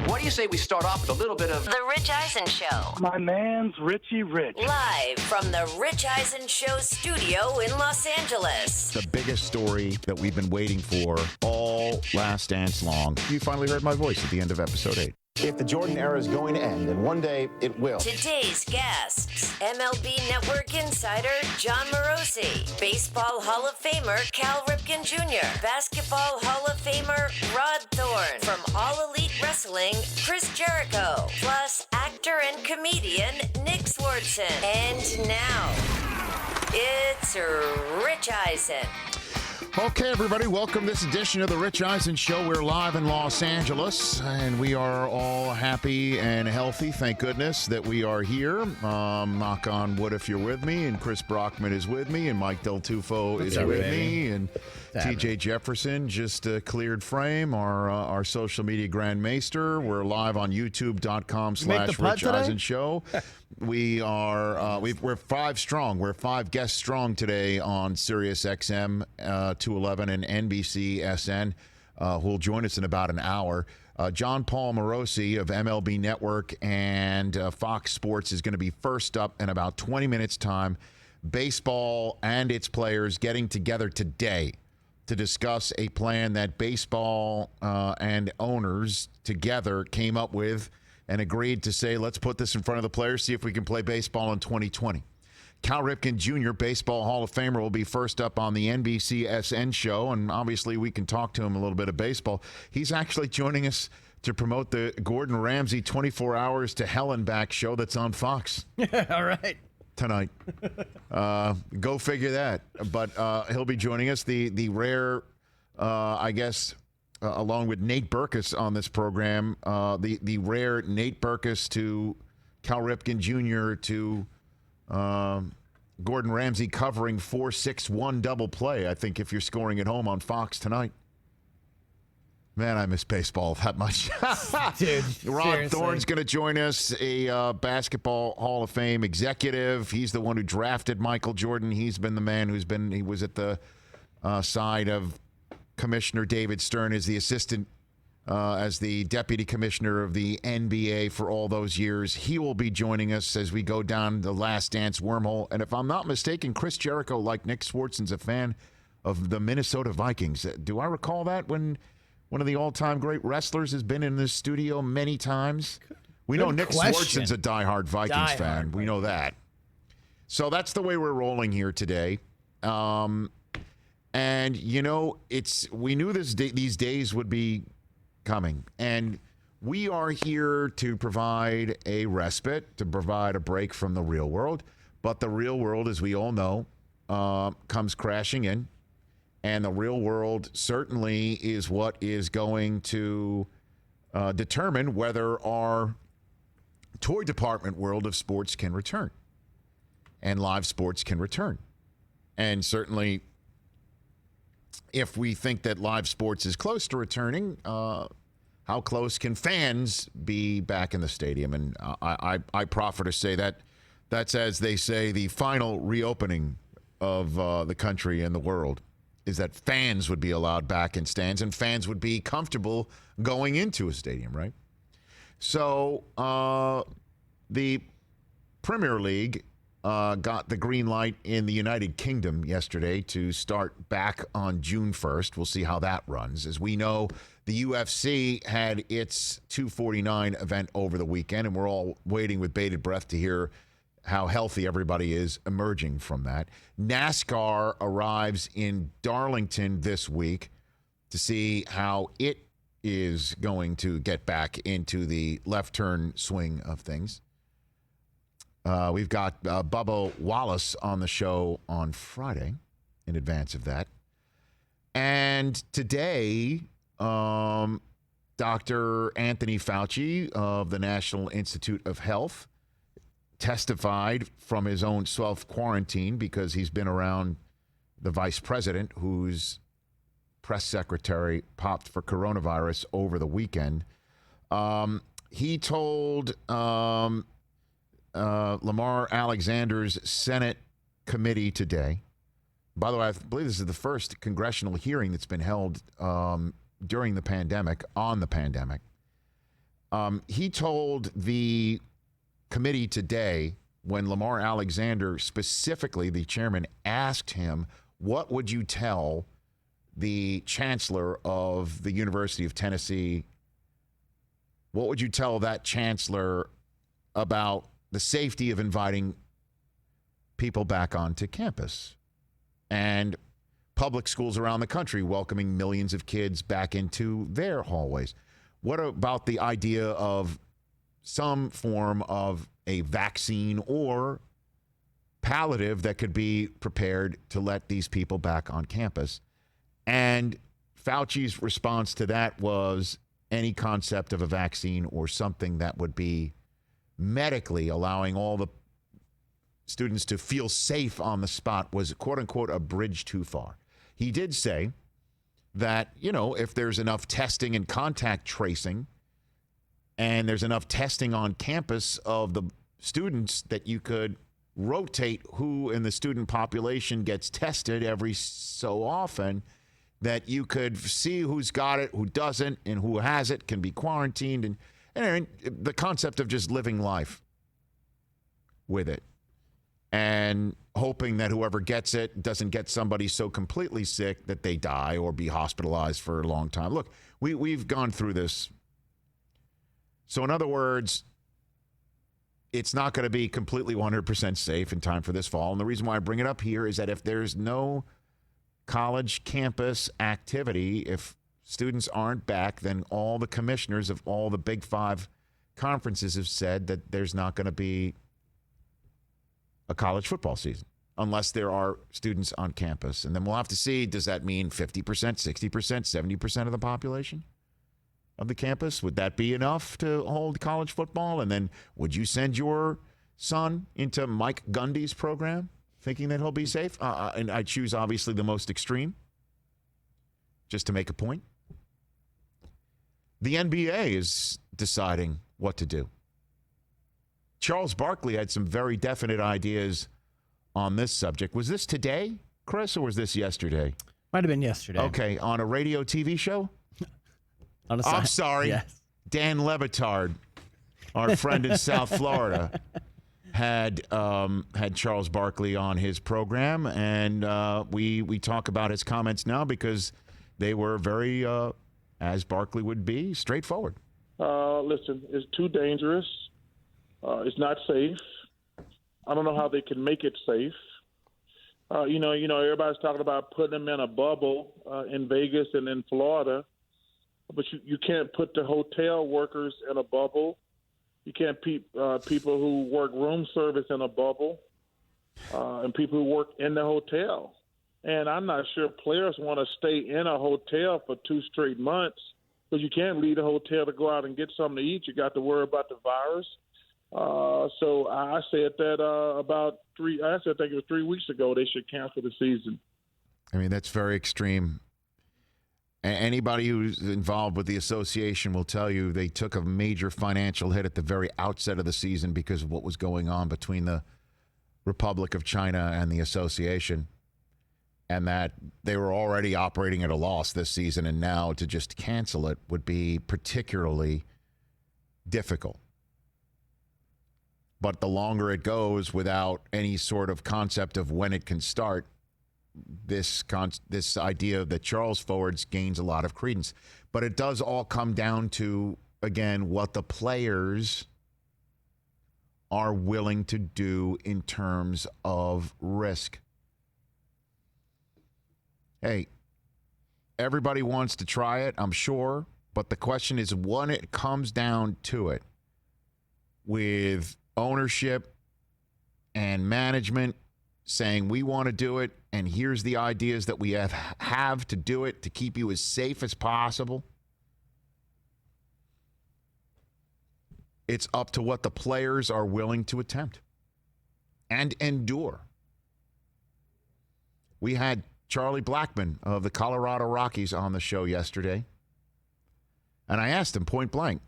What do you say we start off with a little bit of The Rich Eisen Show. My man's Richie Rich. Live from the Rich Eisen Show studio in Los Angeles. The biggest story that we've been waiting for all Last Dance long. You finally heard my voice at the end of episode 8. If the Jordan era is going to end, and one day it will. Today's guests, MLB Network insider John Morosi, Baseball Hall of Famer Cal Ripken Jr., Basketball Hall of Famer Rod Thorn, from All Elite Wrestling, Chris Jericho, plus actor and comedian Nick Swardson. And now, it's Rich Eisen. Okay, everybody, welcome to this edition of the Rich Eisen Show. We're live in Los Angeles, and we are all happy and healthy. Thank goodness that we are here. Knock on wood if you're with me, and Chris Brockman is with me, and Mike Del Tufo is with me, and TJ Jefferson just cleared frame, our social media Grand Maester. We're live on youtube.com/Rich Eisen Show. We are we're 5 strong. We're 5 guests strong today on Sirius XM 211 and NBC SN, who will join us in about an hour. John Paul Morosi of MLB Network and Fox Sports is going to be first up in about 20 minutes' time. Baseball and its players getting together today to discuss a plan that baseball and owners together came up with and agreed to say, let's put this in front of the players, see if we can play baseball in 2020. Cal Ripken Jr., Baseball Hall of Famer, will be first up on the NBC SN show, and obviously we can talk to him a little bit of baseball. He's actually joining us to promote the Gordon Ramsay 24 Hours to Hell and Back show that's on Fox. All right. Tonight. Go figure that. But he'll be joining us. The rare, I guess, along with Nate Berkus on this program, the rare Nate Berkus to Cal Ripken Jr. to Gordon Ramsay covering 4-6-1 double play, I think, if you're scoring at home on Fox tonight. Man, I miss baseball that much. Dude, Rod Thorn's going to join us, a Basketball Hall of Fame executive. He's the one who drafted Michael Jordan. He's been the man he was at the side of Commissioner David Stern as the assistant, as the deputy commissioner of the NBA for all those years. He will be joining us as we go down the Last Dance wormhole. And if I'm not mistaken, Chris Jericho, like Nick Swardson's a fan of the Minnesota Vikings. Do I recall that when one of the all-time great wrestlers has been in this studio many times? We know Nick Swardson's a diehard Vikings fan. We know that. So that's the way we're rolling here today. And, you know, we knew these days would be coming. And we are here to provide a respite, to provide a break from the real world. But the real world, as we all know, comes crashing in. And the real world certainly is what is going to determine whether our toy department world of sports can return and live sports can return. And certainly, if we think that live sports is close to returning, how close can fans be back in the stadium? And I proffer to say that that's, as they say, the final reopening of the country and the world, is that fans would be allowed back in stands and fans would be comfortable going into a stadium, right? So the Premier League got the green light in the United Kingdom yesterday to start back on June 1st. We'll see how that runs. As we know, the UFC had its 249 event over the weekend, and we're all waiting with bated breath to hear how healthy everybody is emerging from that. NASCAR arrives in Darlington this week to see how it is going to get back into the left turn swing of things. We've got Bubba Wallace on the show on Friday in advance of that. And today, Dr. Anthony Fauci of the National Institute of Health testified from his own self-quarantine because he's been around the vice president, whose press secretary popped for coronavirus over the weekend. He told Lamar Alexander's Senate committee today. By the way, I believe this is the first congressional hearing that's been held during the pandemic, on the pandemic. He told the committee today, when Lamar Alexander, specifically the chairman, asked him, what would you tell the chancellor of the University of Tennessee? What would you tell that chancellor about the safety of inviting people back onto campus and public schools around the country welcoming millions of kids back into their hallways? What about the idea of some form of a vaccine or palliative that could be prepared to let these people back on campus? And Fauci's response to that was any concept of a vaccine or something that would be medically allowing all the students to feel safe on the spot was, quote unquote, a bridge too far. He did say that, if there's enough testing and contact tracing and there's enough testing on campus of the students, that you could rotate who in the student population gets tested every so often, that you could see who's got it, who doesn't, and who has it can be quarantined, and the concept of just living life with it and hoping that whoever gets it doesn't get somebody so completely sick that they die or be hospitalized for a long time. Look, we've gone through this. So in other words, it's not going to be completely 100% safe in time for this fall. And the reason why I bring it up here is that if there's no college campus activity, if students aren't back, then all the commissioners of all the Big Five conferences have said that there's not going to be a college football season unless there are students on campus. And then we'll have to see, does that mean 50%, 60%, 70% of the population of the campus? Would that be enough to hold college football? And then would you send your son into Mike Gundy's program thinking that he'll be safe? And I choose, obviously, the most extreme, just to make a point. The NBA is deciding what to do. Charles Barkley had some very definite ideas on this subject. Was this today, Chris, or was this yesterday? Might have been yesterday. Okay, on a radio TV show? I'm sorry. Yes. Dan Levitard, our friend in South Florida, had Charles Barkley on his program, and we talk about his comments now because they were very, as Barkley would be, straightforward. Listen, it's too dangerous. It's not safe. I don't know how they can make it safe. Everybody's talking about putting them in a bubble in Vegas and in Florida, but you can't put the hotel workers in a bubble. You can't people who work room service in a bubble, and people who work in the hotel. And I'm not sure players want to stay in a hotel for 2 straight months, because you can't leave the hotel to go out and get something to eat. You got to worry about the virus. So I said that I think it was 3 weeks ago, they should cancel the season. I mean, that's very extreme. Anybody who's involved with the association will tell you they took a major financial hit at the very outset of the season because of what was going on between the Republic of China and the association, and that they were already operating at a loss this season, and now to just cancel it would be particularly difficult. But the longer it goes without any sort of concept of when it can start, this idea that Charles forwards gains a lot of credence. But it does all come down to, again, what the players are willing to do in terms of risk. Hey, everybody wants to try it, I'm sure, but the question is when it comes down to it, with ownership and management saying we want to do it, and here's the ideas that we have to do it to keep you as safe as possible. It's up to what the players are willing to attempt and endure. We had Charlie Blackmon of the Colorado Rockies on the show yesterday, and I asked him point blank,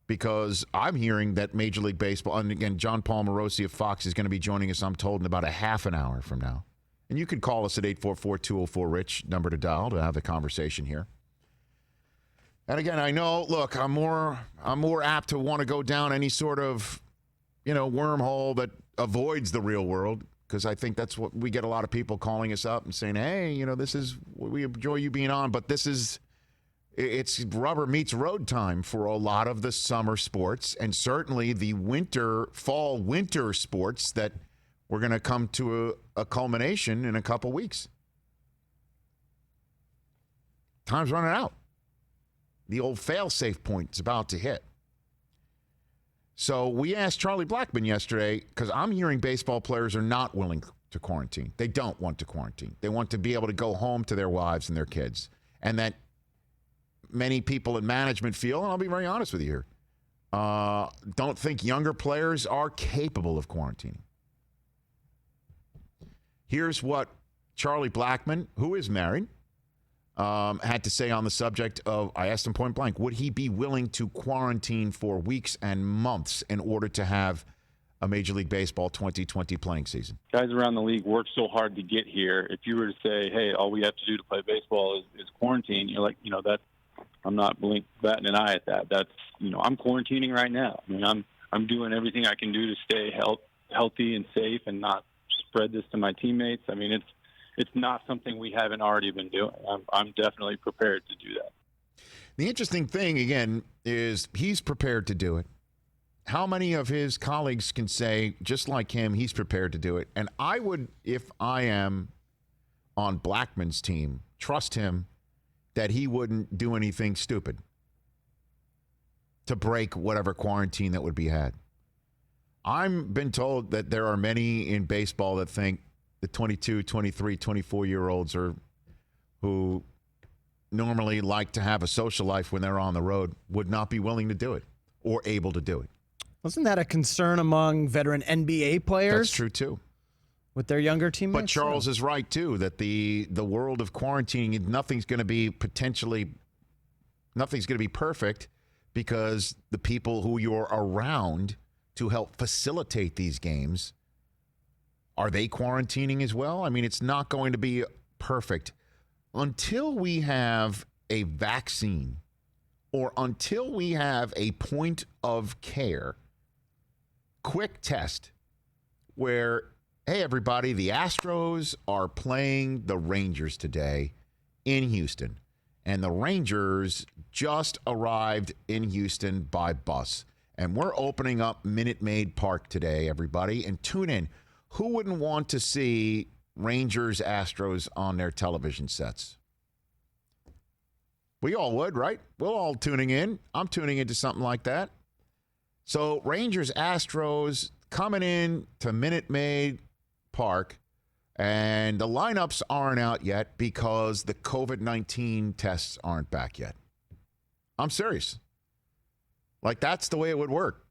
because I'm hearing that Major League Baseball, and again, John Paul Morosi of Fox is going to be joining us, I'm told, in about a half an hour from now. And you can call us at 844-204-RICH, number to dial to have the conversation here. And again, I know, look, I'm I'm more apt to want to go down any sort of, wormhole that avoids the real world, because I think that's what we get a lot of people calling us up and saying, hey, this is, we enjoy you being on, but it's rubber meets road time for a lot of the summer sports, and certainly the fall winter sports that we're going to come to a culmination in a couple weeks. Time's running out. The old fail-safe point is about to hit. So we asked Charlie Blackmon yesterday, because I'm hearing baseball players are not willing to quarantine. They don't want to quarantine. They want to be able to go home to their wives and their kids. And that many people in management feel, and I'll be very honest with you here, don't think younger players are capable of quarantining. Here's what Charlie Blackmon, who is married, had to say on the subject of, I asked him point blank, would he be willing to quarantine for weeks and months in order to have a Major League Baseball 2020 playing season? Guys around the league work so hard to get here. If you were to say, hey, all we have to do to play baseball is quarantine, you're like, that's, I'm not batting an eye at that. That's, I'm quarantining right now. I mean, I'm doing everything I can do to stay healthy and safe and not spread this to my teammates. I mean, it's not something we haven't already been doing. I'm definitely prepared to do that. The interesting thing, again, is he's prepared to do it. How many of his colleagues can say, just like him, he's prepared to do it? And I would, if I am on Blackmon's team, trust him that he wouldn't do anything stupid to break whatever quarantine that would be had. I've been told that there are many in baseball that think the 22, 23, 24-year-olds who normally like to have a social life when they're on the road would not be willing to do it or able to do it. Wasn't that a concern among veteran NBA players? That's true, too. With their younger teammates? But Charles is right, too, that the world of quarantining, nothing's going to be perfect, because the people who you're around to help facilitate these games, are they quarantining as well? I mean, it's not going to be perfect until we have a vaccine or until we have a point of care, quick test where, hey, everybody, the Astros are playing the Rangers today in Houston. And the Rangers just arrived in Houston by bus. And we're opening up Minute Maid Park today, everybody. And tune in. Who wouldn't want to see Rangers Astros on their television sets? We all would, right? We're all tuning in. I'm tuning into something like that. So Rangers Astros coming in to Minute Maid Park, and the lineups aren't out yet because the COVID-19 tests aren't back yet. I'm serious. Like, that's the way it would work.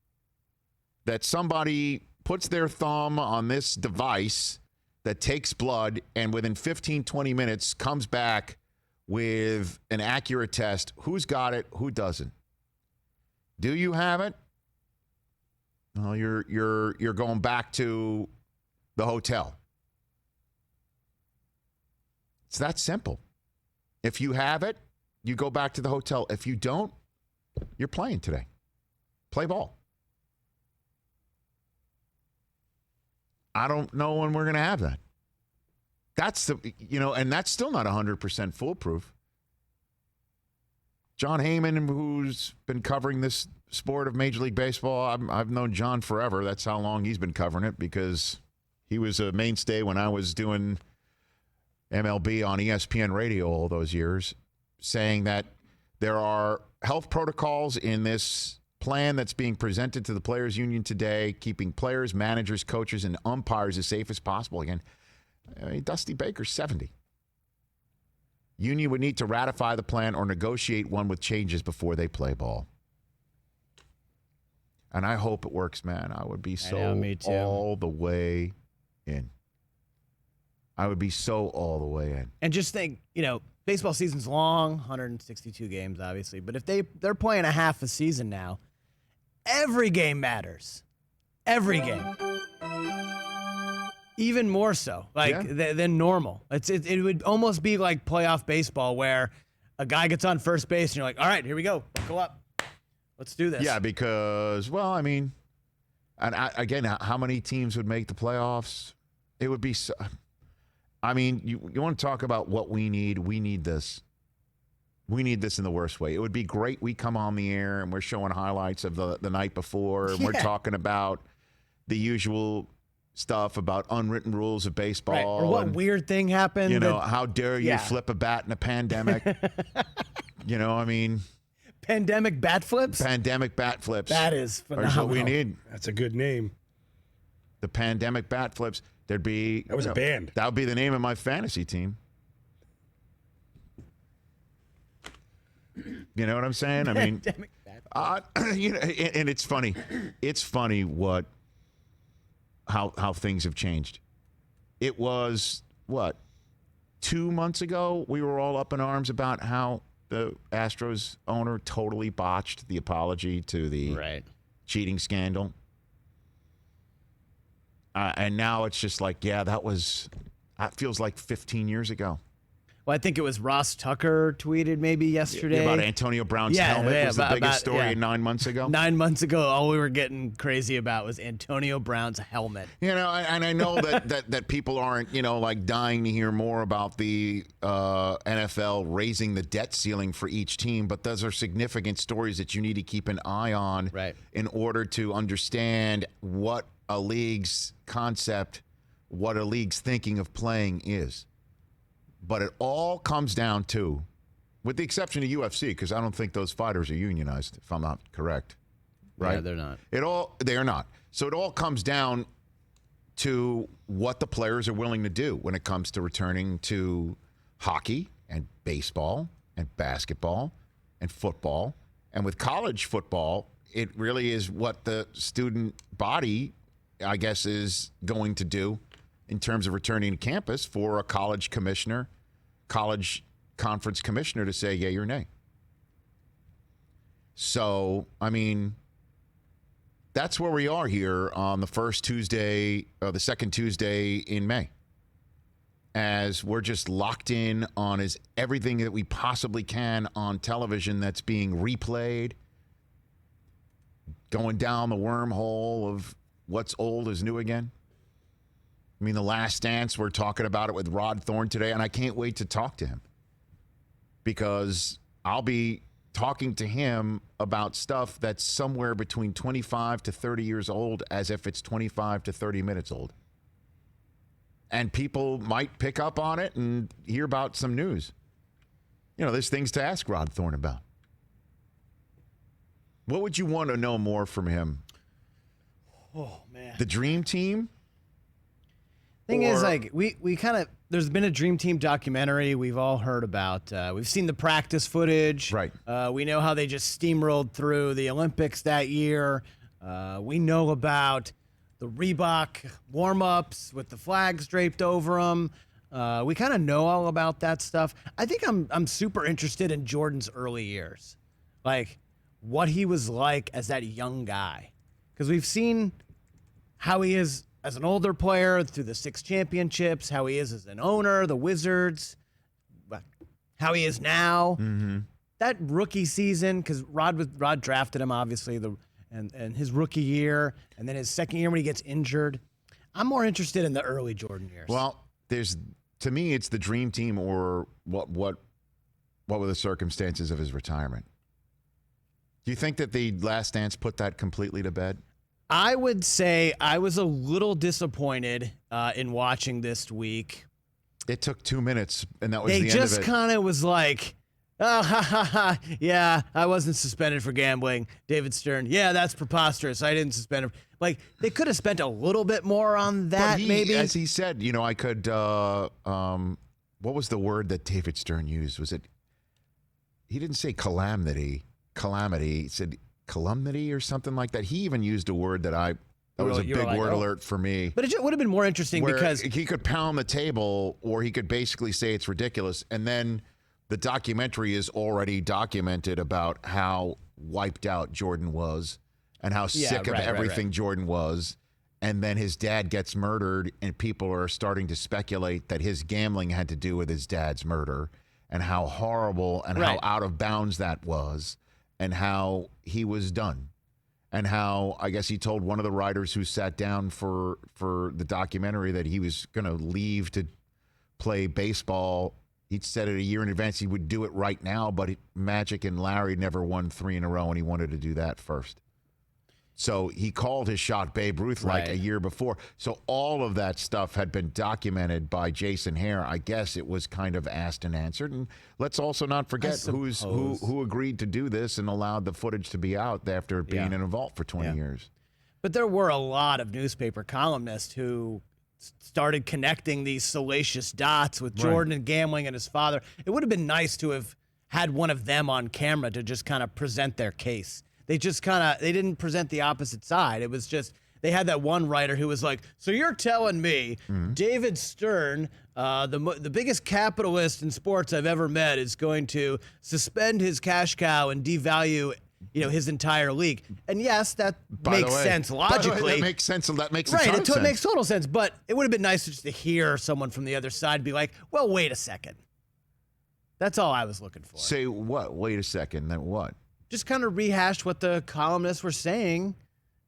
That somebody puts their thumb on this device that takes blood and within 15, 20 minutes comes back with an accurate test. Who's got it? Who doesn't? Do you have it? Well, you're going back to the hotel. It's that simple. If you have it, you go back to the hotel. If you don't, you're playing today. Play ball. I don't know when we're going to have that. That's and that's still not 100% foolproof. John Heyman, who's been covering this sport of Major League Baseball, I've known John forever. That's how long he's been covering it, because he was a mainstay when I was doing MLB on ESPN radio all those years, saying that there are health protocols in this plan that's being presented to the Players Union today, keeping players, managers, coaches, and umpires as safe as possible. Again, Dusty Baker's 70. Union would need to ratify the plan or negotiate one with changes before they play ball. And I hope it works, man. I would be me too. All the way in. I would be so all the way in. And just think, baseball season's long, 162 games, obviously. But if they're playing a half a season now, every game matters. Every game. Even more so, than normal. It would almost be like playoff baseball, where a guy gets on first base and you're like, all right, here we go. Go up. Let's do this. Yeah, because, well, I mean, and again, how many teams would make the playoffs? It would be so, I mean, you want to talk about what we need? We need this. We need this in the worst way. It would be great. We come on the air and we're showing highlights of the night before. And we're talking about the usual stuff about unwritten rules of baseball. Right. Or what weird thing happened. You know, how dare you flip a bat in a pandemic? You know, I mean. Pandemic bat flips? Pandemic bat flips. That is phenomenal. That's what we need. That's a good name. The pandemic bat flips. There'd be. That was a band. That would be the name of my fantasy team. You know what I'm saying? I mean, you know, and it's funny. It's funny how things have changed. It was what 2 months ago we were all up in arms about how the Astros owner totally botched the apology to the cheating scandal, and now it's just like, yeah, that feels like 15 years ago. Well, I think it was Ross Tucker tweeted maybe yesterday. About Antonio Brown's helmet was the biggest story 9 months ago. 9 months ago, all we were getting crazy about was Antonio Brown's helmet. You know, and I know that people aren't, you know, like dying to hear more about the NFL raising the debt ceiling for each team, but those are significant stories that you need to keep an eye on in order to understand what a league's concept, what a league's thinking of playing is. But it all comes down to, with the exception of UFC, because I don't think those fighters are unionized, if I'm not correct. Right? Yeah, they're not. They are not. So it all comes down to what the players are willing to do when it comes to returning to hockey and baseball and basketball and football. And with college football, it really is what the student body, I guess, is going to do in terms of returning to campus for a college conference commissioner to say yay or nay. So, I mean, that's where we are here on the first Tuesday, or the second Tuesday in May, as we're just locked in on everything that we possibly can on television that's being replayed, going down the wormhole of what's old is new again. I mean, The Last Dance, we're talking about it with Rod Thorn today, and I can't wait to talk to him because I'll be talking to him about stuff that's somewhere between 25 to 30 years old as if it's 25 to 30 minutes old. And people might pick up on it and hear about some news. You know, there's things to ask Rod Thorn about. What would you want to know more from him? Oh, man. The Dream Team? Thing is, like, we kind of, there's been a Dream Team documentary we've all heard about. We've seen the practice footage. Right. We know how they just steamrolled through the Olympics that year. We know about the Reebok warm-ups with the flags draped over them. We kind of know all about that stuff. I think I'm super interested in Jordan's early years. Like, what he was like as that young guy. Because we've seen how he is as an older player through the 6 championships, how he is as an owner, the Wizards, how he is now. Mm-hmm. That rookie season, because Rod drafted him, obviously, and his rookie year, and then his second year when he gets injured. I'm more interested in the early Jordan years. Well, to me, it's the Dream Team, or what were the circumstances of his retirement? Do you think that the Last Dance put that completely to bed? I would say I was a little disappointed in watching this week. It took 2 minutes, and that was the end of it. They just kind of was like, oh, ha, ha, ha. Yeah, I wasn't suspended for gambling. David Stern, yeah, that's preposterous. I didn't suspend him. Like, they could have spent a little bit more on that, maybe. As he said, you know, I could, what was the word that David Stern used? Was it, he didn't say calamity. He said calumny or something like that. He even used a word that was a big word alert for me. But it would have been more interesting because he could pound the table, or he could basically say it's ridiculous. And then the documentary is already documented about how wiped out Jordan was and how sick of everything Jordan was. And then his dad gets murdered, and people are starting to speculate that his gambling had to do with his dad's murder, and how horrible and how out of bounds that was. and how he was done. And how, I guess he told one of the writers who sat down for the documentary that he was going to leave to play baseball. He'd said it a year in advance he would do it right now, but Magic and Larry never won 3 in a row, and he wanted to do that first. So he called his shot Babe Ruth like a year before. So all of that stuff had been documented by Jason Hare. I guess it was kind of asked and answered. And let's also not forget who agreed to do this and allowed the footage to be out after being in a vault for 20 years. But there were a lot of newspaper columnists who started connecting these salacious dots with Jordan and gambling and his father. It would have been nice to have had one of them on camera to just kind of present their case. They just they didn't present the opposite side. It was just, they had that one writer who was like, so you're telling me David Stern, the biggest capitalist in sports I've ever met, is going to suspend his cash cow and devalue his entire league. And yes, that makes sense logically. That makes sense. That makes right. It makes total sense. But it would have been nice just to hear someone from the other side be like, well, wait a second. That's all I was looking for. Say what? Wait a second. Then what? Just kind of rehashed what the columnists were saying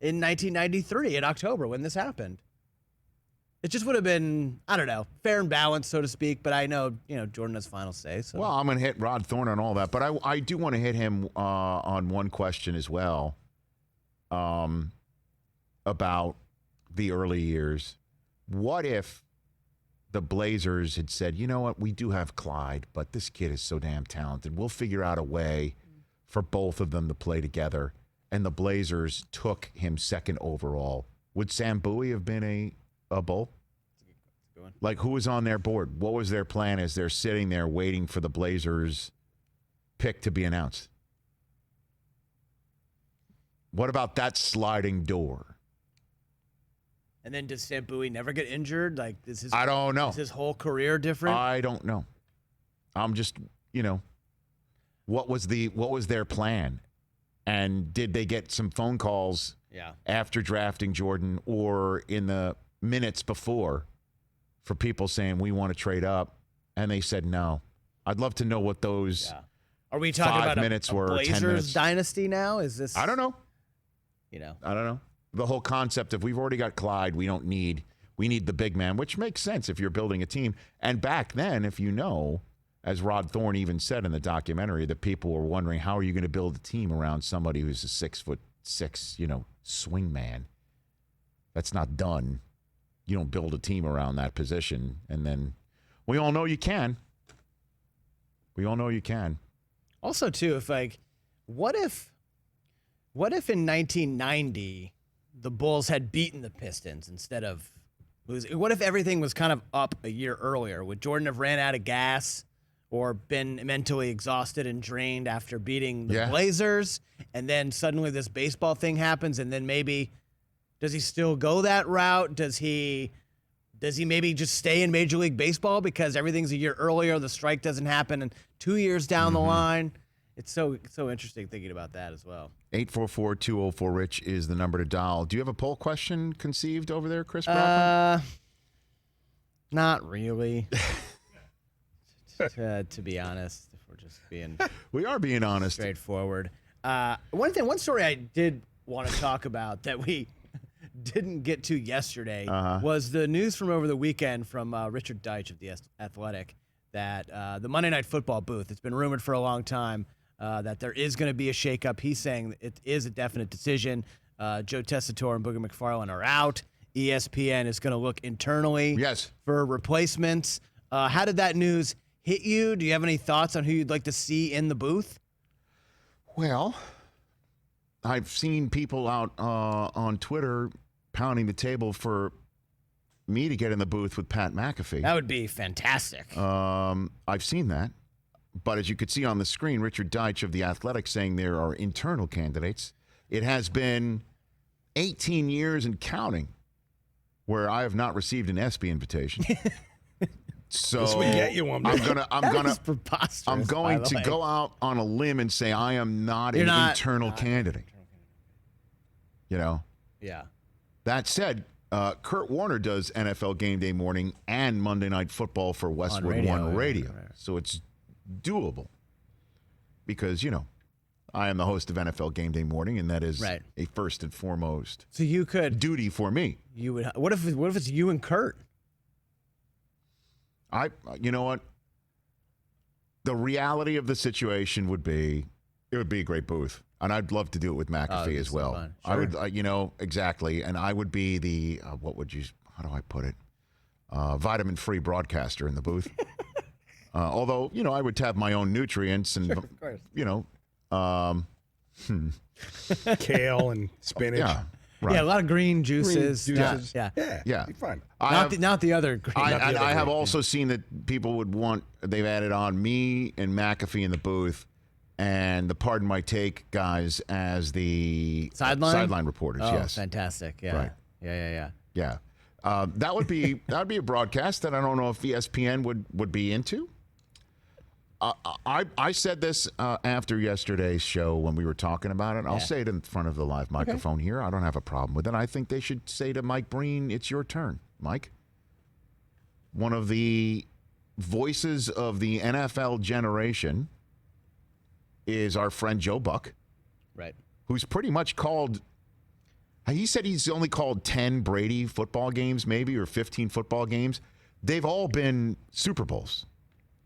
in 1993 in October when this happened. It just would have been, I don't know, fair and balanced, so to speak. But I know, Jordan has final say. So. Well, I'm going to hit Rod Thorn on all that. But I do want to hit him on one question as well about the early years. What if the Blazers had said, you know what, we do have Clyde, but this kid is so damn talented. We'll figure out a way for both of them to play together, and the Blazers took him second overall. Would Sam Bowie have been a Bull? Like, who was on their board? What was their plan as they're sitting there waiting for the Blazers pick to be announced? What about that sliding door? And then does Sam Bowie never get injured? Like, I don't know. Is his whole career different? I don't know. I'm just, what was their plan? And did they get some phone calls after drafting Jordan or in the minutes before for people saying we want to trade up? And they said no. I'd love to know what those Are we talking 5 about minutes a were, 10 Blazers minutes. dynasty now? Is this? I don't know. I don't know. The whole concept of we've already got Clyde, we need the big man, which makes sense if you're building a team. And back then, if as Rod Thorn even said in the documentary, that people were wondering, how are you going to build a team around somebody who's a 6'6", swing man? That's not done. You don't build a team around that position. And then we all know you can. Also, too, what if in 1990 the Bulls had beaten the Pistons instead of losing? What if everything was kind of up a year earlier? Would Jordan have ran out of gas or been mentally exhausted and drained after beating the Blazers? And then suddenly this baseball thing happens, and then maybe does he still go that route? Does he maybe just stay in Major League Baseball because everything's a year earlier, the strike doesn't happen, and 2 years down the line? It's so interesting thinking about that as well. 844-204-RICH is the number to dial. Do you have a poll question conceived over there, Chris Brockman? Not really. To be honest, if we're just being we are being honest, straightforward. One story I did want to talk about that we didn't get to yesterday was the news from over the weekend from Richard Deitch of The Athletic that the Monday Night Football booth, it's been rumored for a long time that there is going to be a shakeup. He's saying it is a definite decision. Joe Tessitore and Booger McFarland are out. ESPN is going to look internally for replacements. How did that news hit you? Do you have any thoughts on who you'd like to see in the booth? Well, I've seen people out on Twitter pounding the table for me to get in the booth with Pat McAfee. That would be fantastic. I've seen that. But as you could see on the screen, Richard Deitch of The Athletic saying there are internal candidates. It has been 18 years and counting where I have not received an ESPY invitation. So this would get you one. I'm going to go out on a limb and say I am not an internal candidate. Yeah. That said, Kurt Warner does NFL Game Day Morning and Monday Night Football for Westwood One Radio. Right. So it's doable because, I am the host of NFL Game Day Morning, and that is Right. a first and foremost So you could. duty for me. You would. What if it's you and Kurt? You know what? The reality of the situation would be, it would be a great booth. And I'd love to do it with McAfee as well. Fun. I would, exactly. And I would be the, how do I put it? Vitamin-free broadcaster in the booth. Although, I would have my own nutrients and, Of course. Kale and spinach. Yeah. Right. Yeah, a lot of green juices. juices. Yeah. Yeah. Be fun. Not the other green. I have also seen that people would want, they've added on me and McAfee in the booth and the Pardon My Take guys as the sideline reporters. Oh, yes. fantastic. Yeah. Right. Yeah. That would be a broadcast that I don't know if ESPN would be into. I said this after yesterday's show when we were talking about it. I'll say it in front of the live microphone here. I don't have a problem with it. I think they should say to Mike Breen, "It's your turn, Mike." One of the voices of the NFL generation is our friend Joe Buck, Right. who's pretty much called. He said he's only called 10 Brady football games, maybe, or 15 football games. They've all been Super Bowls.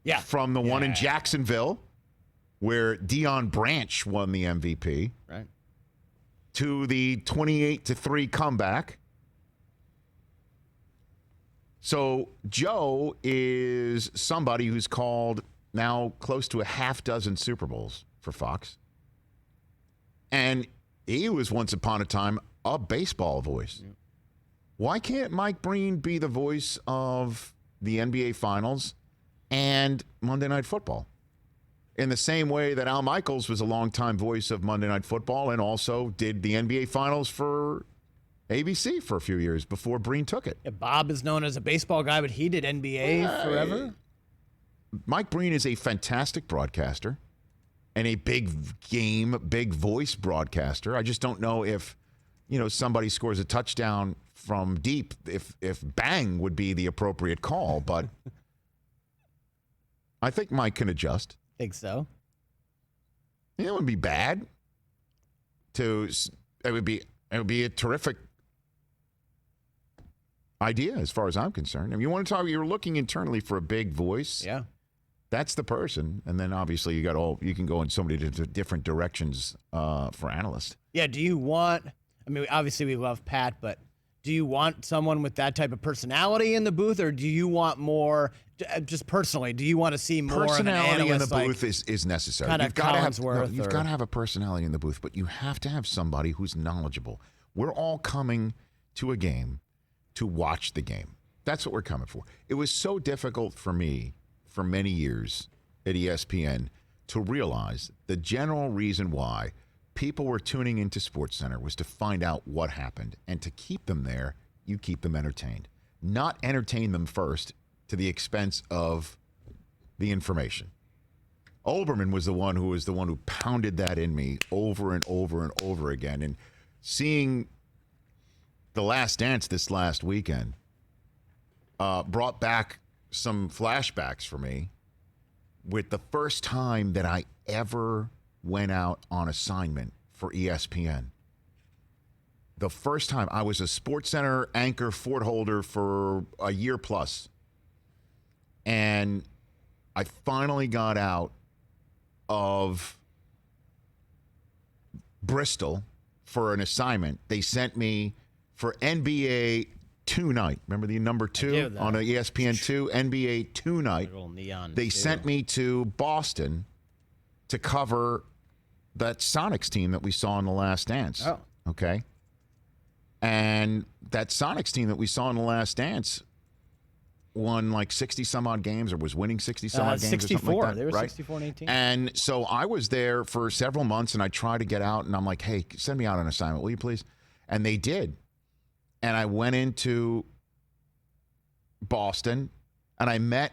Yeah. From the one in Jacksonville, where Deion Branch won the MVP, Right. to the 28-3 comeback. So Joe is somebody who's called now close to a half dozen Super Bowls for Fox. And he was once upon a time a baseball voice. Yeah. Why can't Mike Breen be the voice of the NBA Finals and Monday Night Football? In the same way that Al Michaels was a longtime voice of Monday Night Football and also did the NBA Finals for ABC for a few years before Breen took it. Yeah, Bob is known as a baseball guy, but he did NBA forever. Mike Breen is a fantastic broadcaster and a big voice broadcaster. I just don't know if, somebody scores a touchdown from deep, if bang would be the appropriate call, but I think Mike can adjust. Think so. It wouldn't be bad. It would be a terrific idea as far as I'm concerned. If you want to talk, you're looking internally for a big voice. Yeah. That's the person. And then obviously you can go in so many different directions for analysts. Yeah. Do you want, obviously we love Pat, but do you want someone with that type of personality in the booth, or do you want more, just personally, do you want to see more personality of an analyst in the booth is necessary. Kind of You've got Collinsworth to have a personality in the booth, but you have to have somebody who's knowledgeable. We're all coming to a game to watch the game. That's what we're coming for. It was so difficult for me for many years at ESPN to realize the general reason why people were tuning into SportsCenter was to find out what happened. And to keep them there, you keep them entertained. Not entertain them first to the expense of the information. Olbermann was the one who pounded that in me over and over and over again. And seeing The Last Dance this last weekend brought back some flashbacks for me with the first time that I ever went out on assignment for ESPN. The first time I was a SportsCenter anchor fort holder for a year plus. And I finally got out of Bristol for an assignment. They sent me for NBA 2 night. Remember the number 2 on a ESPN 2? NBA 2 night. They sent me to Boston to cover that Sonics team that we saw in The Last Dance. Oh. Okay? And that Sonics team that we saw in The Last Dance won like 60-some-odd games or was winning 60-some-odd games 64. or something like that. They were right? 64-18. And so I was there for several months, and I tried to get out, and I'm like, hey, send me out on assignment, will you please? And they did. And I went into Boston, and I met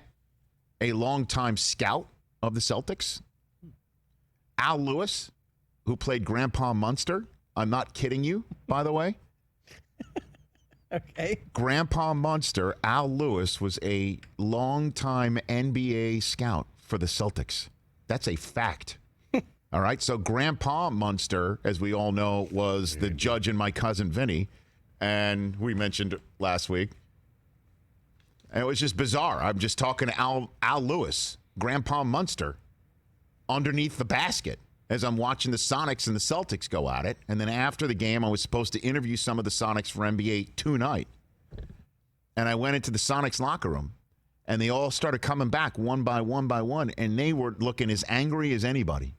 a longtime scout of the Celtics, Al Lewis, who played Grandpa Munster. I'm not kidding you, by the way. Okay. Grandpa Munster, Al Lewis, was a longtime NBA scout for the Celtics. That's a fact. All right, so Grandpa Munster, as we all know, was the judge in My Cousin Vinny, and we mentioned last week. And it was just bizarre. I'm just talking to Al Lewis, Grandpa Munster, underneath the basket as I'm watching the Sonics and the Celtics go at it. And then after the game, I was supposed to interview some of the Sonics for NBA Tonight. And I went into the Sonics locker room, and they all started coming back one by one, and they were looking as angry as anybody.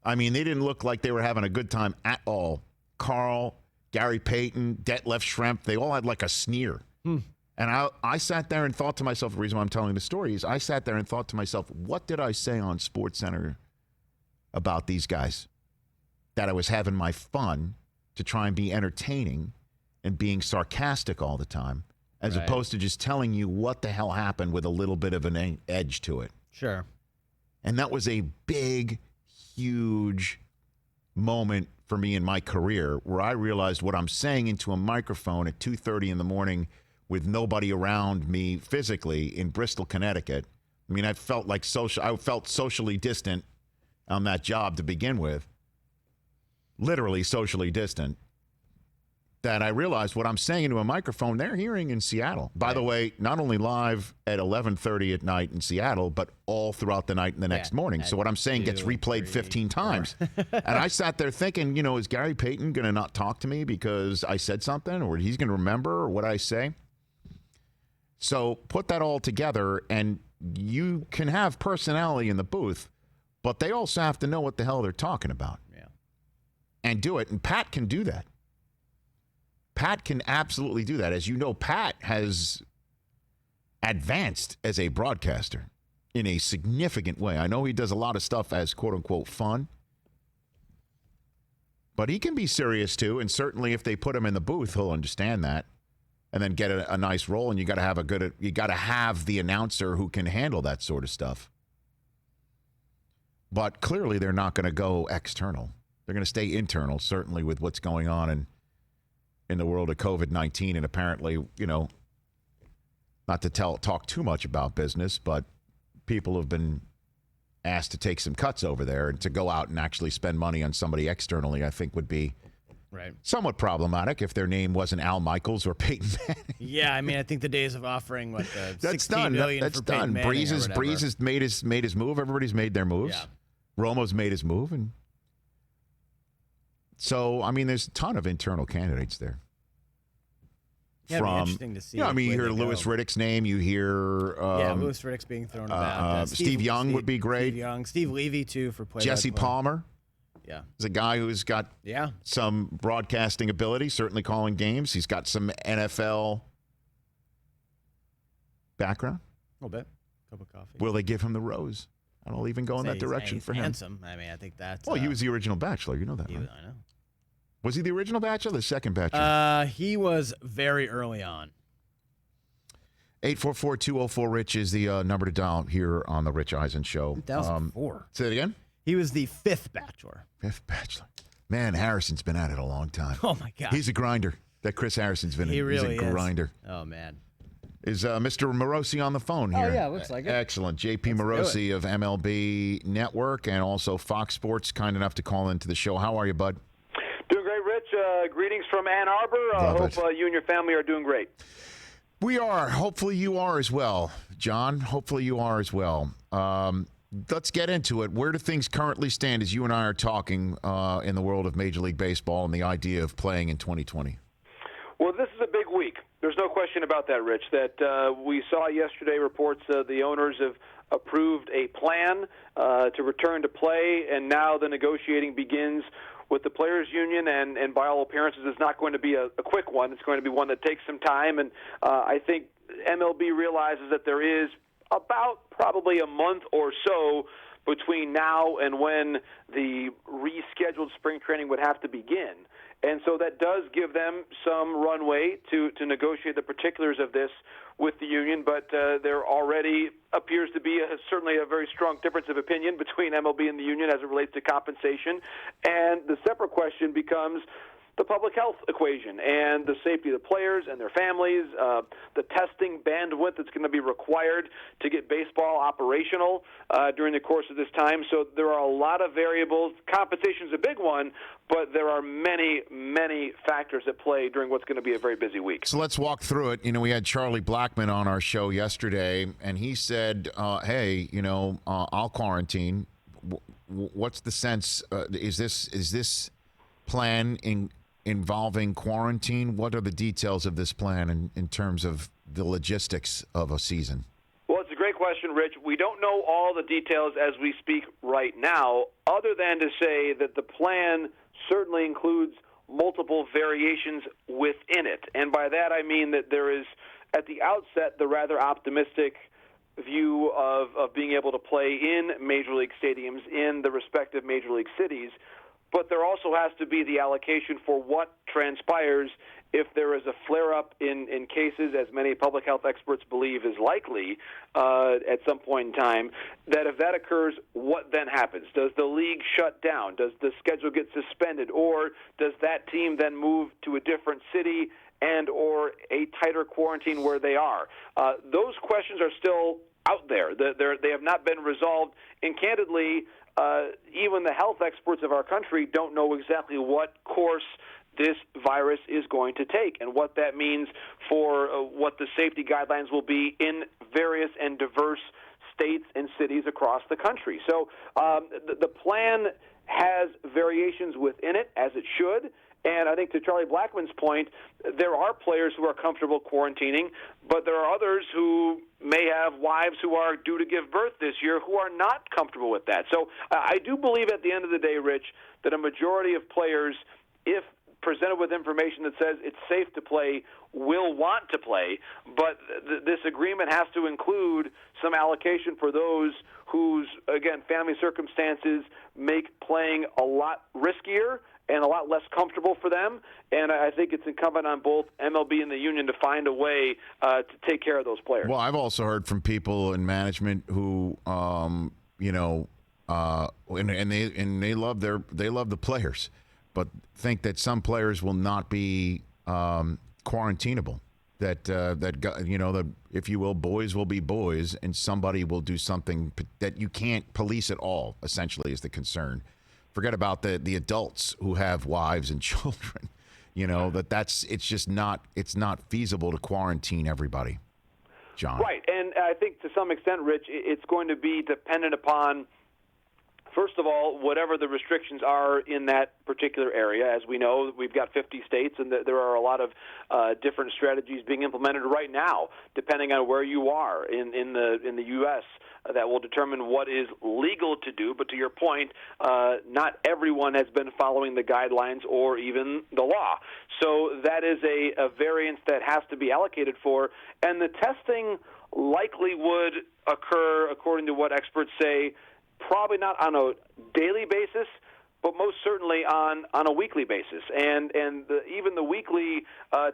I mean, they didn't look like they were having a good time at all. Carl, Gary Payton, Detlef Schrempf, they all had like a sneer. And I sat there and thought to myself, the reason why I'm telling the story is I sat there and thought to myself, what did I say on SportsCenter about these guys? That I was having my fun to try and be entertaining and being sarcastic all the time, as opposed to just telling you what the hell happened with a little bit of an edge to it. Sure. And that was a big, huge moment for me in my career where I realized what I'm saying into a microphone at 2:30 in the morning with nobody around me physically in Bristol, Connecticut. I mean, I felt socially distant on that job to begin with, literally socially distant, that I realized what I'm saying into a microphone, they're hearing in Seattle. By the way, not only live at 11:30 at night in Seattle, but all throughout the night and the next morning. So what I'm saying gets replayed 15 times. And I sat there thinking, is Gary Payton going to not talk to me because I said something, or he's going to remember or what I say? So put that all together, and you can have personality in the booth, but they also have to know what the hell they're talking about. Yeah. And do it. And Pat can do that. Pat can absolutely do that. As you know, Pat has advanced as a broadcaster in a significant way. I know he does a lot of stuff as quote-unquote fun, but he can be serious too, and certainly if they put him in the booth, he'll understand that and then get a nice role, and you got to have the announcer who can handle that sort of stuff. But clearly they're not going to go external. They're going to stay internal, certainly with what's going on in the world of COVID-19, and apparently, not to talk too much about business, but people have been asked to take some cuts over there, and to go out and actually spend money on somebody externally, I think would be somewhat problematic if their name wasn't Al Michaels or Peyton Manning. Yeah, I mean, I think the days of offering that's $16 done. million That's for Peyton done. Manning Breeze has made his move. Everybody's made their moves. Yeah. Romo's made his move, and so I mean, there's a ton of internal candidates there. Yeah, it'd be interesting to see. You hear Louis Riddick's name. You hear Louis Riddick's being thrown about. Steve Young would be great. Steve Young, Steve Levy too for play. Jesse Palmer. Yeah, is a guy who's got some broadcasting ability. Certainly calling games. He's got some NFL background. A little bit. Cup of coffee. Will they give him the rose? I don't even go in that direction for him. Handsome. I mean, I think that's. Well, he was the original Bachelor. You know that, right? I know. Was he the original Bachelor or the second Bachelor? He was very early on. 844-204-RICH is the number to dial here on the Rich Eisen Show. 2004. Say it again? He was the fifth Bachelor. Fifth Bachelor. Man, Harrison's been at it a long time. Oh, my God. He's a grinder. That Chris Harrison's been He really he's a grinder. Oh, man. Is Mr. Morosi on the phone here? Oh, yeah, looks like it. Excellent. JP Morosi of MLB Network and also Fox Sports, kind enough to call into the show. How are you, bud? Doing great, Rich. Greetings from Ann Arbor. Hope you and your family are doing great. We are. Hopefully you are as well, John. Hopefully you are as well. Let's get into it. Where do things currently stand as you and I are talking in the world of Major League Baseball and the idea of playing in 2020? Well, this is a big week. There's no question about that, Rich. That we saw yesterday reports the owners have approved a plan to return to play, and now the negotiating begins with the Players Union, and by all appearances, it's not going to be a quick one. It's going to be one that takes some time, and I think MLB realizes that there is about probably a month or so between now and when the rescheduled spring training would have to begin. And so that does give them some runway to negotiate the particulars of this with the union, but there already appears to be certainly a very strong difference of opinion between MLB and the union as it relates to compensation. And the separate question becomes, the public health equation and the safety of the players and their families, the testing bandwidth that's going to be required to get baseball operational during the course of this time. So there are a lot of variables. Competition's a big one, but there are many, many factors at play during what's going to be a very busy week. So let's walk through it. We had Charlie Blackman on our show yesterday, and he said, hey, I'll quarantine. What's the sense? Is this plan involving quarantine? What are the details of this plan in terms of the logistics of a season? Well, it's a great question, Rich. We don't know all the details as we speak right now, other than to say that the plan certainly includes multiple variations within it. And by that I mean that there is, at the outset, the rather optimistic view of being able to play in Major League stadiums in the respective Major League cities. But there also has to be the allocation for what transpires if there is a flare-up in cases, as many public health experts believe is likely at some point in time, that if that occurs, what then happens? Does the league shut down? Does the schedule get suspended? Or does that team then move to a different city and or a tighter quarantine where they are? Those questions are still out there. They have not been resolved. And candidly, even the health experts of our country don't know exactly what course this virus is going to take and what that means for what the safety guidelines will be in various and diverse states and cities across the country. So the plan has variations within it, as it should. And I think to Charlie Blackman's point, there are players who are comfortable quarantining, but there are others who may have wives who are due to give birth this year who are not comfortable with that. So I do believe at the end of the day, Rich, that a majority of players, if presented with information that says it's safe to play, will want to play, but this agreement has to include some allocation for those whose, again, family circumstances make playing a lot riskier and a lot less comfortable for them. And I think it's incumbent on both MLB and the union to find a way to take care of those players. Well, I've also heard from people in management who, and they love the players, but think that some players will not be quarantinable. That if you will, boys will be boys, and somebody will do something that you can't police at all. Essentially, is the concern. Forget about the adults who have wives and children. It's not feasible to quarantine everybody. John. Right, and I think to some extent, Rich, it's going to be dependent upon, first of all, whatever the restrictions are in that particular area. As we know, we've got 50 states, and there are a lot of different strategies being implemented right now, depending on where you are in the U.S. That will determine what is legal to do. But to your point, not everyone has been following the guidelines or even the law. So that is a variance that has to be allocated for, and the testing likely would occur, according to what experts say, probably not on a daily basis, but most certainly on a weekly basis. And even the weekly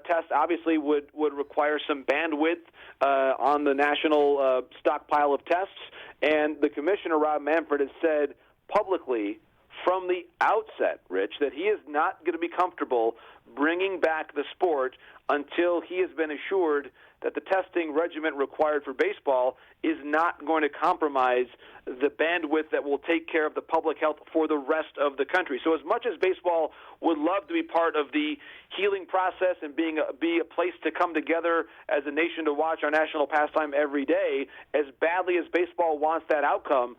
test obviously would require some bandwidth on the national stockpile of tests. And the commissioner, Rob Manfred, has said publicly from the outset, Rich, that he is not going to be comfortable bringing back the sport until he has been assured that the testing regimen required for baseball is not going to compromise the bandwidth that will take care of the public health for the rest of the country. So as much as baseball would love to be part of the healing process and be a place to come together as a nation to watch our national pastime every day, as badly as baseball wants that outcome,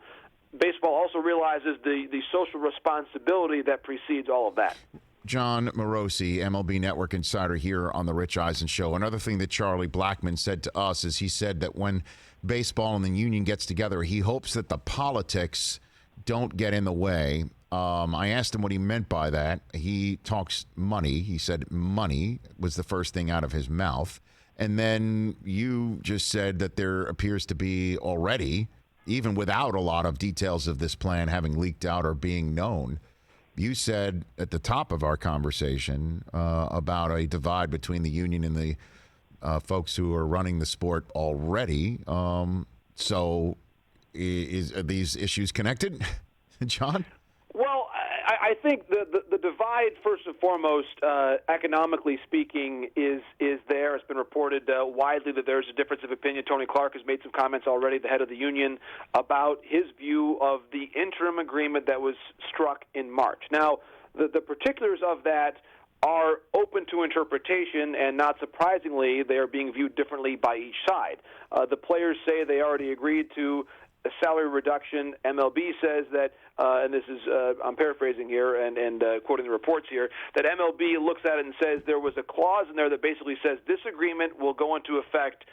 baseball also realizes the social responsibility that precedes all of that. John Morosi, MLB Network insider here on the Rich Eisen Show. Another thing that Charlie Blackman said to us is he said that when baseball and the union gets together, he hopes that the politics don't get in the way. I asked him what he meant by that. He talks money. He said money was the first thing out of his mouth. And then you just said that there appears to be already, even without a lot of details of this plan having leaked out or being known, you said at the top of our conversation about a divide between the union and the folks who are running the sport already. So are these issues connected, John? Well, I think the divide, first and foremost, economically speaking, is there. It's been reported widely that there's a difference of opinion. Tony Clark has made some comments already, the head of the union, about his view of the interim agreement that was struck in March. Now, the particulars of that are open to interpretation, and not surprisingly, they are being viewed differently by each side. The players say they already agreed to a salary reduction. MLB says that, and this is, I'm paraphrasing here and quoting the reports here, that MLB looks at it and says there was a clause in there that basically says this agreement will go into effect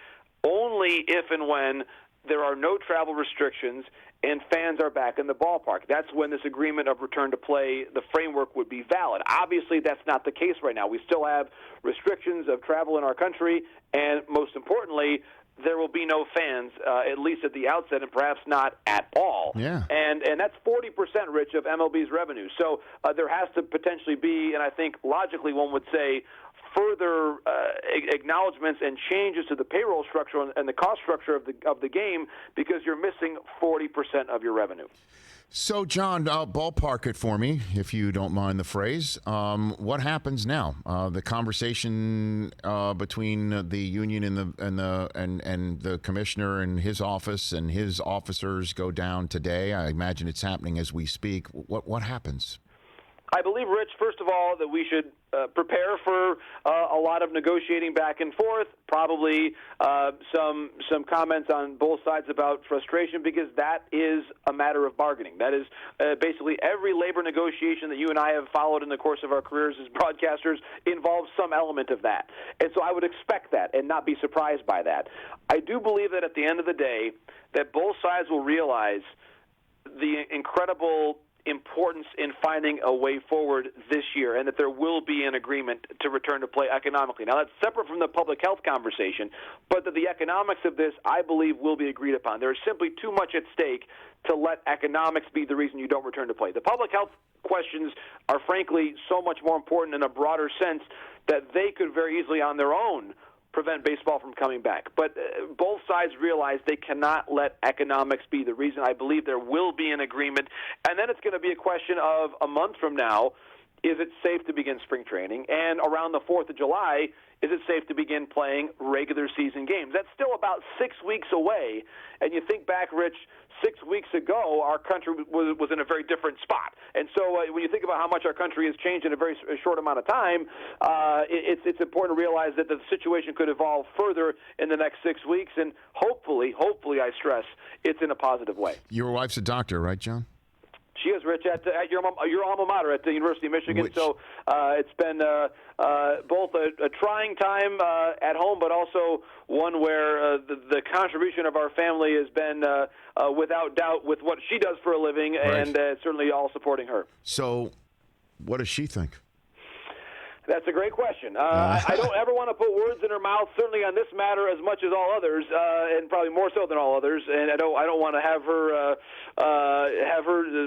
only if and when there are no travel restrictions and fans are back in the ballpark. That's when this agreement of return to play, the framework, would be valid. Obviously, that's not the case right now. We still have restrictions of travel in our country, and most importantly, there will be no fans, at least at the outset, and perhaps not at all. Yeah. And that's 40%, Rich, of MLB's revenue. So there has to potentially be, and I think logically one would say, further acknowledgments and changes to the payroll structure and the cost structure of the game, because you're missing 40% of your revenue. So, John, ballpark it for me, if you don't mind the phrase. What happens now? The conversation between the union and the commissioner and his office and his officers go down today. I imagine it's happening as we speak. What happens? I believe, Rich, first of all, that we should prepare for a lot of negotiating back and forth, probably some comments on both sides about frustration, because that is a matter of bargaining. That is basically every labor negotiation that you and I have followed in the course of our careers as broadcasters involves some element of that. And so I would expect that and not be surprised by that. I do believe that at the end of the day, that both sides will realize the incredible importance in finding a way forward this year, and that there will be an agreement to return to play economically. Now, that's separate from the public health conversation, but that the economics of this, I believe, will be agreed upon. There is simply too much at stake to let economics be the reason you don't return to play. The public health questions are, frankly, so much more important in a broader sense that they could very easily on their own prevent baseball from coming back. But both sides realize they cannot let economics be the reason. I believe there will be an agreement. And then it's going to be a question of a month from now, is it safe to begin spring training? And around the 4th of July, is it safe to begin playing regular season games? That's still about 6 weeks away. And you think back, Rich, 6 weeks ago, our country was in a very different spot. And so when you think about how much our country has changed in a very short amount of time, it's important to realize that the situation could evolve further in the next 6 weeks. And hopefully, I stress, it's in a positive way. Your wife's a doctor, right, John? She is, Rich, at your alma mater at the University of Michigan. So it's been both a trying time at home, but also one where the contribution of our family has been, without doubt, with what she does for a living, right. And certainly all supporting her. So what does she think? That's a great question. I don't ever want to put words in her mouth, certainly on this matter as much as all others, and probably more so than all others. And I don't want to have her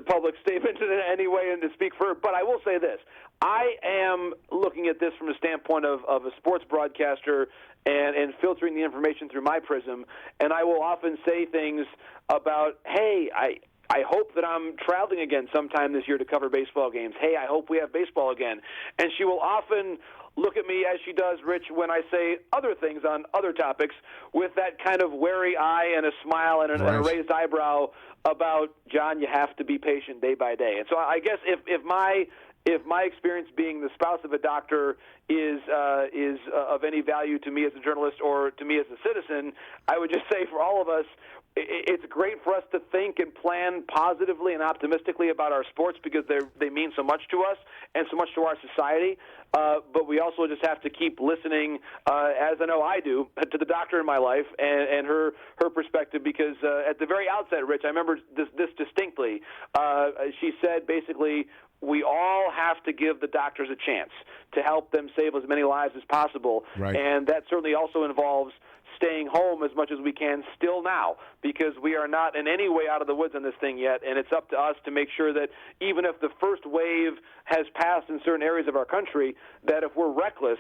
public statement in any way and to speak for her. But I will say this: I am looking at this from a standpoint of a sports broadcaster and filtering the information through my prism. And I will often say things about, hey, I hope that I'm traveling again sometime this year to cover baseball games. Hey, I hope we have baseball again. And she will often look at me, as she does, Rich, when I say other things on other topics, with that kind of wary eye and a smile and a raised eyebrow about, John, you have to be patient day by day. And so I guess if my experience being the spouse of a doctor is of any value to me as a journalist or to me as a citizen, I would just say for all of us, it's great for us to think and plan positively and optimistically about our sports because they mean so much to us and so much to our society. But we also just have to keep listening, as I know I do, to the doctor in my life and her perspective, because at the very outset, Rich, I remember this distinctly. She said basically, we all have to give the doctors a chance to help them save as many lives as possible. Right. And that certainly also involves staying home as much as we can still now, because we are not in any way out of the woods on this thing yet, and it's up to us to make sure that even if the first wave has passed in certain areas of our country, that if we're reckless,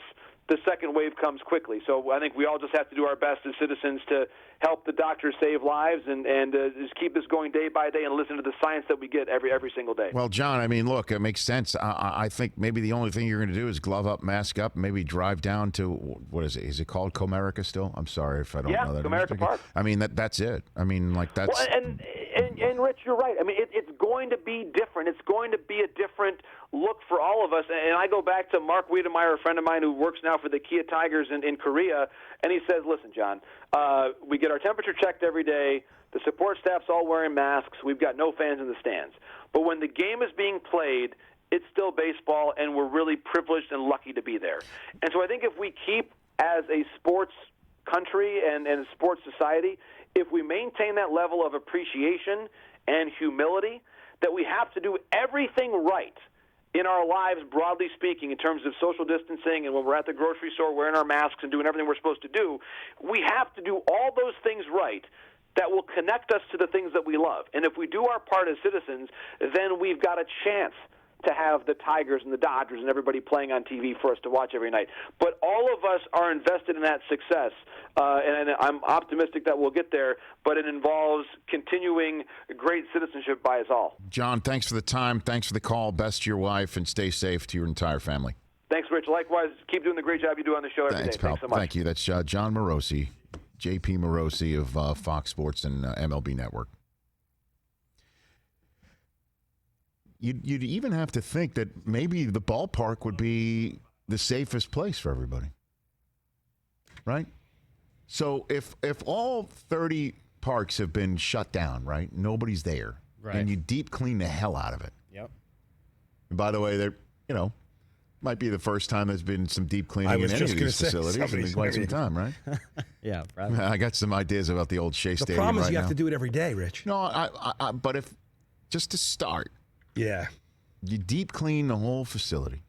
the second wave comes quickly. So I think we all just have to do our best as citizens to help the doctors save lives and just keep this going day by day and listen to the science that we get every single day. Well, John, I mean, look, it makes sense. I think maybe the only thing you're going to do is glove up, mask up, maybe drive down to, what is it? Is it called Comerica still? I'm sorry if I don't know that. Comerica Park. I mean, that's it. I mean, like that's... Well, and Rich, you're right. I mean, it's going to be different. It's going to be a different look for all of us. And I go back to Mark Wiedemeyer, a friend of mine who works now for the Kia Tigers in Korea, and he says, listen, John, we get our temperature checked every day. The support staff's all wearing masks. We've got no fans in the stands. But when the game is being played, it's still baseball, and we're really privileged and lucky to be there. And so I think if we keep, as a sports country and a sports society, if we maintain that level of appreciation and humility, that we have to do everything right in our lives, broadly speaking, in terms of social distancing and when we're at the grocery store wearing our masks and doing everything we're supposed to do, we have to do all those things right that will connect us to the things that we love. And if we do our part as citizens, then we've got a chance to have the Tigers and the Dodgers and everybody playing on TV for us to watch every night. But all of us are invested in that success, and I'm optimistic that we'll get there, but it involves continuing great citizenship by us all. John, thanks for the time. Thanks for the call. Best to your wife, and stay safe to your entire family. Thanks, Rich. Likewise, keep doing the great job you do on the show every day. Pal. Thanks so much. Thank you. That's John Morosi, JP Morosi of Fox Sports and MLB Network. You'd even have to think that maybe the ballpark would be the safest place for everybody, right? So if all 30 parks have been shut down, right, nobody's there, right, and you deep clean the hell out of it. Yep. And by the way, there, might be the first time there's been some deep cleaning in any of these facilities in quite some time, right? Yeah, probably. I got some ideas about the old Shea Stadium. The problem is right you now. have to do it every day, Rich. No, but if just to start. Yeah. You deep clean the whole facility.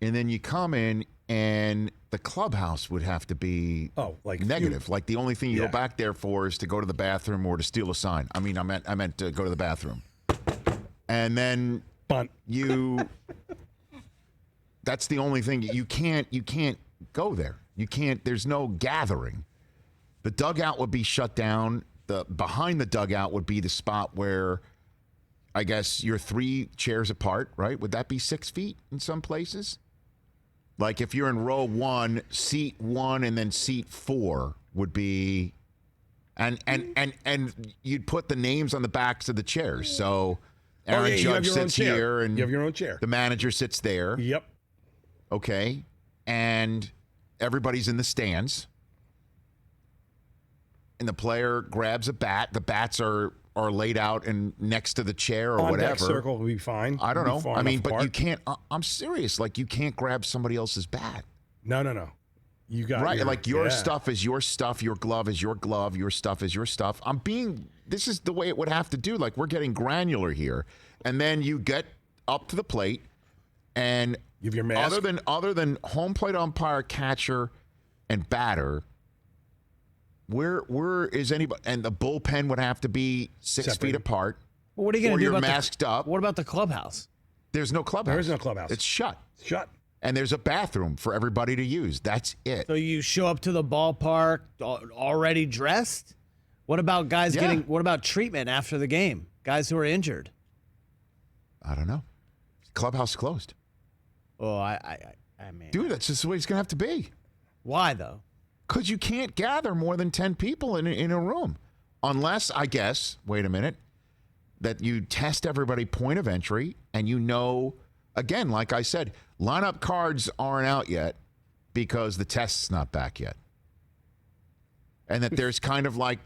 And then you come in and the clubhouse would have to be negative. Like the only thing you go back there for is to go to the bathroom or to steal a sign. I mean, I meant to go to the bathroom. And then that's the only thing. You can't go there. You can't, there's no gathering. The dugout would be shut down. Behind the dugout would be the spot where I guess you're 3 chairs apart, right? Would that be 6 feet in some places? Like if you're in row 1, seat 1 and then seat 4 would be, and you'd put the names on the backs of the chairs. So Aaron Judge sits here, and you have your own chair. The manager sits there. Yep. Okay, and everybody's in the stands, and the player grabs a bat. The bats are laid out and next to the chair or whatever. On deck circle will be fine. I don't know. I mean, but you can't. I'm serious. Like you can't grab somebody else's bat. No. You got right. Like your stuff is your stuff. Your glove is your glove. Your stuff is your stuff. This is the way it would have to do. Like we're getting granular here, and then you get up to the plate, and you have your mask. Other than home plate umpire, catcher, and batter. Where is anybody? And the bullpen would have to be 6 feet apart. Well, what are you going to do about masked up? What about the clubhouse? There's no clubhouse. There is no clubhouse. It's shut. Shut. And there's a bathroom for everybody to use. That's it. So you show up to the ballpark already dressed? What about guys what about treatment after the game? Guys who are injured? I don't know. Clubhouse closed. Oh, I mean. Dude, that's just the way it's going to have to be. Why, though? Because you can't gather more than 10 people in a room. Unless, I guess, wait a minute, that you test everybody point of entry and again, like I said, lineup cards aren't out yet because the test's not back yet. And that there's kind of like,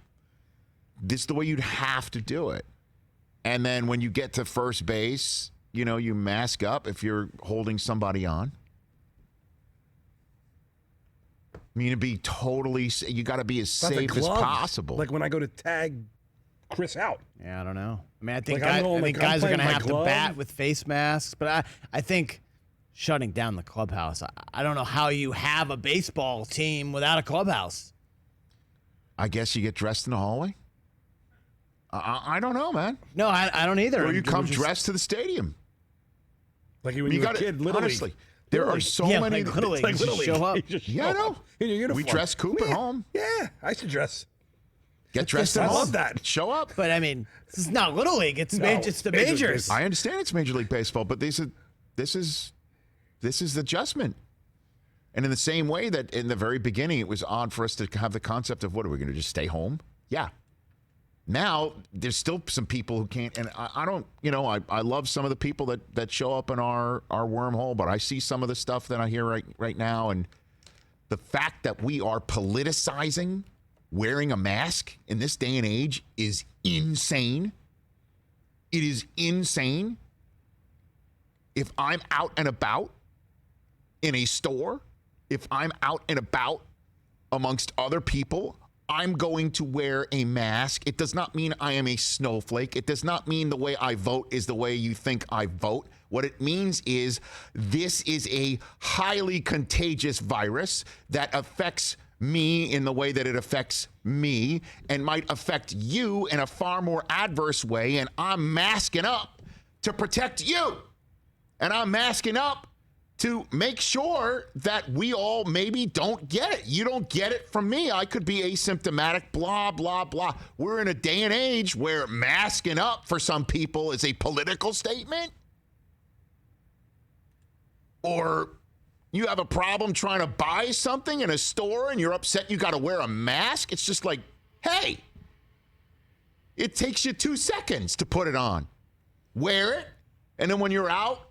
this is the way you'd have to do it. And then when you get to first base, you mask up if you're holding somebody on. I mean, it'd be totally, you got to be as safe as possible. Like when I go to tag Chris out. Yeah, I don't know. I mean, I think guys are going to have to bat with face masks, but I think shutting down the clubhouse, I don't know how you have a baseball team without a clubhouse. I guess you get dressed in the hallway? I don't know, man. No, I don't either. Or you come dressed to the stadium. Like when you were a kid, literally. Honestly, There are so many. Like Little League. Like Little League. Show up. You just Yeah, show I know. up in your uniform. We dress Coop at home. Yeah, I should dress. Get dressed at I home. love that. Show up. But I mean, this is not Little League. It's No, it's the Major League majors. Baseball. I understand it's Major League Baseball, but this is the adjustment. And in the same way that in the very beginning, it was odd for us to have the concept of what are we going to just stay home? Yeah. Now there's still some people who can't, and I don't, I love some of the people that show up in our wormhole, but I see some of the stuff that I hear right now, and the fact that we are politicizing wearing a mask in this day and age is insane. It is insane. If I'm out and about in a store, if I'm out and about amongst other people, I'm going to wear a mask. It does not mean I am a snowflake. It does not mean the way I vote is the way you think I vote. What it means is this is a highly contagious virus that affects me in the way that it affects me and might affect you in a far more adverse way. And I'm masking up to protect you. And I'm masking up to make sure that we all maybe don't get it. You don't get it from me. I could be asymptomatic, blah, blah, blah. We're in a day and age where masking up for some people is a political statement. Or you have a problem trying to buy something in a store and you're upset you got to wear a mask. It's just like, hey, it takes you 2 seconds to put it on. Wear it. And then when you're out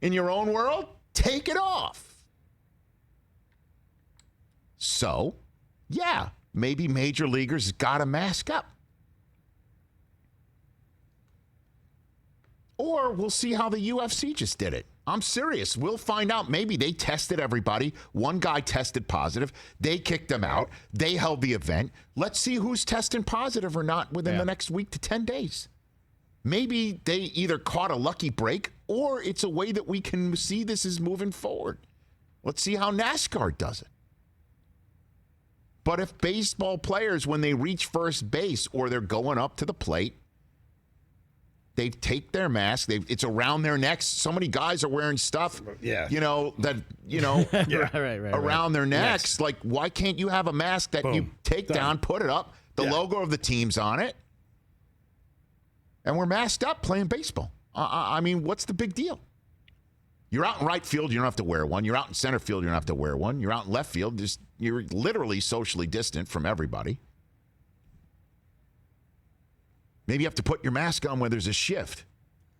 in your own world, take it off. So, yeah, maybe major leaguers got to mask up. Or we'll see how the UFC just did it. I'm serious. We'll find out. Maybe they tested everybody. One guy tested positive. They kicked him out. They held the event. Let's see who's testing positive or not within the next week to 10 days. Maybe they either caught a lucky break or it's a way that we can see this is moving forward. Let's see how NASCAR does it. But if baseball players, when they reach first base or they're going up to the plate, they take their mask. It's around their necks. So many guys are wearing stuff, Yeah. around their necks. Like, why can't you have a mask that you take down, put it up, the logo of the team's on it, and we're masked up playing baseball? I mean, what's the big deal? You're out in right field, you don't have to wear one. You're out in center field, you don't have to wear one. You're out in left field, you're literally socially distant from everybody. Maybe you have to put your mask on when there's a shift.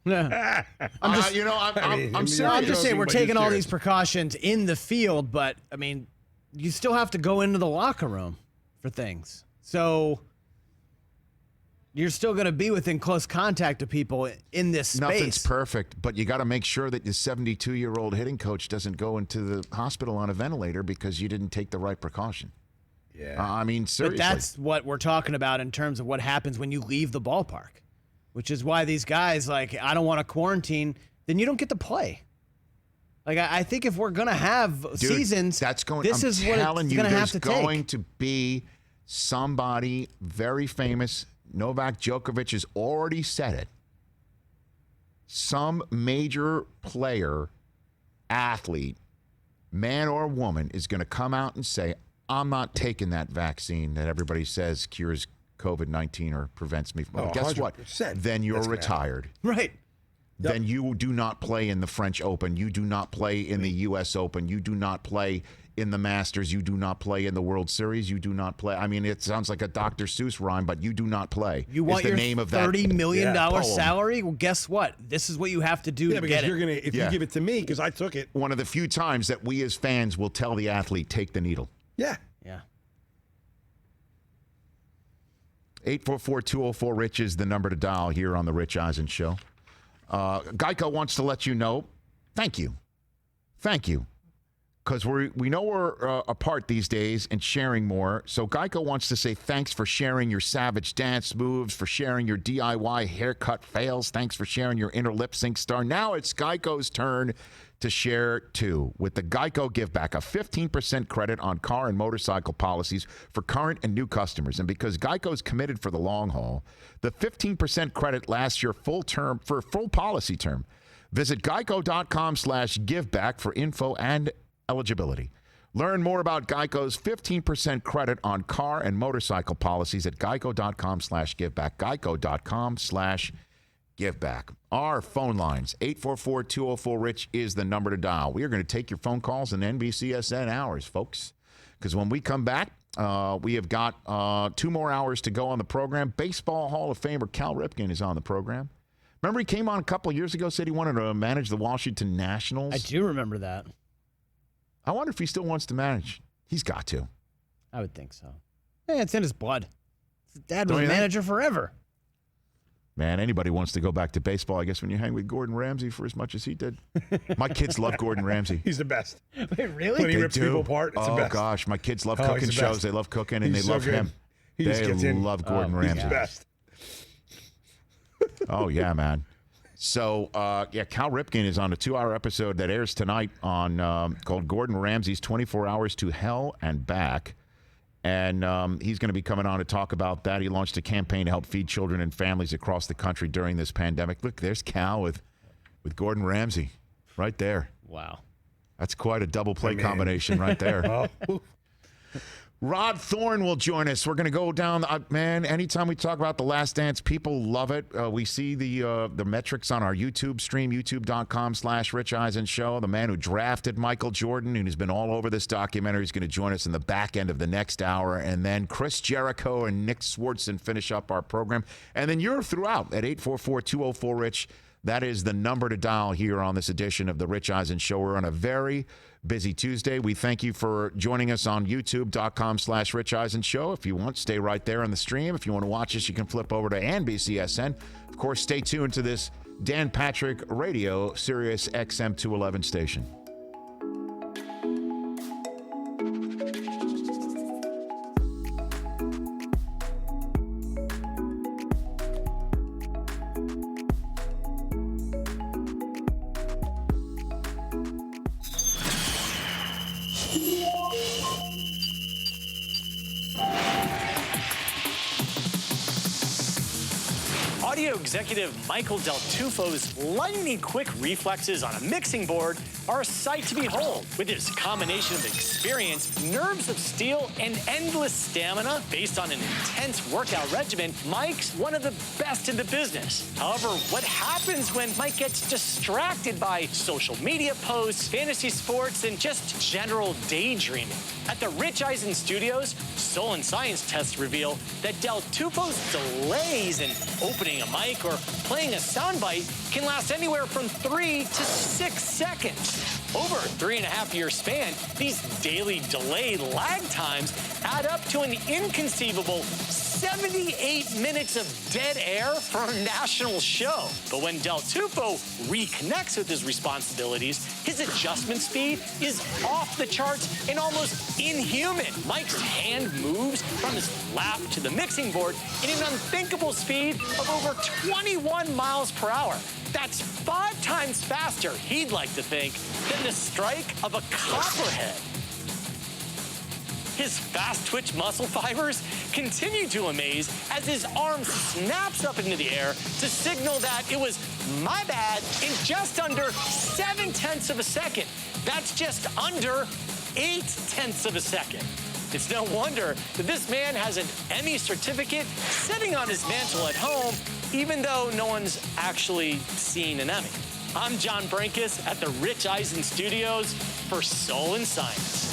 Yeah. I'm serious. I'm just saying we're But taking you're all serious. these precautions in the field, but I mean, you still have to go into the locker room for things. So you're still going to be within close contact of people in this space. Nothing's perfect, but you got to make sure that the 72-year-old hitting coach doesn't go into the hospital on a ventilator because you didn't take the right precaution. Yeah. I mean, seriously. But that's what we're talking about in terms of what happens when you leave the ballpark, which is why these guys, like, I don't want to quarantine, then you don't get to play. Like, I think if we're going to have seasons, that's going. this I'm is what telling it's you, going to have there's to going take. to be somebody very famous. Novak Djokovic has already said it. Some major player, athlete, man or woman, is going to come out and say, I'm not taking that vaccine that everybody says cures COVID-19 or prevents me from. Guess what? 100%. Then you're That's gonna retired. Right. Then you do not play in the French Open. You do not play in the U.S. Open. You do not play in the Masters. You do not play in the World Series. You do not play. I mean, it sounds like a Dr. Seuss rhyme, but you do not play. You want the your name of that $30 million poem. salary? Well, guess what? This is what you have to do Yeah, to because get it. you're gonna if you give it to me because I took it. One of the few times that we as fans will tell the athlete, take the needle. Yeah. Yeah. 844-204-RICH is the number to dial here on the Rich Eisen Show. Geico wants to let you know, thank you. Because we know we're apart these days and sharing more. So Geico wants to say thanks for sharing your savage dance moves, for sharing your DIY haircut fails. Thanks for sharing your inner lip sync star. Now it's Geico's turn to share too with the Geico Give Back, a 15% credit on car and motorcycle policies for current and new customers. And because Geico's committed for the long haul, the 15% credit lasts your full term for a full policy term. Visit geico.com/giveback for info and eligibility. Learn more about Geico's 15% credit on car and motorcycle policies at geico.com/giveback. Geico.com/giveback. Our phone lines, 844-204-RICH is the number to dial. We are going to take your phone calls in NBCSN hours, folks, because when we come back, we have got 2 more hours to go on the program. Baseball Hall of Famer Cal Ripken is on the program. Remember he came on a couple of years ago, said he wanted to manage the Washington Nationals? I do remember that. I wonder if he still wants to manage. He's got to. I would think so. Yeah, it's in his blood. His dad was Don't a you think? manager forever. Man, anybody wants to go back to baseball, I guess, when you hang with Gordon Ramsay for as much as he did. My kids love Gordon Ramsay. He's the best. Wait, really? When he They rips do. people apart, it's the best. Gosh, my kids love Oh, cooking he's the shows. best. They love cooking, and He's they so love good. him. He just They gets in. love Gordon He's Ramsay. the best. Oh, yeah, man. So, Cal Ripken is on a 2-hour episode that airs tonight on called Gordon Ramsay's 24 Hours to Hell and Back. And he's going to be coming on to talk about that. He launched a campaign to help feed children and families across the country during this pandemic. Look, there's Cal with Gordon Ramsay right there. Wow. That's quite a double play combination right there. Oh. Rod Thorn will join us. We're going to go down. Man, anytime we talk about The Last Dance, people love it. We see the metrics on our YouTube stream, youtube.com/Rich Eisen Show. The man who drafted Michael Jordan and who's been all over this documentary is going to join us in the back end of the next hour. And then Chris Jericho and Nick Swardson finish up our program. And then you're throughout at 844-204-RICH. That is the number to dial here on this edition of the Rich Eisen Show. We're on a very busy Tuesday. We thank you for joining us on youtube.com/Rich Eisen Show. If you want, stay right there on the stream. If you want to watch us, you can flip over to NBCSN. Of course, stay tuned to this Dan Patrick Radio Sirius XM 211 station. Audio executive Michael Del Tufo's lightning-quick reflexes on a mixing board are a sight to behold. With his combination of experience, nerves of steel, and endless stamina based on an intense workout regimen, Mike's one of the best in the business. However, what happens when Mike gets distracted by social media posts, fantasy sports, and just general daydreaming? At the Rich Eisen Studios, Soul and Science tests reveal that Del Tufo's delays in opening a mic or playing a soundbite can last anywhere from 3 to 6 seconds. Over a 3.5-year span, these daily delay lag times add up to an inconceivable 78 minutes of dead air for a national show. But when Del Tufo reconnects with his responsibilities, his adjustment speed is off the charts and almost inhuman. Mike's hand moves from his lap to the mixing board in an unthinkable speed of over 21 miles per hour. That's 5 times faster, he'd like to think, than the strike of a copperhead. His fast-twitch muscle fibers continue to amaze as his arm snaps up into the air to signal that it was my bad in just under 7/10 of a second. That's just under 8/10 of a second. It's no wonder that this man has an Emmy certificate sitting on his mantle at home, even though no one's actually seen an Emmy. I'm John Brinkus at the Rich Eisen Studios for Soul and Science.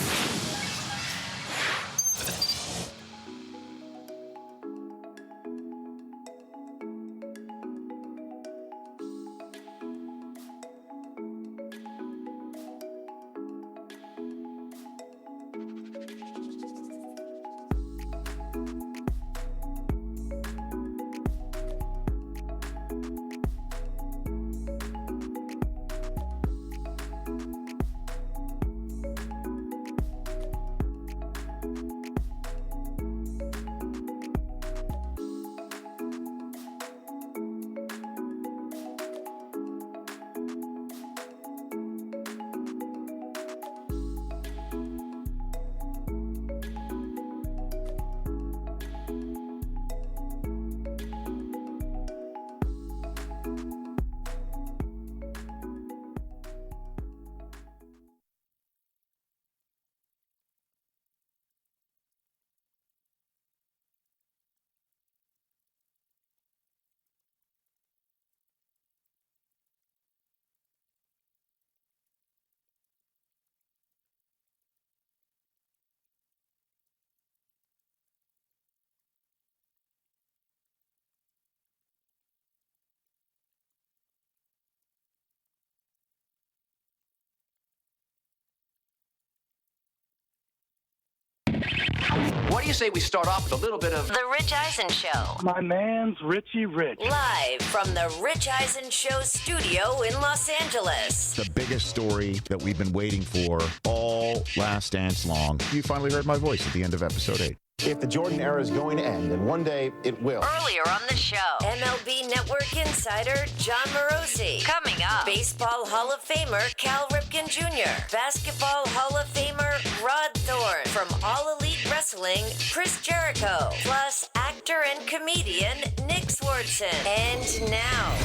What do you say we start off with a little bit of The Rich Eisen Show. My man's Richie Rich. Live from the Rich Eisen Show studio in Los Angeles. The biggest story that we've been waiting for all Last Dance long. You finally heard my voice at the end of episode 8. If the Jordan era is going to end, and one day it will. Earlier on the show, MLB Network insider John Morosi. Coming up, Baseball Hall of Famer Cal Ripken Jr. Basketball Hall of Famer Rod Thorn. From All Elite Wrestling, Chris Jericho. Plus, actor and comedian Nick Swardson. And now,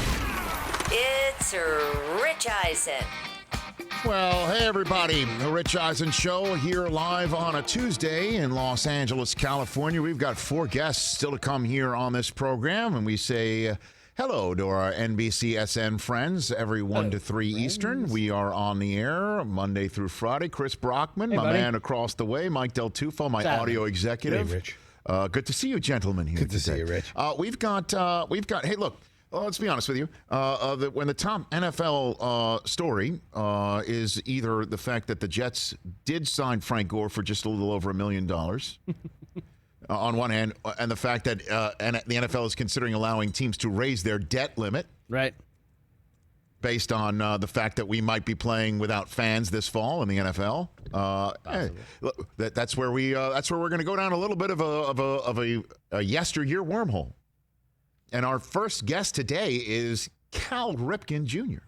it's Rich Eisen. Well, hey, everybody. The Rich Eisen Show here live on a Tuesday in Los Angeles, California. We've got 4 guests still to come here on this program, and we say hello to our NBCSN friends every 1 to 3 Eastern. We are on the air Monday through Friday. Chris Brockman, my man across the way, Mike Del Tufo, my audio executive. Hey, Rich. Good to see you, gentlemen, here Good to today. see you, Rich. We've got, hey, look. Well, let's be honest with you. When the top NFL story is either the fact that the Jets did sign Frank Gore for just a little over $1 million on one hand, and the fact that the NFL is considering allowing teams to raise their debt limit, Right. based on the fact that we might be playing without fans this fall in the NFL. Look, that's where we're going to go down a little bit of a yesteryear wormhole. And our first guest today is Cal Ripken Jr.,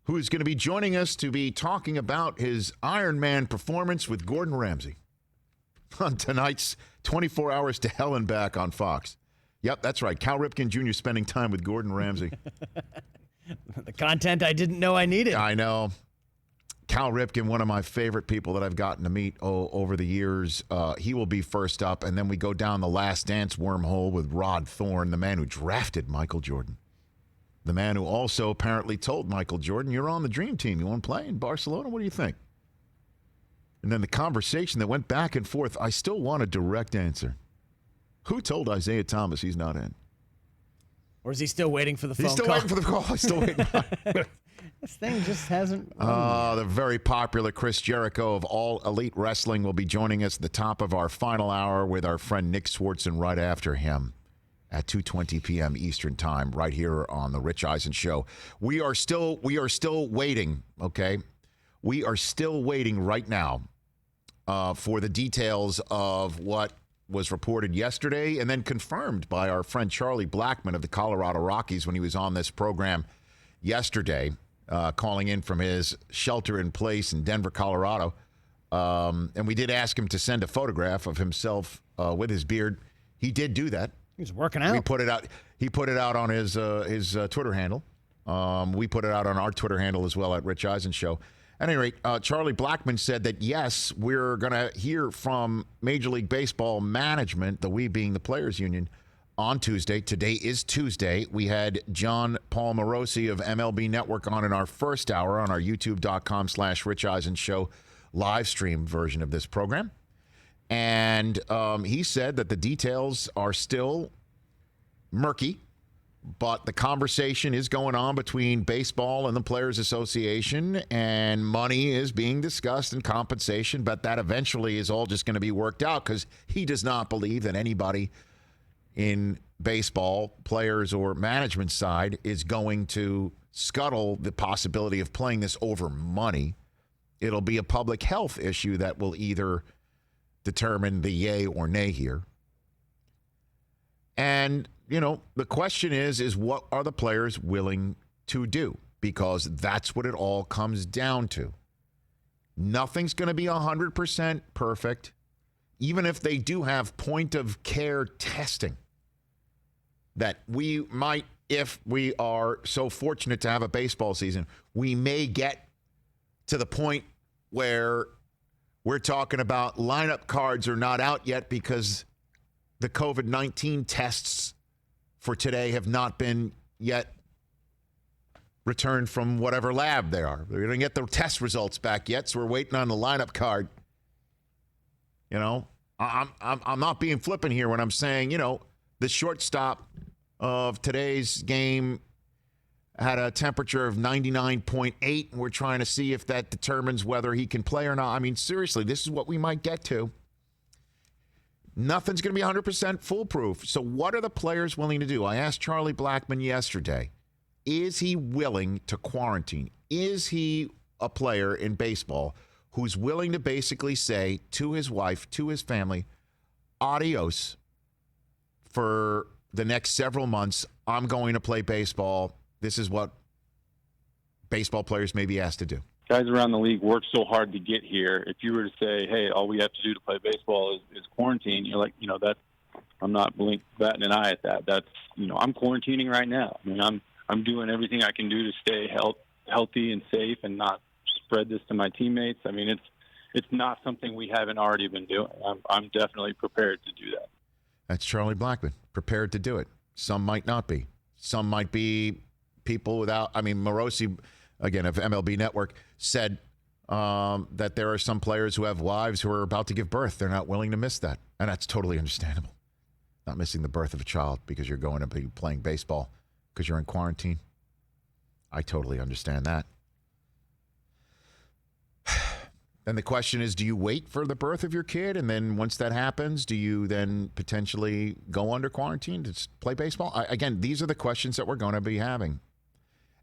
who is going to be joining us to be talking about his Iron Man performance with Gordon Ramsay on tonight's 24 Hours to Hell and Back on Fox. Yep, that's right. Cal Ripken Jr. spending time with Gordon Ramsay. The content I didn't know I needed. I know. Cal Ripken, one of my favorite people that I've gotten to meet over the years. He will be first up, and then we go down the Last Dance wormhole with Rod Thorn, the man who drafted Michael Jordan. The man who also apparently told Michael Jordan, you're on the dream team. You want to play in Barcelona? What do you think? And then the conversation that went back and forth, I still want a direct answer. Who told Isaiah Thomas he's not in? Or is he still waiting for the phone He's still call? waiting for the call. He's still waiting. This thing just hasn't. The very popular Chris Jericho of All Elite Wrestling will be joining us at the top of our final hour with our friend Nick Swardson right after him at 2:20 p.m. Eastern Time right here on the Rich Eisen Show. We are still waiting, okay? We are still waiting right now for the details of what was reported yesterday and then confirmed by our friend Charlie Blackmon of the Colorado Rockies when he was on this program yesterday. Calling in from his shelter in place in Denver, Colorado. And we did ask him to send a photograph of himself with his beard. He did do that. He's working out. He put it out on his Twitter handle. We put it out on our Twitter handle as well at Rich Eisen Show. At any rate, Charlie Blackmon said that, yes, we're going to hear from Major League Baseball management, the we being the Players Union, on Tuesday. Today is Tuesday. We had John Paul Morosi of MLB Network on in our first hour on our youtube.com/Rich Eisen Show live stream version of this program. And he said that the details are still murky, but the conversation is going on between baseball and the Players Association, and money is being discussed and compensation, but that eventually is all just going to be worked out because he does not believe that anybody in baseball, players or management side, is going to scuttle the possibility of playing this over money. It'll be a public health issue that will either determine the yay or nay here. And, you know, the question is what are the players willing to do? Because that's what it all comes down to. Nothing's going to be 100% perfect, even if they do have point-of-care testing. That we might, if we are so fortunate to have a baseball season, we may get to the point where we're talking about lineup cards are not out yet because the COVID-19 tests for today have not been yet returned from whatever lab they are. They're going to get the test results back yet, so we're waiting on the lineup card. You know, I'm not being flippant here when I'm saying, you know, the shortstop of today's game had a temperature of 99.8, and we're trying to see if that determines whether he can play or not. I mean, seriously, this is what we might get to. Nothing's going to be 100% foolproof. So what are the players willing to do? I asked Charlie Blackmon yesterday, is he willing to quarantine? Is he a player in baseball who's willing to basically say to his wife, to his family, adios for the next several months. I'm going to play baseball. This is what baseball players may be asked to do. Guys around the league work so hard to get here. If you were to say, hey, all we have to do to play baseball is quarantine, you're like, that's, I'm not batting an eye at that. That's, I'm quarantining right now. I mean, I'm doing everything I can do to stay healthy and safe and not spread this to my teammates. I mean, it's not something we haven't already been doing. I'm definitely prepared to do that. That's Charlie Blackmon, prepared to do it. Some might not be. Some might be people without. I mean, Morosi, again, of MLB Network, said that there are some players who have wives who are about to give birth. They're not willing to miss that. And that's totally understandable. Not missing the birth of a child because you're going to be playing baseball because you're in quarantine. I totally understand that. Then the question is, do you wait for the birth of your kid? And then once that happens, do you then potentially go under quarantine to play baseball? Again, these are the questions that we're going to be having.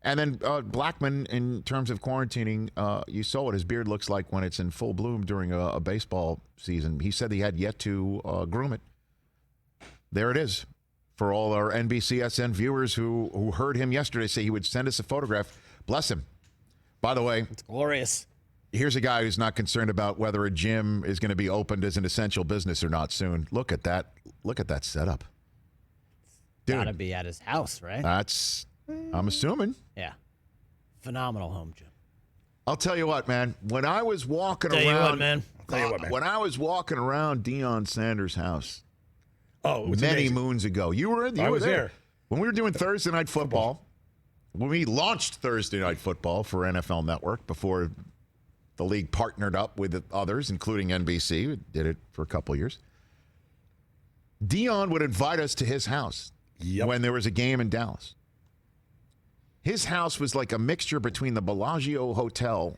And then Blackmon, in terms of quarantining, you saw what his beard looks like when it's in full bloom during a baseball season. He said he had yet to groom it. There it is. For all our NBCSN viewers who heard him yesterday say he would send us a photograph, bless him. By the way, it's glorious. Here's a guy who's not concerned about whether a gym is going to be opened as an essential business or not soon. Look at that. Look at that setup. Dude, gotta be at his house, right? That's, I'm assuming. Yeah. Phenomenal home gym. I'll tell you what, man. When I was walking around, man. When I was walking around Deion Sanders' house, it was many amazing. moons ago, you were there. When we were doing Thursday Night Football, when we launched Thursday Night Football for NFL Network before the league partnered up with others, including NBC. We did it for a couple of years. Deion would invite us to his house when there was a game in Dallas. His house was like a mixture between the Bellagio Hotel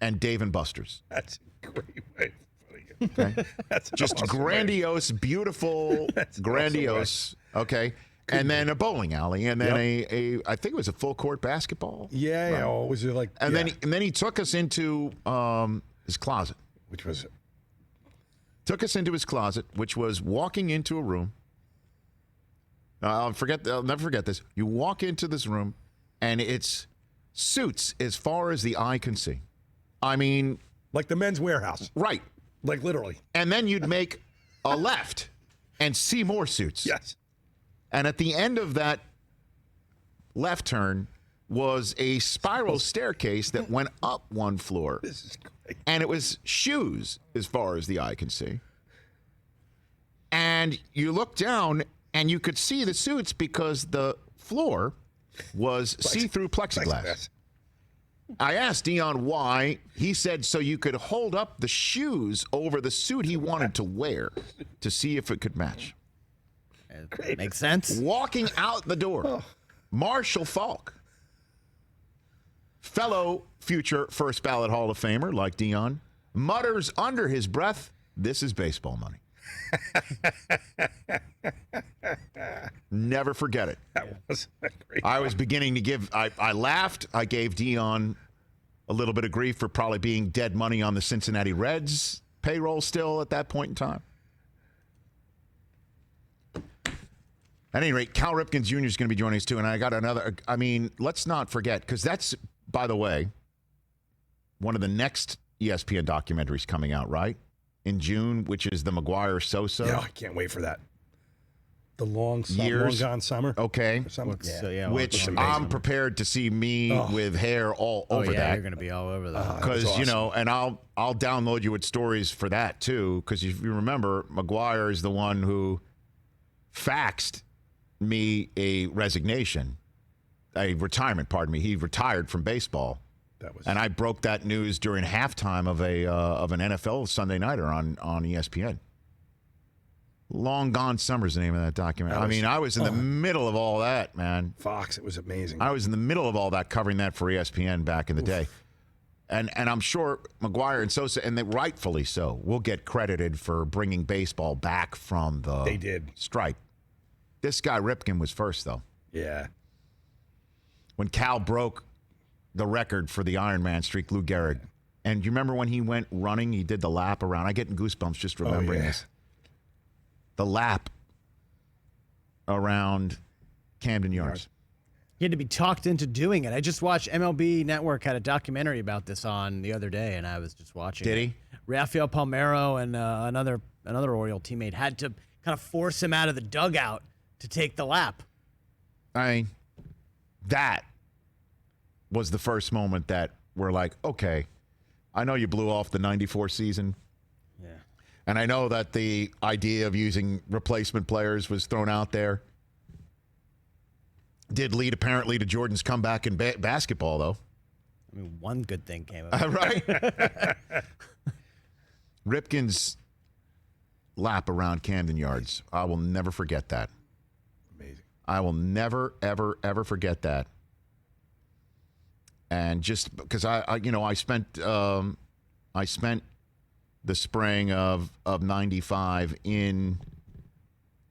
and Dave & Buster's. That's a great way of putting it. Okay? That's just awesome, grandiose, beautiful, grandiose. Awesome, okay. And then a bowling alley, and then I think it was a full court basketball. Yeah, right. yeah. Was it like? And then he took us into his closet, which was which was walking into a room. I'll never forget this. You walk into this room, and it's suits as far as the eye can see. I mean, like the Men's Warehouse, right? Like literally. And then you'd make a left and see more suits. Yes. And at the end of that left turn was a spiral staircase that went up one floor. This is great. And it was shoes as far as the eye can see. And you look down and you could see the suits because the floor was see-through plexiglass. I asked Deion why. He said so you could hold up the shoes over the suit he wanted to wear to see if it could match. Makes sense. Walking out the door, Marshall Faulk, fellow future first ballot Hall of Famer like Deion, mutters under his breath, "This is baseball money." Never forget it. That was great. I was beginning to give, I laughed. I gave Deion a little bit of grief for probably being dead money on the Cincinnati Reds payroll still at that point in time. At any rate, Cal Ripken Jr. is going to be joining us too. And I got another, I mean, let's not forget, because that's, by the way, one of the next ESPN documentaries coming out, right? In June, which is the McGuire-Sosa. Yeah, I can't wait for that. The long gone summer. Okay. Which I'm prepared to see me with hair all over that. You're going to be all over that. Because, awesome. you know, and I'll download you with stories for that too. Because if you remember, McGuire is the one who faxed me a retirement, pardon me. He retired from baseball. And I broke that news during halftime of an NFL Sunday Nighter on ESPN. Long Gone Summer's the name of that documentary. I mean, I was in the middle of all that, man. Fox, it was amazing. I was in the middle of all that, covering that for ESPN back in the day. And I'm sure McGuire and Sosa, and they rightfully so, will get credited for bringing baseball back from the strike. This guy, Ripken, was first, though. Yeah. When Cal broke the record for the Ironman streak, Lou Gehrig. And you remember when he went running, he did the lap around. I'm getting goosebumps just remembering this. The lap around Camden Yards. He had to be talked into doing it. I just watched MLB Network had a documentary about this on the other day, and I was just watching. Did he? Rafael Palmeiro and another Oriole teammate had to kind of force him out of the dugout to take the lap. That was the first moment that we're like, okay, I know you blew off the 94 season. Yeah. And I know that the idea of using replacement players was thrown out there. Did lead apparently to Jordan's comeback in basketball, though. I mean, one good thing came of it. Right? Ripken's lap around Camden Yards. I will never forget that. Amazing. I will never, ever, ever forget that. And just because I spent the spring of 95 in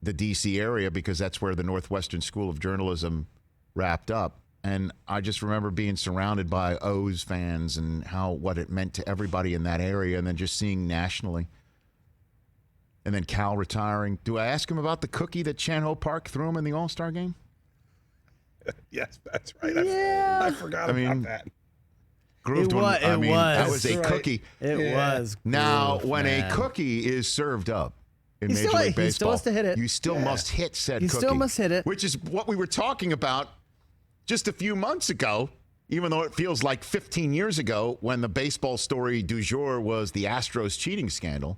the D.C. area because that's where the Northwestern School of Journalism wrapped up. And I just remember being surrounded by O's fans and what it meant to everybody in that area, and then just seeing nationally. And then Cal retiring. Do I ask him about the cookie that Chan Ho Park threw him in the All-Star game? Yes, that's right. Yeah. I forgot about that. That was a cookie. It was. Now, when a cookie is served up in Major League Baseball, he still has to hit it. You still must hit said You cookie. still must hit it. Which is what we were talking about just a few months ago, even though it feels like 15 years ago when the baseball story du jour was the Astros cheating scandal.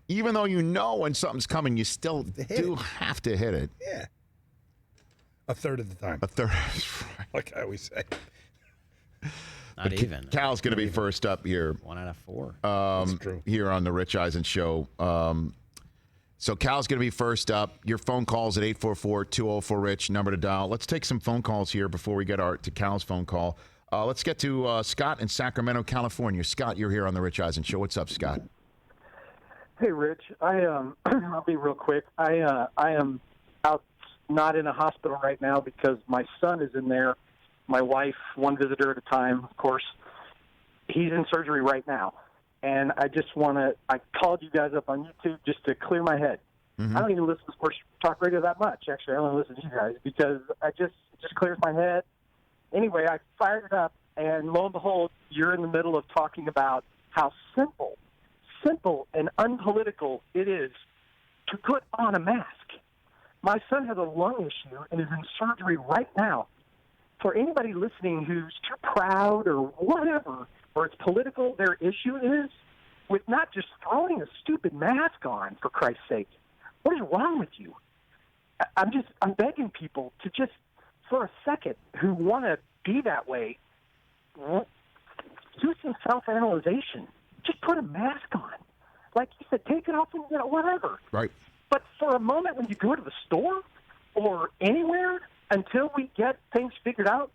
Even though you know when something's coming, you still do have to hit it. Yeah. A third of the time. A third. Like I always say. Not even. Cal's going to be first up here. 1 out of 4. That's true. Here on the Rich Eisen Show. So Cal's going to be first up. Your phone calls at 844-204-RICH, number to dial. Let's take some phone calls here before we get to Cal's phone call. Let's get to Scott in Sacramento, California. Scott, you're here on the Rich Eisen Show. What's up, Scott? Hey, Rich. I'll be real quick. I am out, not in a hospital right now because my son is in there. My wife, one visitor at a time, of course. He's in surgery right now. And I just I called you guys up on YouTube just to clear my head. Mm-hmm. I don't even listen to sports talk radio that much, actually. I only listen to you guys because it just clears my head. Anyway, I fired it up, and lo and behold, you're in the middle of talking about how simple and unpolitical it is to put on a mask. My son has a lung issue and is in surgery right now. For anybody listening who's too proud or whatever, or it's political, their issue is with not just throwing a stupid mask on, for Christ's sake. What is wrong with you? I'm begging people to just, for a second, who want to be that way, do some self-analyzation. Just put a mask on. Like you said, take it off and, whatever. Right. But for a moment when you go to the store or anywhere, until we get things figured out,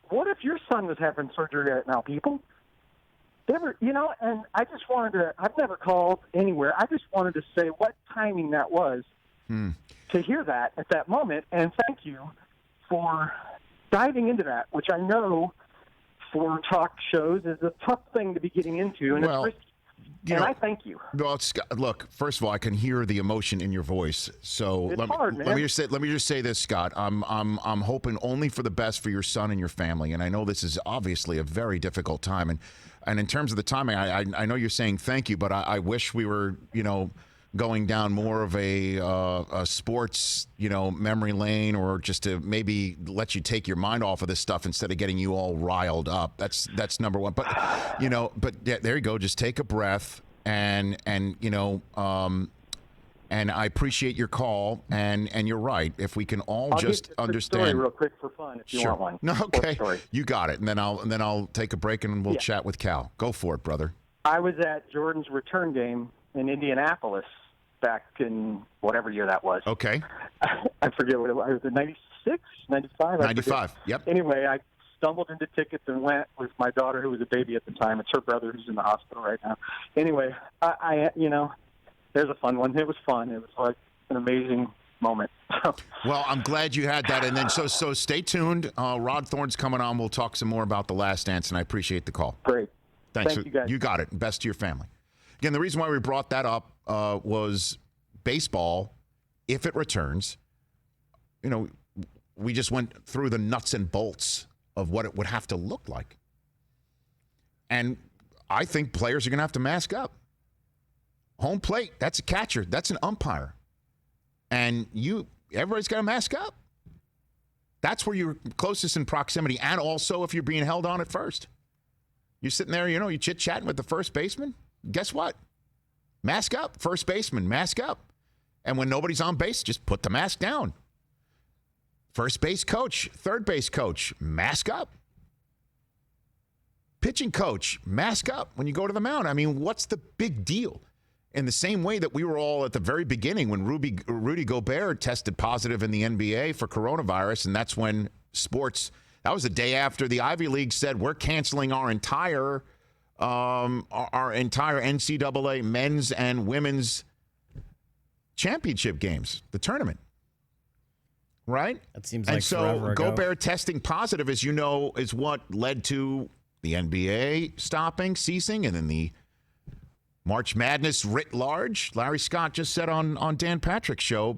what if your son was having surgery right now, people? And I just I've never called anywhere. I just wanted to say what timing that was to hear that at that moment. And thank you for diving into that, which I know for talk shows is a tough thing to be getting into. And it's risky. And I thank you. Well, look, first of all, I can hear the emotion in your voice. So let me just say this, Scott. I'm hoping only for the best for your son and your family. And I know this is obviously a very difficult time. And in terms of the timing, I know you're saying thank you, but I wish we were, going down more of a sports, memory lane, or just to maybe let you take your mind off of this stuff instead of getting you all riled up. That's number one. But yeah, there you go. Just take a breath and I appreciate your call, and you're right. If we can all just understand. Story real quick for fun, if you want one. No, okay, you got it. And then I'll take a break and we'll chat with Cal. Go for it, brother. I was at Jordan's return game in Indianapolis back in whatever year that was. Okay. I forget what it was. Was it 96, 95? 95. Yep. Anyway, stumbled into tickets and went with my daughter, who was a baby at the time. It's her brother who's in the hospital right now. Anyway, I there's a fun one. It was fun. It was like an amazing moment. Well, I'm glad you had that. And then so stay tuned. Rod Thorn's coming on. We'll talk some more about The Last Dance, and I appreciate the call. Great. Thanks. Thank you, guys. You got it. Best to your family. Again, the reason why we brought that up was baseball, if it returns, we just went through the nuts and bolts of what it would have to look like. And I think players are going to have to mask up. Home plate, that's a catcher. That's an umpire. And everybody's got to mask up. That's where you're closest in proximity. And also if you're being held on at first. You're sitting there, you're chit-chatting with the first baseman. Guess what? Mask up. First baseman, mask up. And when nobody's on base, just put the mask down. First base coach, third base coach, mask up. Pitching coach, mask up when you go to the mound. I mean, what's the big deal? In the same way that we were all at the very beginning when Rudy Gobert tested positive in the NBA for coronavirus, and that's when sports, that was the day after the Ivy League said we're canceling our entire NCAA men's and women's championship games, the tournament. Right? That seems and like so forever ago. Gobert testing positive, as you know, is what led to the NBA ceasing, and then the March Madness writ large. Larry Scott just said on Dan Patrick's show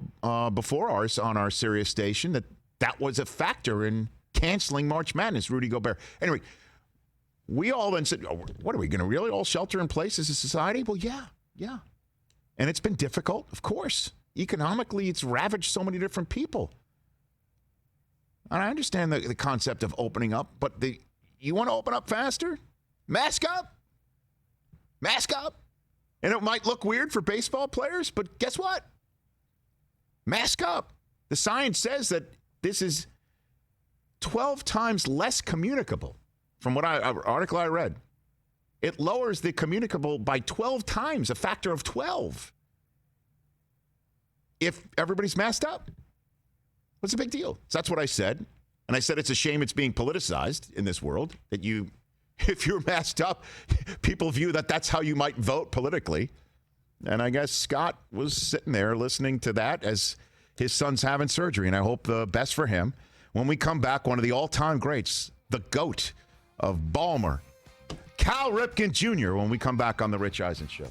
before ours on our Sirius station that was a factor in canceling March Madness, Rudy Gobert. Anyway, we all then said, what are we going to really all shelter in place as a society? Well, yeah. And it's been difficult, of course. Economically, it's ravaged so many different people. And I understand the concept of opening up, but you want to open up faster? Mask up. Mask up. And it might look weird for baseball players, but guess what? Mask up. The science says that this is 12 times less communicable from what article I read. It lowers the communicable by 12 times, a factor of 12. If everybody's masked up. What's the big deal? So that's what I said. And I said it's a shame it's being politicized in this world, that if you're masked up, people view that that's how you might vote politically. And I guess Scott was sitting there listening to that as his son's having surgery, and I hope the best for him. When we come back, one of the all-time greats, the GOAT of Balmer, Cal Ripken Jr., when we come back on The Rich Eisen Show.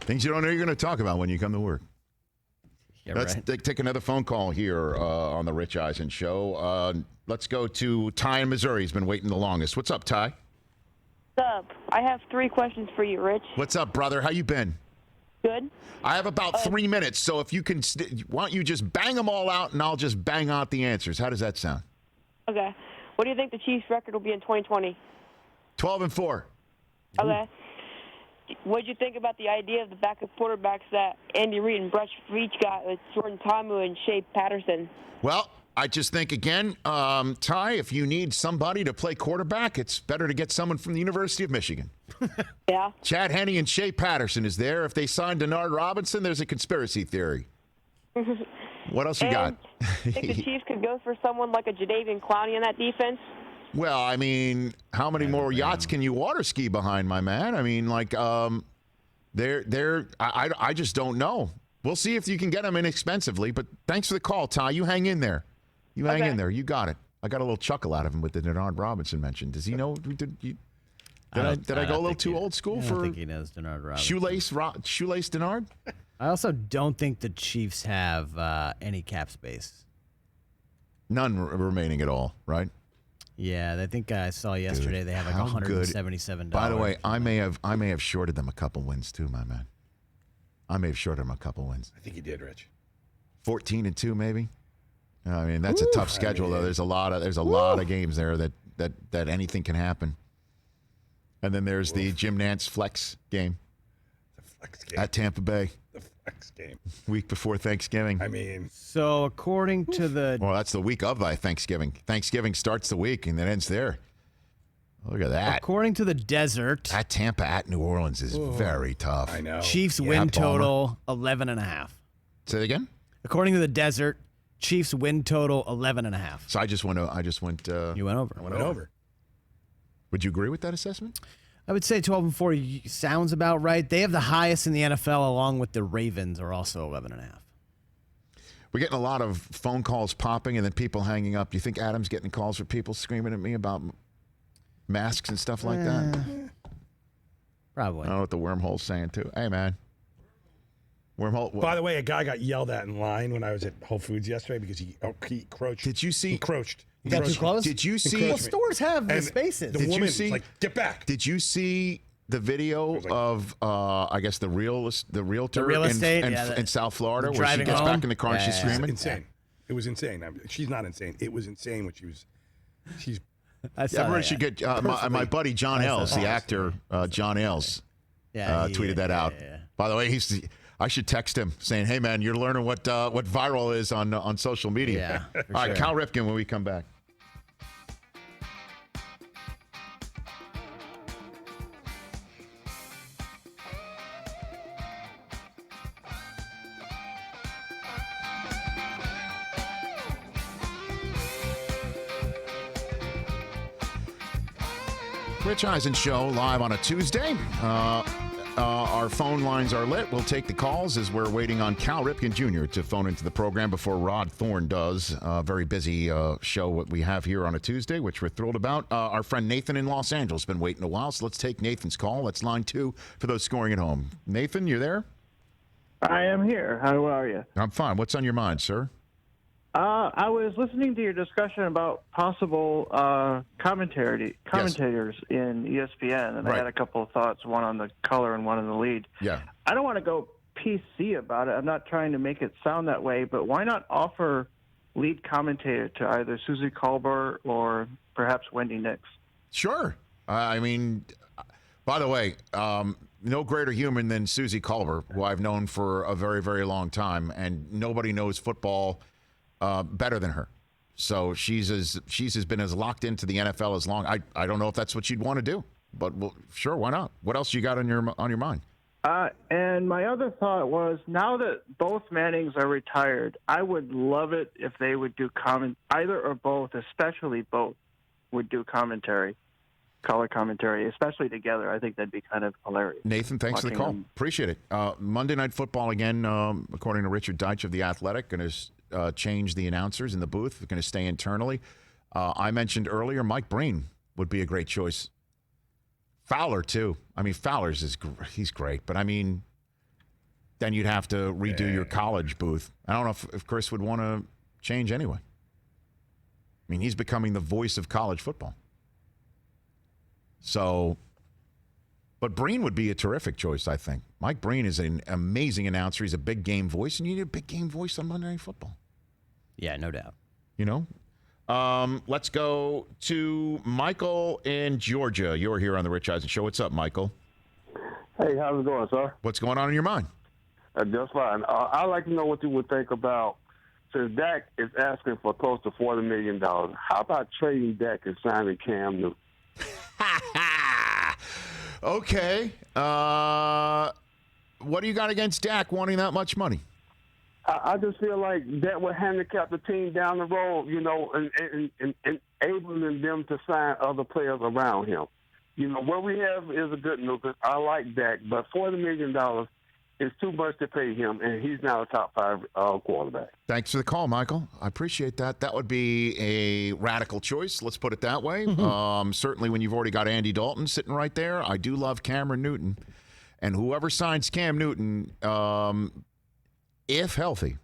Things you don't know you're going to talk about when you come to work. Yeah, Let's take another phone call here on the Rich Eisen Show. Let's go to Ty in Missouri. He's been waiting the longest. What's up, Ty? What's up? I have 3 questions for you, Rich. What's up, brother? How you been? Good. I have about 3 minutes, so if you can, why don't you just bang them all out, and I'll just bang out the answers. How does that sound? Okay. What do you think the Chiefs' record will be in 2020? 12-4. Okay. What did you think about the idea of the backup quarterbacks that Andy Reid and Brett Veach got with Jordan Ta'amu and Shea Patterson? Well, I just think, again, Ty, if you need somebody to play quarterback, it's better to get someone from the University of Michigan. Yeah. Chad Henne and Shea Patterson is there. If they signed Denard Robinson, there's a conspiracy theory. What else you got? Think the Chiefs could go for someone like a Jadeveon Clowney in that defense? Well, I mean, how many more yachts can you water ski behind, my man? I mean, like, I just don't know. We'll see if you can get them inexpensively. But thanks for the call, Ty. You hang in there. Hang in there. You got it. I got a little chuckle out of him with the Denard Robinson mention. Does he know? Did I go a little too old school for? I don't think he knows Denard Robinson. Shoelace Denard? I also don't think the Chiefs have any cap space. None remaining at all, right? Yeah, I think I saw yesterday they have like $177. By the way, I may have shorted them a couple wins too, my man. I may have shorted them a couple wins. I think you did, Rich. 14-2, maybe. I mean, that's a tough schedule, though. There's a lot of games there that anything can happen. And then there's the Jim Nantz flex game. The flex game at Tampa Bay. The flex game. Week before Thanksgiving. I mean, so according to the well, that's the week of Thanksgiving. Thanksgiving starts the week and then ends there. Look at that. According to the Desert, That Tampa at New Orleans is very tough. I know. Chiefs Yeah, win Palmer. total 11.5. Say it again? According to the Desert, Chiefs win total 11.5. So I just went. You went over. I went over. Would you agree with that assessment? I would say 12-4 sounds about right. They have the highest in the NFL, along with the Ravens, are also 11.5. We're getting a lot of phone calls popping and then people hanging up. Do you think Adam's getting calls from people screaming at me about masks and stuff like that? Probably. I don't know what the wormhole's saying too. Hey, man. Wormhole. By the way, a guy got yelled at in line when I was at Whole Foods yesterday because he crouched. Did you see? He crouched. You got too close? Did you see? Well, stores have the spaces. The Did you woman see- was like, "Get back!" Did you see the video of I guess the realtor The real estate? in South Florida where she driving gets home? back in the car and she's Yeah. screaming? Insane. It was insane. She's not insane. It was insane when she's. I saw Everyone that, should yeah. get my buddy John I saw Ailes, that. the actor John Ailes, Yeah, tweeted that out. yeah. By the way, I should text him saying, "Hey man, you're learning what viral is on social media." Yeah, All right, Cal Ripken when we come back. Rich Eisen Show live on a Tuesday. Our phone lines are lit. We'll take the calls as we're waiting on Cal Ripken Jr. to phone into the program before Rod Thorn does. Very busy show what we have here on a Tuesday, which we're thrilled about. Our friend Nathan in Los Angeles has been waiting a while, so let's take Nathan's call. That's line 2 for those scoring at home. Nathan, you there? I am here. How are you? I'm fine. What's on your mind, sir? I was listening to your discussion about possible commentators in ESPN, and I had a couple of thoughts, one on the color and one on the lead. Yeah. I don't want to go PC about it. I'm not trying to make it sound that way, but why not offer lead commentator to either Susie Colbert or perhaps Wendy Nix? Sure. I mean, by the way, no greater human than Susie Colbert, who I've known for a very, very long time, and nobody knows football better than her. So she's been as locked into the NFL as long. I don't know if that's what you'd want to do, but well, sure, why not? What else you got on your mind? And my other thought was, now that both Mannings are retired, I would love it if they would do either or both, especially both, would do commentary, color commentary, especially together. I think that'd be kind of hilarious. Nathan, thanks for the call. Appreciate it. Monday Night Football again, according to Richard Deitch of The Athletic, going to change the announcers in the booth. They're going to stay internally. I mentioned earlier Mike Breen would be a great choice. Fowler, too. I mean, he's great. But, I mean, then you'd have to redo your college booth. I don't know if Chris would want to change anyway. I mean, he's becoming the voice of college football. So, but Breen would be a terrific choice, I think. Mike Breen is an amazing announcer. He's a big game voice, and you need a big game voice on Monday Night Football. Yeah, no doubt. You know? Let's go to Michael in Georgia. You're here on the Rich Eisen Show. What's up, Michael? Hey, how's it going, sir? What's going on in your mind? Just fine. I'd like to know what you would think about, since Dak is asking for close to $40 million, how about trading Dak and signing Cam Newton? Okay. What do you got against Dak wanting that much money? I just feel like that would handicap the team down the road, you know, and enabling them to sign other players around him. You know, what we have is a good news. I like Dak, but $40 million is too much to pay him, and he's now a top 5 quarterback. Thanks for the call, Michael. I appreciate that. That would be a radical choice. Let's put it that way. Certainly when you've already got Andy Dalton sitting right there. I do love Cameron Newton. And whoever signs Cam Newton, if healthy,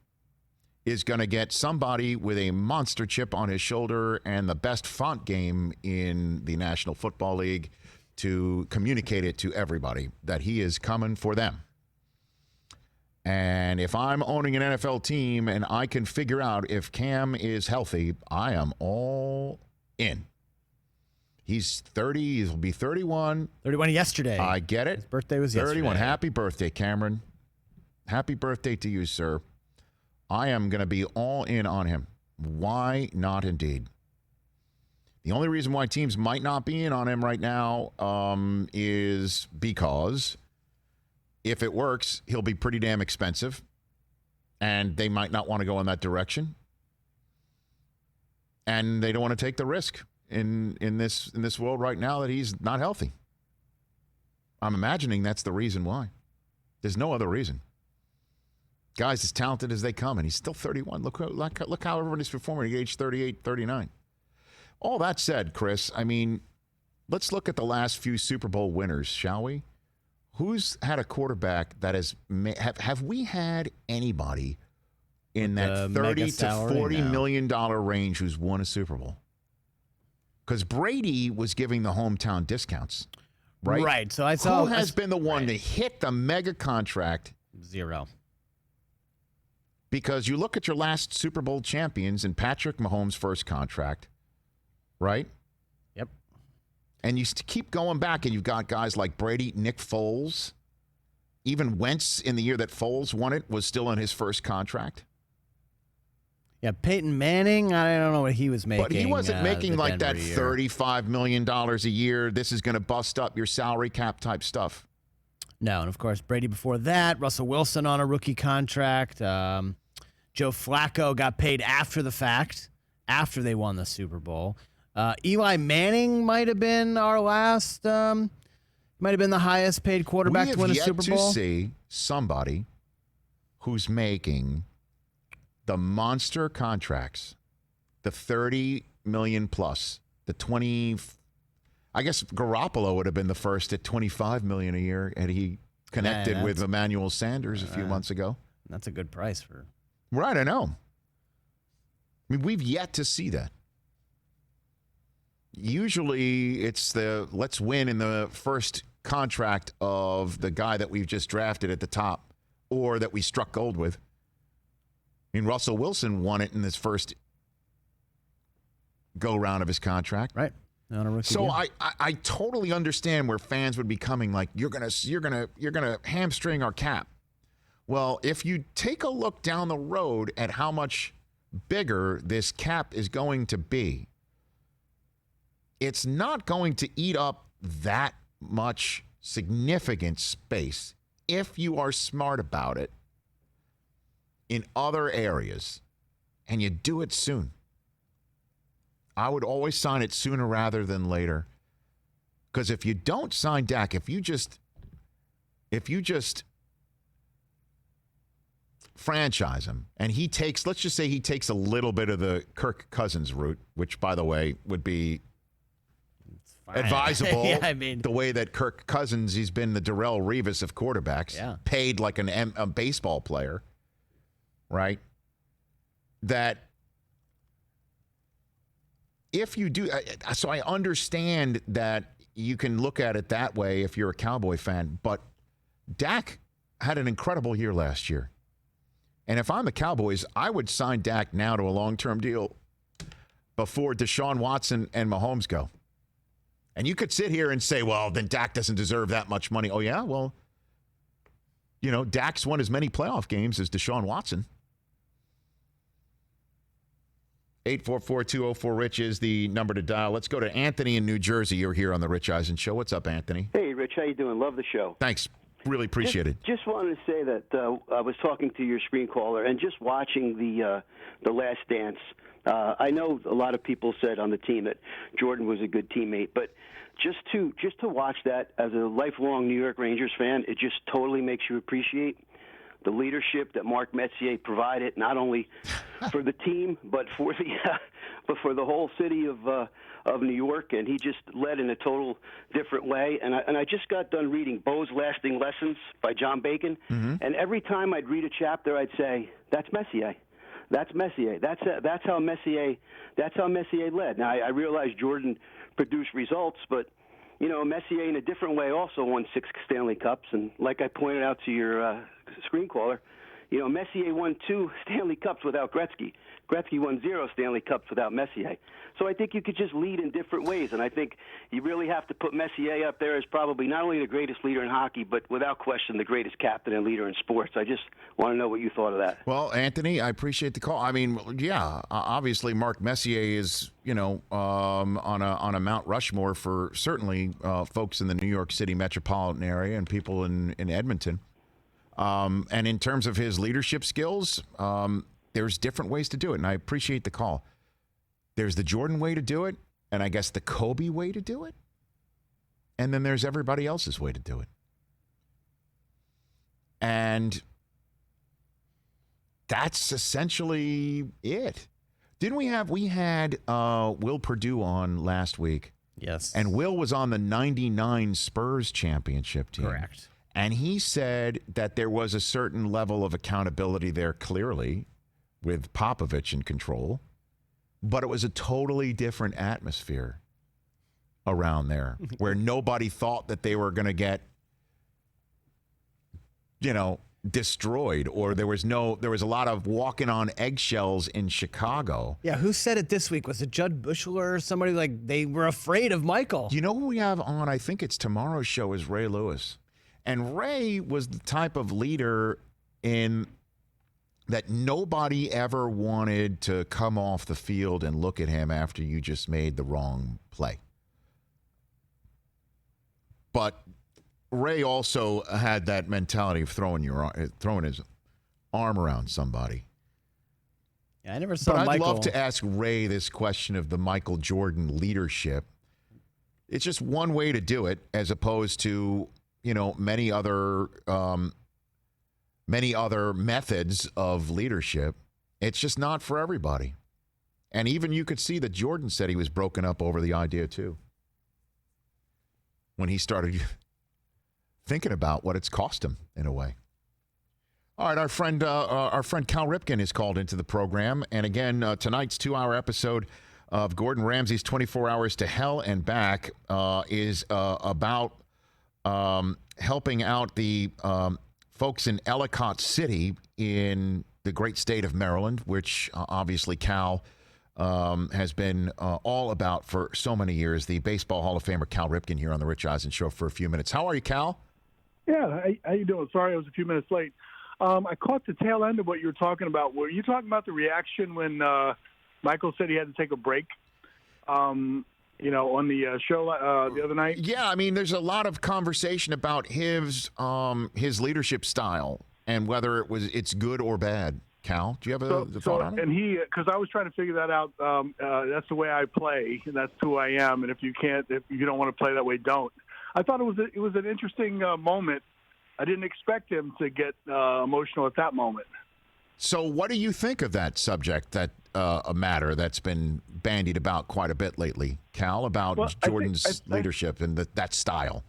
is going to get somebody with a monster chip on his shoulder and the best font game in the National Football League to communicate it to everybody that he is coming for them. And if I'm owning an NFL team and I can figure out if Cam is healthy, I am all in. He's 30. He'll be 31. 31 yesterday. I get it. His birthday was 31. yesterday. Happy birthday, Cameron. Happy birthday to you, sir. I am going to be all in on him. Why not, indeed? The only reason why teams might not be in on him right now is because if it works, he'll be pretty damn expensive, and they might not want to go in that direction, and they don't want to take the risk in this world right now that he's not healthy. I'm imagining that's the reason why. There's no other reason. Guy's as talented as they come, and he's still 31. Look how everybody's performing at age 38, 39. All that said, Chris, I mean, let's look at the last few Super Bowl winners, shall we? Who's had a quarterback that has have we had anybody in that $30 to $40 million range who's won a Super Bowl? Because Brady was giving the hometown discounts, right? Right. So I saw who has been the one to hit the mega contract? Zero. Because you look at your last Super Bowl champions and Patrick Mahomes' first contract, right? Yep. And you keep going back, and you've got guys like Brady, Nick Foles. Even Wentz, in the year that Foles won it, was still in his first contract. Yeah, Peyton Manning, I don't know what he was making. But he wasn't making like that year. $35 million a year. This is going to bust up your salary cap type stuff. No, and of course, Brady before that, Russell Wilson on a rookie contract. Joe Flacco got paid after the fact, after they won the Super Bowl. Eli Manning might have been our last, might have been the highest paid quarterback to win a Super Bowl. We have yet to see somebody who's making the monster contracts, the $30 million plus, the 20. I guess Garoppolo would have been the first at $25 million a year, and he connected with Emmanuel Sanders a few months ago. That's a good price for. Right, I know. I mean, we've yet to see that. Usually, it's the let's win in the first contract of the guy that we've just drafted at the top, or that we struck gold with. I mean, Russell Wilson won it in his first go round of his contract. Right. So I totally understand where fans would be coming like you're gonna hamstring our cap. Well, if you take a look down the road at how much bigger this cap is going to be, it's not going to eat up that much significant space if you are smart about it in other areas, and you do it soon. I would always sign it sooner rather than later. Because if you don't sign Dak, if you just franchise him, and he takes, let's just say he takes a little bit of the Kirk Cousins route, which, by the way, would be advisable. Yeah, I mean, the way that Kirk Cousins, he's been the Darrelle Revis of quarterbacks, paid like a baseball player, right? That if you do, so I understand that you can look at it that way if you're a Cowboy fan, but Dak had an incredible year last year. And if I'm the Cowboys, I would sign Dak now to a long-term deal before Deshaun Watson and Mahomes go. And you could sit here and say, well, then Dak doesn't deserve that much money. Oh, yeah? Well, you know, Dak's won as many playoff games as Deshaun Watson. 844-204-RICH is the number to dial. Let's go to Anthony in New Jersey. You're here on the Rich Eisen Show. What's up, Anthony? Hey, Rich. How you doing? Love the show. Thanks. Really appreciate it. Just wanted to say that I was talking to your screen caller and just watching the Last Dance. I know a lot of people said on the team that Jordan was a good teammate, but just to watch that as a lifelong New York Rangers fan, it just totally makes you appreciate the leadership that Mark Messier provided, not only for the team but for the whole city of New York, and he just led in a total different way. And I just got done reading Bo's Lasting Lessons by John Bacon, and every time I'd read a chapter, I'd say, "That's Messier. That's Messier. That's how Messier led." Now I realize Jordan produced results, but you know, Messier in a different way also won 6 Stanley Cups, and like I pointed out to your screen caller, You know, Messier won 2 Stanley Cups without Gretzky. Gretzky won 0 Stanley Cups without Messier. So I think you could just lead in different ways, and I think you really have to put Messier up there as probably not only the greatest leader in hockey, but without question the greatest captain and leader in sports. I just want to know what you thought of that. Well, Anthony, I appreciate the call. I mean, yeah, obviously Mark Messier is, on a Mount Rushmore for certainly folks in the New York City metropolitan area and people in Edmonton. And in terms of his leadership skills, there's different ways to do it, and I appreciate the call. There's the Jordan way to do it, and I guess the Kobe way to do it, and then there's everybody else's way to do it. And that's essentially it. Didn't we had Will Perdue on last week? Yes. And Will was on the 99 Spurs championship team. Correct. And he said that there was a certain level of accountability there, clearly, with Popovich in control, but it was a totally different atmosphere around there where nobody thought that they were going to get, destroyed, or there was a lot of walking on eggshells in Chicago. Yeah, who said it this week? Was it Judd Bushler or somebody? Like, they were afraid of Michael. You know who we have on? I think it's tomorrow's show is Ray Lewis. And Ray was the type of leader that nobody ever wanted to come off the field and look at him after you just made the wrong play. But Ray also had that mentality of throwing his arm around somebody. Yeah, I never saw But Michael. I'd love to ask Ray this question of the Michael Jordan leadership. It's just one way to do it, as opposed to many other methods of leadership. It's just not for everybody. And even you could see that Jordan said he was broken up over the idea too, when he started thinking about what it's cost him in a way. All right, our friend Cal Ripken is called into the program, and again, tonight's 2-hour episode of Gordon Ramsay's 24 Hours to Hell and Back is about helping out the folks in Ellicott City in the great state of Maryland, which obviously Cal has been all about for so many years. The Baseball Hall of Famer Cal Ripken here on the Rich Eisen Show for a few minutes. How are you, Cal? Yeah, how you doing? Sorry I was a few minutes late. I caught the tail end of what you were talking about. Were you talking about the reaction when Michael said he had to take a break? On the show the other night? Yeah, I mean, there's a lot of conversation about his leadership style and whether it's good or bad. Cal, do you have a thought on it? And because I was trying to figure that out. That's the way I play, and that's who I am. And if you don't want to play that way, don't. I thought it was an interesting moment. I didn't expect him to get emotional at that moment. So what do you think of that subject, that a matter that's been bandied about quite a bit lately, Cal, about Jordan's leadership and that style?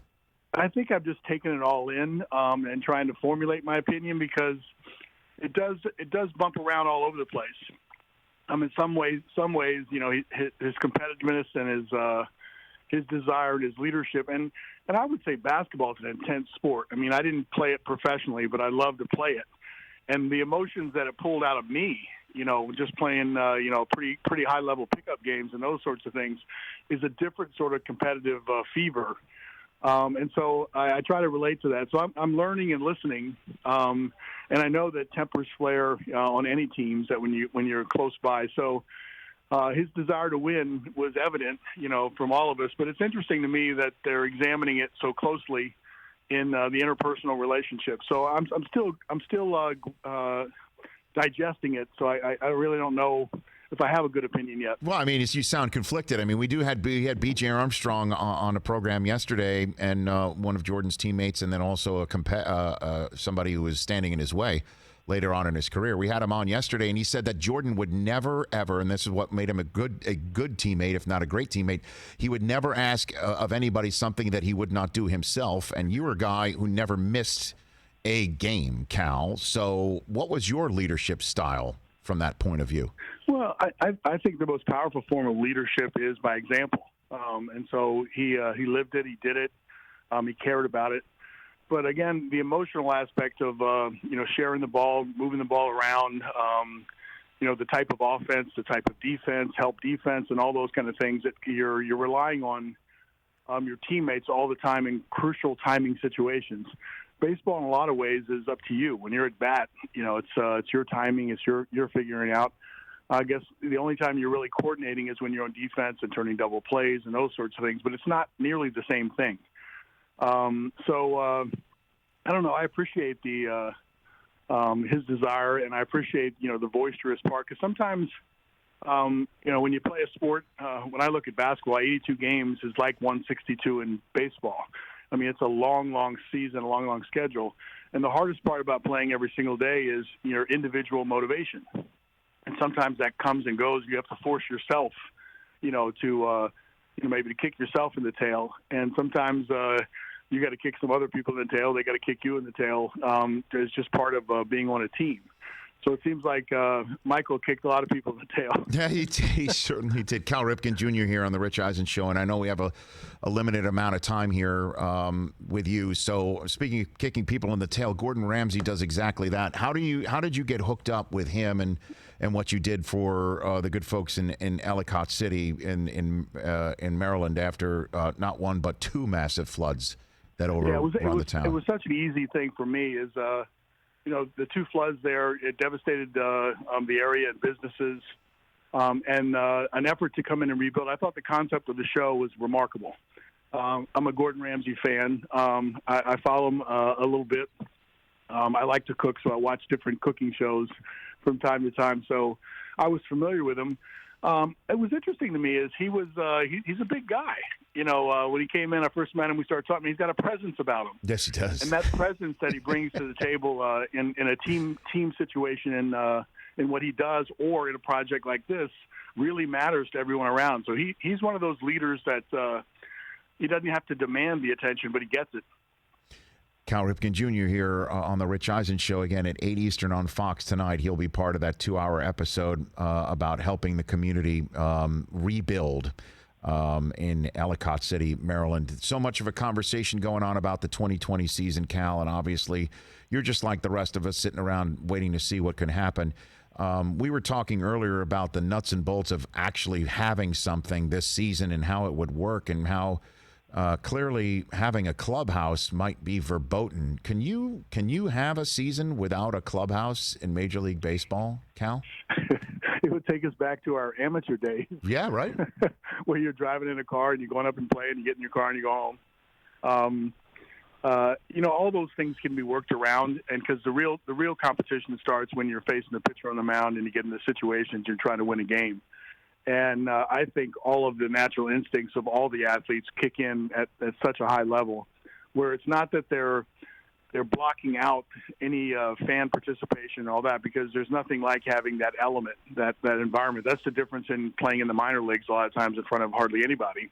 I think I've just taken it all in and trying to formulate my opinion, because it does bump around all over the place. In some ways, his competitiveness and his desire and his leadership, and I would say basketball is an intense sport. I mean, I didn't play it professionally, but I love to play it. And the emotions that it pulled out of me, just playing, pretty high level pickup games and those sorts of things, is a different sort of competitive fever. And so I try to relate to that. So I'm learning and listening. And I know that tempers flare on any teams that when you're close by. So his desire to win was evident, from all of us. But it's interesting to me that they're examining it so closely in the interpersonal relationship. So I'm still digesting it. So I really don't know if I have a good opinion yet. Well, I mean, you sound conflicted. I mean, we had B.J. Armstrong on a program yesterday, and one of Jordan's teammates, and then also somebody who was standing in his way later on in his career. We had him on yesterday, and he said that Jordan would never, ever, and this is what made him a good teammate, if not a great teammate, he would never ask of anybody something that he would not do himself. And you were a guy who never missed a game, Cal. So what was your leadership style from that point of view? Well, I think the most powerful form of leadership is by example. And so he lived it. He did it. He cared about it. But again, the emotional aspect of sharing the ball, moving the ball around, the type of offense, the type of defense, help defense, and all those kind of things that you're relying on your teammates all the time in crucial timing situations. Baseball, in a lot of ways, is up to you. When you're at bat, it's your timing, it's your figuring out. I guess the only time you're really coordinating is when you're on defense and turning double plays and those sorts of things. But it's not nearly the same thing. I don't know. I appreciate the his desire, and I appreciate the boisterous part, because sometimes when you play a sport, when I look at basketball, 82 games is like 162 in baseball. I mean, it's a long season, a long schedule, and the hardest part about playing every single day is your individual motivation, and sometimes that comes and goes. You have to force yourself, to maybe to kick yourself in the tail, and sometimes you got to kick some other people in the tail. They got to kick you in the tail. It's just part of being on a team. So it seems like Michael kicked a lot of people in the tail. Yeah, he certainly did. Cal Ripken Jr. here on the Rich Eisen Show, and I know we have a limited amount of time here with you. So speaking of kicking people in the tail, Gordon Ramsay does exactly that. How did you get hooked up with him and what you did for the good folks in Ellicott City in Maryland after not one but two massive floods that overrun the town? It was such an easy thing for me. The two floods there, it devastated the area and businesses, and an effort to come in and rebuild. I thought the concept of the show was remarkable. I'm a Gordon Ramsay fan. I follow him a little bit. I like to cook, so I watch different cooking shows from time to time. So I was familiar with him. It was interesting to me is he's a big guy. When he came in, I first met him, we started talking. He's got a presence about him. Yes, he does. And that presence that he brings to the table in a team situation in what he does or in a project like this really matters to everyone around. So he's one of those leaders that he doesn't have to demand the attention, but he gets it. Cal Ripken Jr. here on the Rich Eisen Show again at 8 Eastern on Fox tonight. He'll be part of that 2-hour episode about helping the community rebuild in Ellicott City, Maryland. So much of a conversation going on about the 2020 season, Cal, and obviously you're just like the rest of us sitting around waiting to see what can happen. We were talking earlier about the nuts and bolts of actually having something this season and how it would work and how clearly having a clubhouse might be verboten. Can you have a season without a clubhouse in Major League Baseball, Cal? It would take us back to our amateur days. Yeah, right. Where you're driving in a car and you're going up and playing, you get in your car and you go home. All those things can be worked around, and because the real competition starts when you're facing the pitcher on the mound and you get into situations you're trying to win a game. And I think all of the natural instincts of all the athletes kick in at such a high level, where it's not that they're blocking out any fan participation and all that, because there's nothing like having that element, that environment. That's the difference in playing in the minor leagues a lot of times in front of hardly anybody,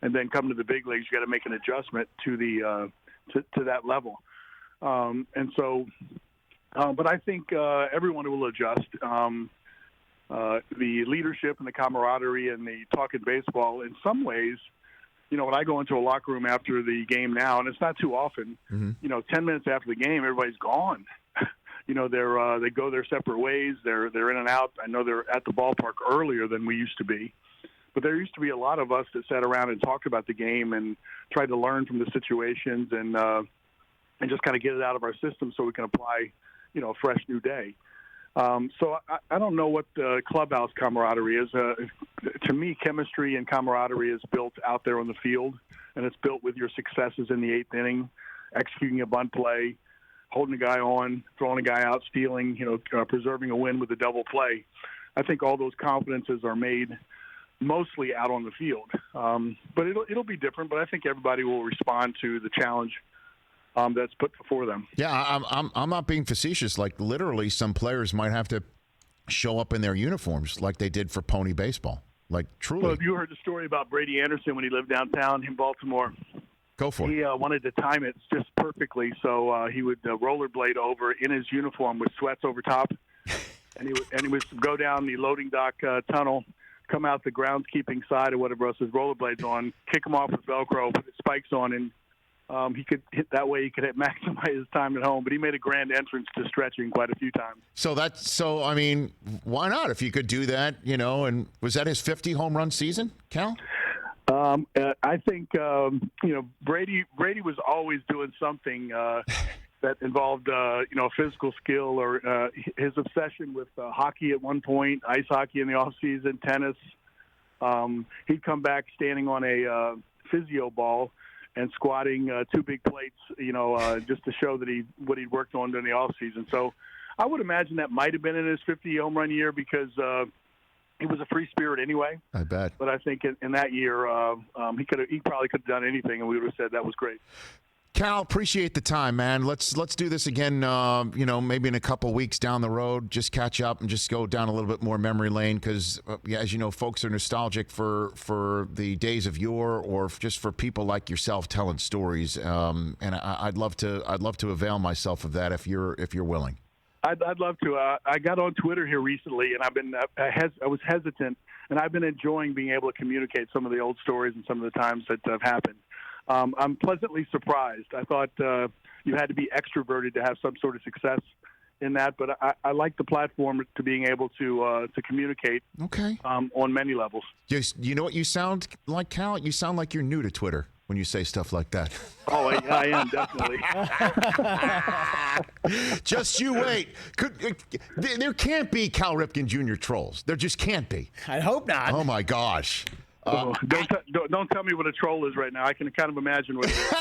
and then coming to the big leagues, you got to make an adjustment to the to that level. But I think everyone will adjust. The leadership and the camaraderie and the talking baseball, in some ways, when I go into a locker room after the game now, and it's not too often, 10 minutes after the game, everybody's gone. They go their separate ways. They're in and out. I know they're at the ballpark earlier than we used to be. But there used to be a lot of us that sat around and talked about the game and tried to learn from the situations and just kind of get it out of our system so we can apply, a fresh new day. So I don't know what the clubhouse camaraderie is. To me, chemistry and camaraderie is built out there on the field, and it's built with your successes in the eighth inning, executing a bunt play, holding a guy on, throwing a guy out, stealing, preserving a win with a double play. I think all those confidences are made mostly out on the field. But it'll be different, but I think everybody will respond to the challenge that's put before them. Yeah, I'm not being facetious. Like, literally, some players might have to show up in their uniforms like they did for Pony Baseball. Like, truly. Well, have you heard the story about Brady Anderson when he lived downtown in Baltimore? Go for it. He wanted to time it just perfectly, so he would rollerblade over in his uniform with sweats over top, and he would go down the loading dock tunnel, come out the groundskeeping side or whatever else, his rollerblades on, kick them off with Velcro, put his spikes on, and he could hit that way. He could maximize his time at home. But he made a grand entrance to stretching quite a few times. So I mean, why not? If you could do that, and was that his 50 home run season, Cal? I think Brady was always doing something that involved physical skill or his obsession with hockey at one point, ice hockey in the off season, tennis. He'd come back standing on a physio ball and squatting 2 big plates, just to show that what he'd worked on during the off season. So I would imagine that might have been in his 50 home run year because he was a free spirit anyway. I bet. But I think in that year, he probably could have done anything, and we would have said that was great. Cal, appreciate the time, man. Let's do this again. Maybe in a couple weeks down the road. Just catch up and just go down a little bit more memory lane because, as you know, folks are nostalgic for the days of yore, or just for people like yourself telling stories. And I'd love to avail myself of that if you're willing. I'd love to. I got on Twitter here recently, and I was hesitant, and I've been enjoying being able to communicate some of the old stories and some of the times that have happened. I'm pleasantly surprised. I thought you had to be extroverted to have some sort of success in that, but I like the platform to being able to communicate. Okay. On many levels. You know what you sound like, Cal? You sound like you're new to Twitter when you say stuff like that. Oh, I am, definitely. Just you wait. There can't be Cal Ripken Jr. trolls. There just can't be. I hope not. Oh, my gosh. Don't tell me what a troll is right now. I can kind of imagine what it is.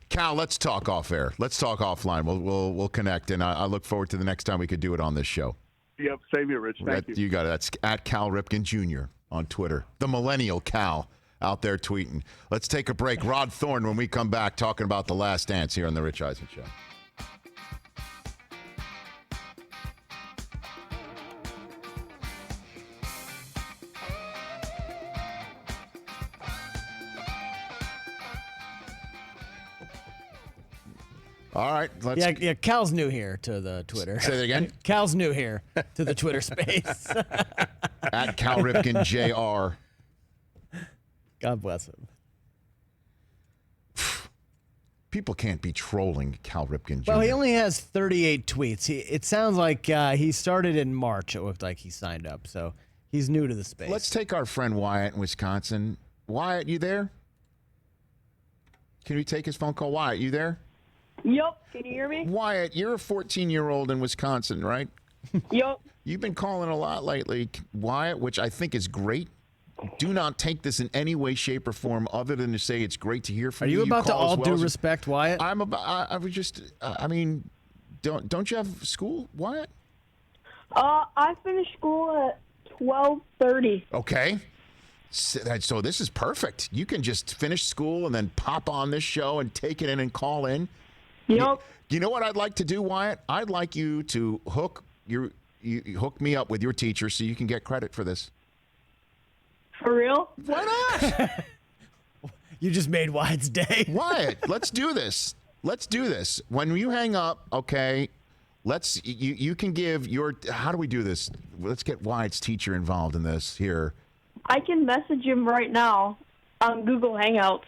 Cal, let's talk off air. Let's talk offline. We'll connect, and I look forward to the next time we could do it on this show. Yep, same here, Rich. Thank you. You got it. That's at Cal Ripken Jr. on Twitter. The millennial Cal out there tweeting. Let's take a break. Rod Thorn, when we come back, talking about The Last Dance here on The Rich Eisen Show. All right. Yeah, Cal's new here to the Twitter. Say that again? Cal's new here to the Twitter space. At Cal Ripken Jr. God bless him. People can't be trolling Cal Ripken Jr. Well, he only has 38 tweets. It sounds like he started in March. It looked like he signed up, so he's new to the space. Let's take our friend Wyatt in Wisconsin. Wyatt, you there? Can we take his phone call? Wyatt, you there? Yup. Can you hear me? Wyatt, you're a 14-year-old in Wisconsin, right? Yup. You've been calling a lot lately, Wyatt, which I think is great. Do not take this in any way, shape, or form other than to say it's great to hear from you. Are you about to all due as respect, Wyatt? I'm about. I was just. I mean, don't you have school, Wyatt? I finished school at 12:30. Okay. So this is perfect. You can just finish school and then pop on this show and take it in and call in. Yep. You know what I'd like to do, Wyatt? I'd like you to hook me up with your teacher so you can get credit for this. For real? Why not? You just made Wyatt's day. Wyatt, let's do this. Let's do this. When you hang up, okay, you can give your, how do we do this? Let's get Wyatt's teacher involved in this here. I can message him right now on Google Hangouts.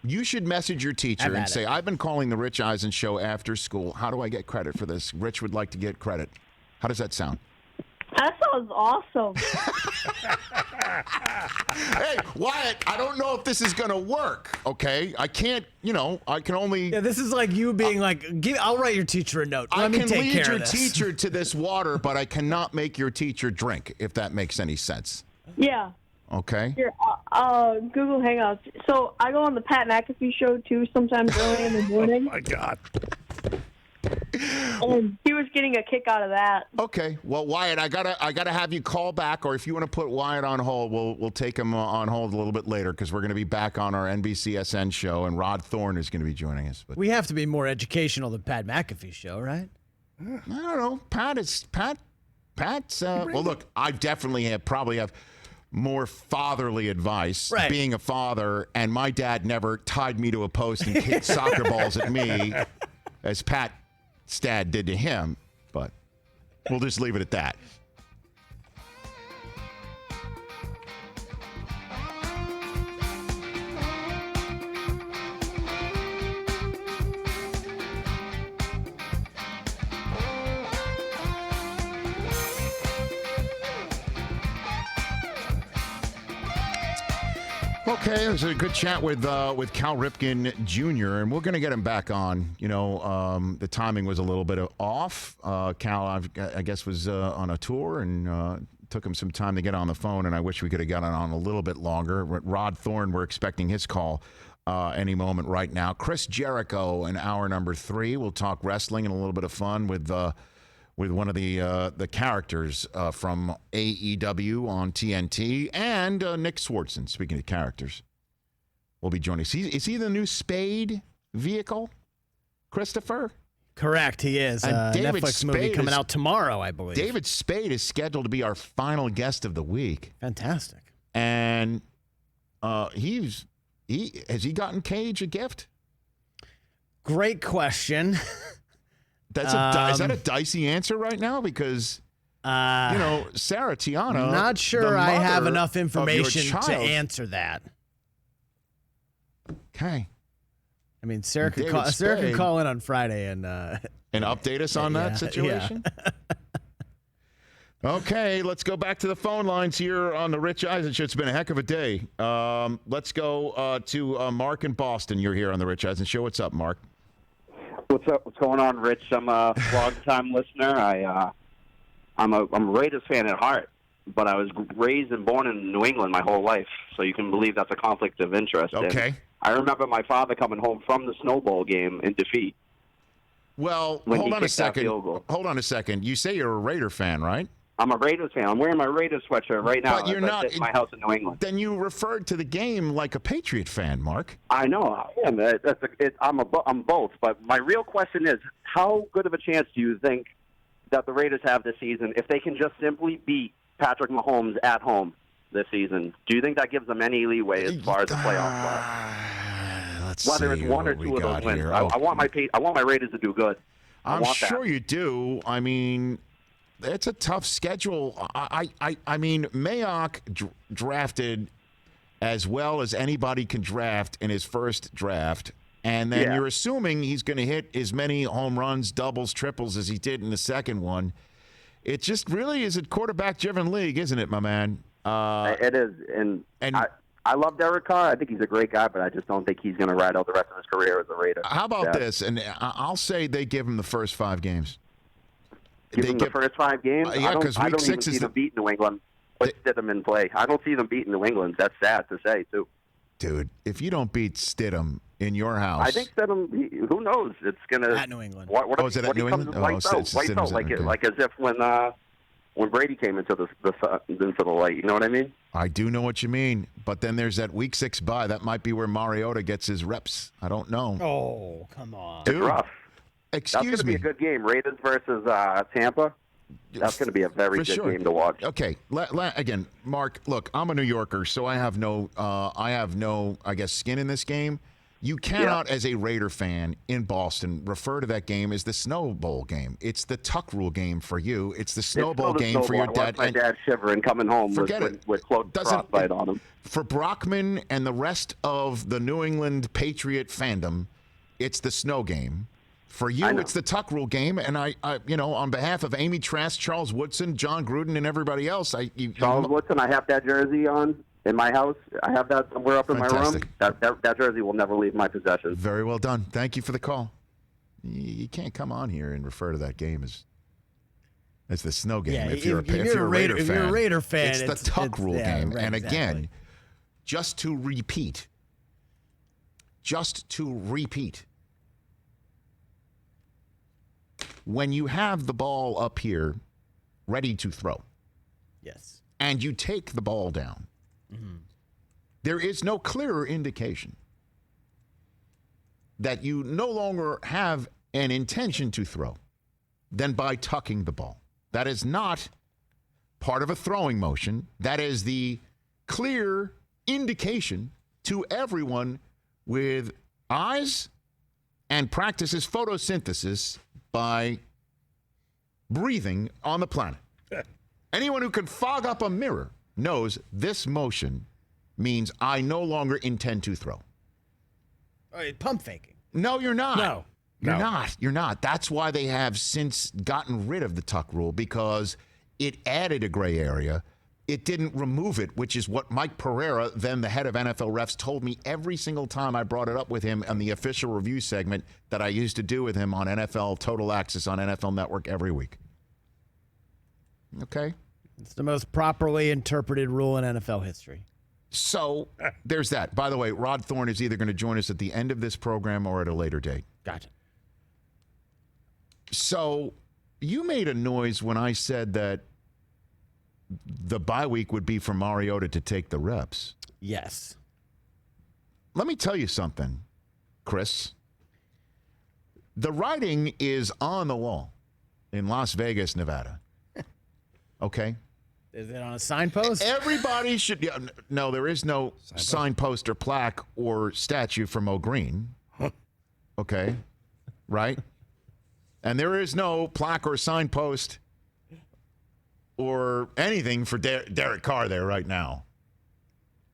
You should message your teacher and say, I've been calling the Rich Eisen Show after school. How do I get credit for this? Rich would like to get credit. How does that sound? That sounds awesome. Hey, Wyatt, I don't know if this is going to work, okay? I can't, I can only... Yeah, this is like you being I'll write your teacher a note. I can lead your this. teacher to this water, but I cannot make your teacher drink, if that makes any sense. Yeah. Okay. Here, Google Hangouts. So I go on the Pat McAfee show too sometimes early in the morning. Oh my God. And he was getting a kick out of that. Okay. Well, Wyatt, I gotta have you call back, or if you want to put Wyatt on hold, we'll take him on hold a little bit later because we're going to be back on our NBCSN show, and Rod Thorn is going to be joining us. But we have to be more educational than Pat McAfee show, right? I don't know. Pat's. Well, look, I definitely probably have more fatherly advice, right. Being a father, and my dad never tied me to a post and kicked soccer balls at me as Pat's dad did to him, but we'll just leave it at that. Okay, it was a good chat with Cal Ripken Jr., and we're going to get him back on. You know, the timing was a little bit off. Cal, I guess, was on a tour, and took him some time to get on the phone, and I wish we could have gotten on a little bit longer. Rod Thorn, we're expecting his call any moment right now. Chris Jericho in hour number 3. We'll talk wrestling and a little bit of fun with one of the characters from AEW on TNT, and Nick Swardson, speaking of characters, will be joining us. Is he the new Spade vehicle, Christopher? Correct, he is. Netflix movie coming out tomorrow, I believe. David Spade is scheduled to be our final guest of the week. Fantastic. And has he gotten Cage a gift? Great question. Is that a dicey answer right now? Because, Sarah Tiana. Not sure I have enough of information to answer that. Okay. I mean, Sarah could call in on Friday and update us on that situation. Yeah. Okay, let's go back to the phone lines here on the Rich Eisen Show. It's been a heck of a day. Let's go to Mark in Boston. You're here on the Rich Eisen Show. What's up, Mark? What's up? What's going on, Rich? I'm a long-time listener. I'm a Raiders fan at heart, but I was raised and born in New England my whole life, so you can believe that's a conflict of interest. Okay. And I remember my father coming home from the Snow Bowl game in defeat. Well, hold on a second. You say you're a Raider fan, right? I'm a Raiders fan. I'm wearing my Raiders sweatshirt right now. But you're not at my house in New England. Then you referred to the game like a Patriot fan, Mark. I know. I am. I'm both. But my real question is, how good of a chance do you think that the Raiders have this season if they can just simply beat Patrick Mahomes at home this season? Do you think that gives them any leeway as far as the playoffs go? Whether it's one or two of those wins, I want my Raiders to do good. I'm sure you do. I mean, it's a tough schedule. I mean, Mayock drafted as well as anybody can draft in his first draft, and then you're assuming he's going to hit as many home runs, doubles, triples as he did in the second one. It just really is a quarterback-driven league, isn't it, my man? It is, and I love Derek Carr. I think he's a great guy, but I just don't think he's going to ride out the rest of his career as a Raider. How about this? And I'll say they give him the first 5 games. Give them the first 5 games? Yeah, because I week don't 6 even is see them beat New England. Put Stidham in play. I don't see them beating New England. That's sad to say, too. Dude, if you don't beat Stidham in your house. I think Stidham, who knows? It's going to. At New England. What is it at New England? Lights out, like as if when Brady came into the light. You know what I mean? I do know what you mean. But then there's that week 6 bye. That might be where Mariota gets his reps. I don't know. Oh, come on. Dude, it's rough. Excuse me. That's going to be a good game. Raiders versus Tampa. That's going to be a very good game to watch. Okay. Again, Mark, look, I'm a New Yorker, so I have no, I guess, skin in this game. You cannot, as a Raider fan in Boston, refer to that game as the Snow Bowl game. It's the Tuck Rule game for you. It's the Snow Bowl game for your dad. My dad shivering coming home with close frostbite on him. For Brockman and the rest of the New England Patriot fandom, it's the snow game. For you, it's the Tuck Rule game, and I on behalf of Amy Trask, Charles Woodson, John Gruden, and everybody else, Charles Woodson, I have that jersey on in my house. I have that somewhere up in my room. That jersey will never leave my possession. Very well done. Thank you for the call. You can't come on here and refer to that game as the snow game. Yeah, if you're a Raider fan, it's the Tuck Rule game. Right, and exactly. Again, just to repeat. When you have the ball up here ready to throw, yes, and you take the ball down, there is no clearer indication that you no longer have an intention to throw than by tucking the ball. That is not part of a throwing motion. That is the clear indication to everyone with eyes and practices photosynthesis by breathing on the planet. Anyone who can fog up a mirror knows this motion means I no longer intend to throw. Pump faking. No, you're not. No. You're not. That's why they have since gotten rid of the Tuck Rule, because it added a gray area it didn't remove it, which is what Mike Pereira, then the head of NFL refs, told me every single time I brought it up with him on the official review segment that I used to do with him on NFL Total Access on NFL Network every week. Okay? It's the most properly interpreted rule in NFL history. So there's that. By the way, Rod Thorn is either going to join us at the end of this program or at a later date. Gotcha. So you made a noise when I said that the bye week would be for Mariota to take the reps. Yes. Let me tell you something, Chris. The writing is on the wall in Las Vegas, Nevada. Okay? Is it on a signpost? Everybody should. Yeah, no, there is no signpost or plaque or statue for Mo Green. Okay? Right? And there is no plaque or signpost or anything for Derek Carr there right now.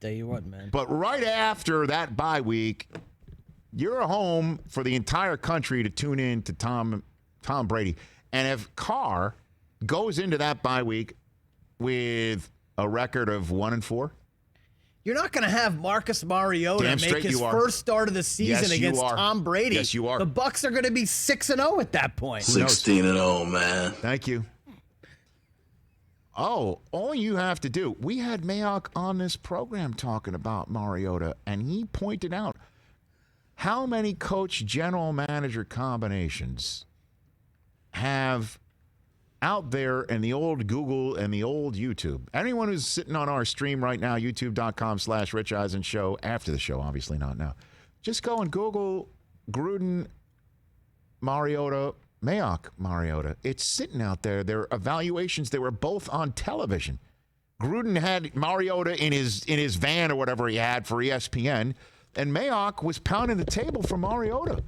Tell you what, man. But right after that bye week, you're home for the entire country to tune in to Tom Brady. And if Carr goes into that bye week with a record of 1-4, you're not going to have Marcus Mariota make his first start of the season against Tom Brady. Yes, you are. The Bucs are going to be 6-0 at that point. 16-0, man. Thank you. Oh, all you have to do, we had Mayock on this program talking about Mariota, and he pointed out how many coach general manager combinations have out there in the old Google and the old YouTube. Anyone who's sitting on our stream right now, youtube.com/Rich Eisen Show, after the show, obviously not now, just go and Google Gruden, Mariota, Mayock, Mariota. It's sitting out there. Their evaluations, they were both on television. Gruden had Mariota in his van or whatever he had for ESPN, and Mayock was pounding the table for Mariota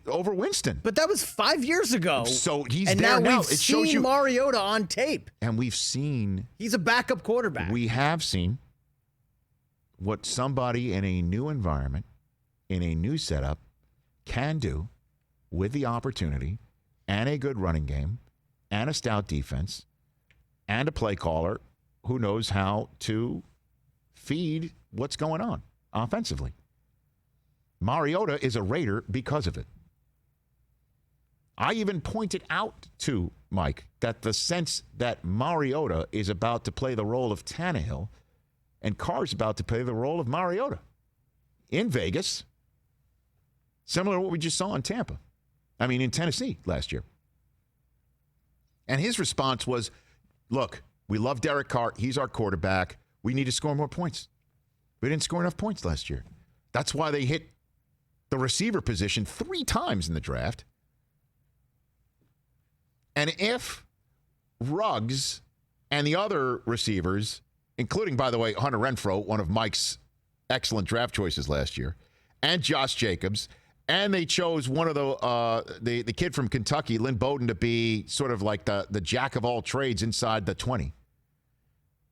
over Winston. But that was 5 years ago. So he's and there now. now. We've It shows seen you Mariota on tape. And we've seen he's a backup quarterback. We have seen what somebody in a new environment, in a new setup, can do with the opportunity and a good running game and a stout defense and a play caller who knows how to feed what's going on offensively. Mariota is a Raider because of it. I even pointed out to Mike that the sense that Mariota is about to play the role of Tannehill and Carr's about to play the role of Mariota in Vegas, similar to what we just saw in in Tennessee last year. And his response was, look, we love Derek Carr. He's our quarterback. We need to score more points. We didn't score enough points last year. That's why they hit the receiver position 3 times in the draft. And if Ruggs and the other receivers, including, by the way, Hunter Renfrow, one of Mike's excellent draft choices last year, and Josh Jacobs, and they chose one of the kid from Kentucky, Lynn Bowden, to be sort of like the jack of all trades inside the 20.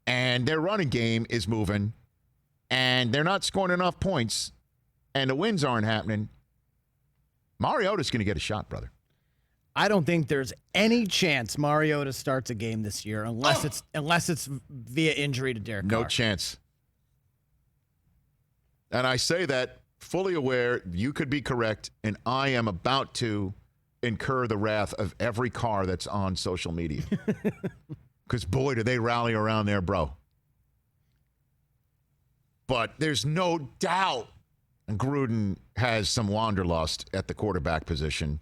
And their running game is moving, and they're not scoring enough points, and the wins aren't happening. Mariota's going to get a shot, brother. I don't think there's any chance Mariota starts a game this year unless it's via injury to Derek Carr. No chance. And I say that fully aware you could be correct, and I am about to incur the wrath of every Carr that's on social media. Because, boy, do they rally around there, bro. But there's no doubt Gruden has some wanderlust at the quarterback position.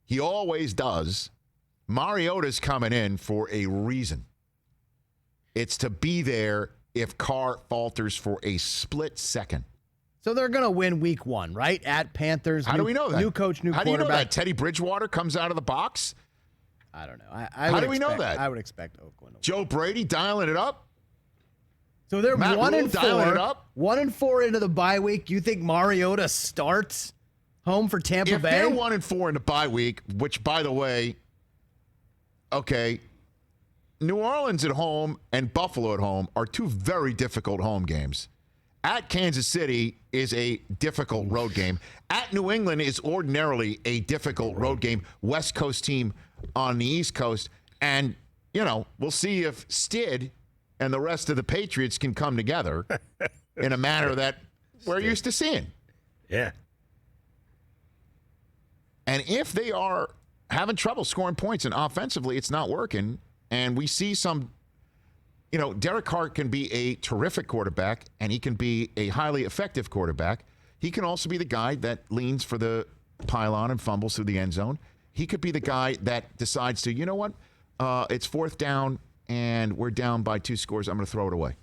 He always does. Mariota's coming in for a reason. It's to be there if Carr falters for a split second. So they're going to win week 1, right? At Panthers. How do we know that? New coach, new quarterback. How do you know that? Teddy Bridgewater comes out of the box? I don't know. How do we know that? I would expect Oakland. Joe Brady dialing it up? So they're Matt 1-4. Dialing it up? 1-4 into the bye week. You think Mariota starts home for Tampa Bay? If they're 1-4 in the bye week, which, by the way, okay, New Orleans at home and Buffalo at home are 2 very difficult home games. At Kansas City is a difficult road game. At New England is ordinarily a difficult road game. West Coast team on the East Coast. And, we'll see if Stid and the rest of the Patriots can come together in a manner that we're used to seeing. Yeah. And if they are having trouble scoring points and offensively it's not working, and we see some, Derek Carr can be a terrific quarterback and he can be a highly effective quarterback. He can also be the guy that leans for the pylon and fumbles through the end zone. He could be the guy that decides to, you know what, it's 4th down and we're down by 2 scores. I'm going to throw it away.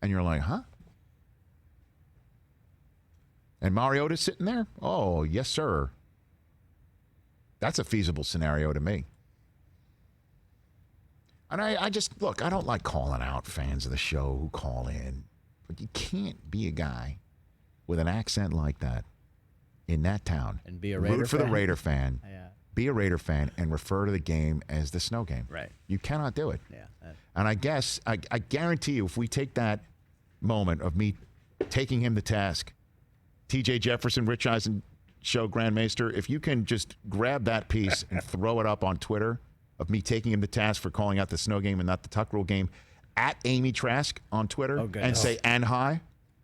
And you're like, huh? And Mariota's sitting there? Oh, yes, sir. That's a feasible scenario to me. And I just, look, I don't like calling out fans of the show who call in, but you can't be a guy with an accent like that in that town. And be a Raider root for fan. the Raider fan. Yeah. Be a Raider fan and refer to the game as the snow game. Right. You cannot do it. Yeah. And I guess, I guarantee you, if we take that moment of me taking him to task, TJ Jefferson, Rich Eisen show Grandmaster, if you can just grab that piece and throw it up on Twitter of me taking him to task for calling out the snow game and not the Tuck Rule game, at Amy Trask on Twitter, and say, and hi,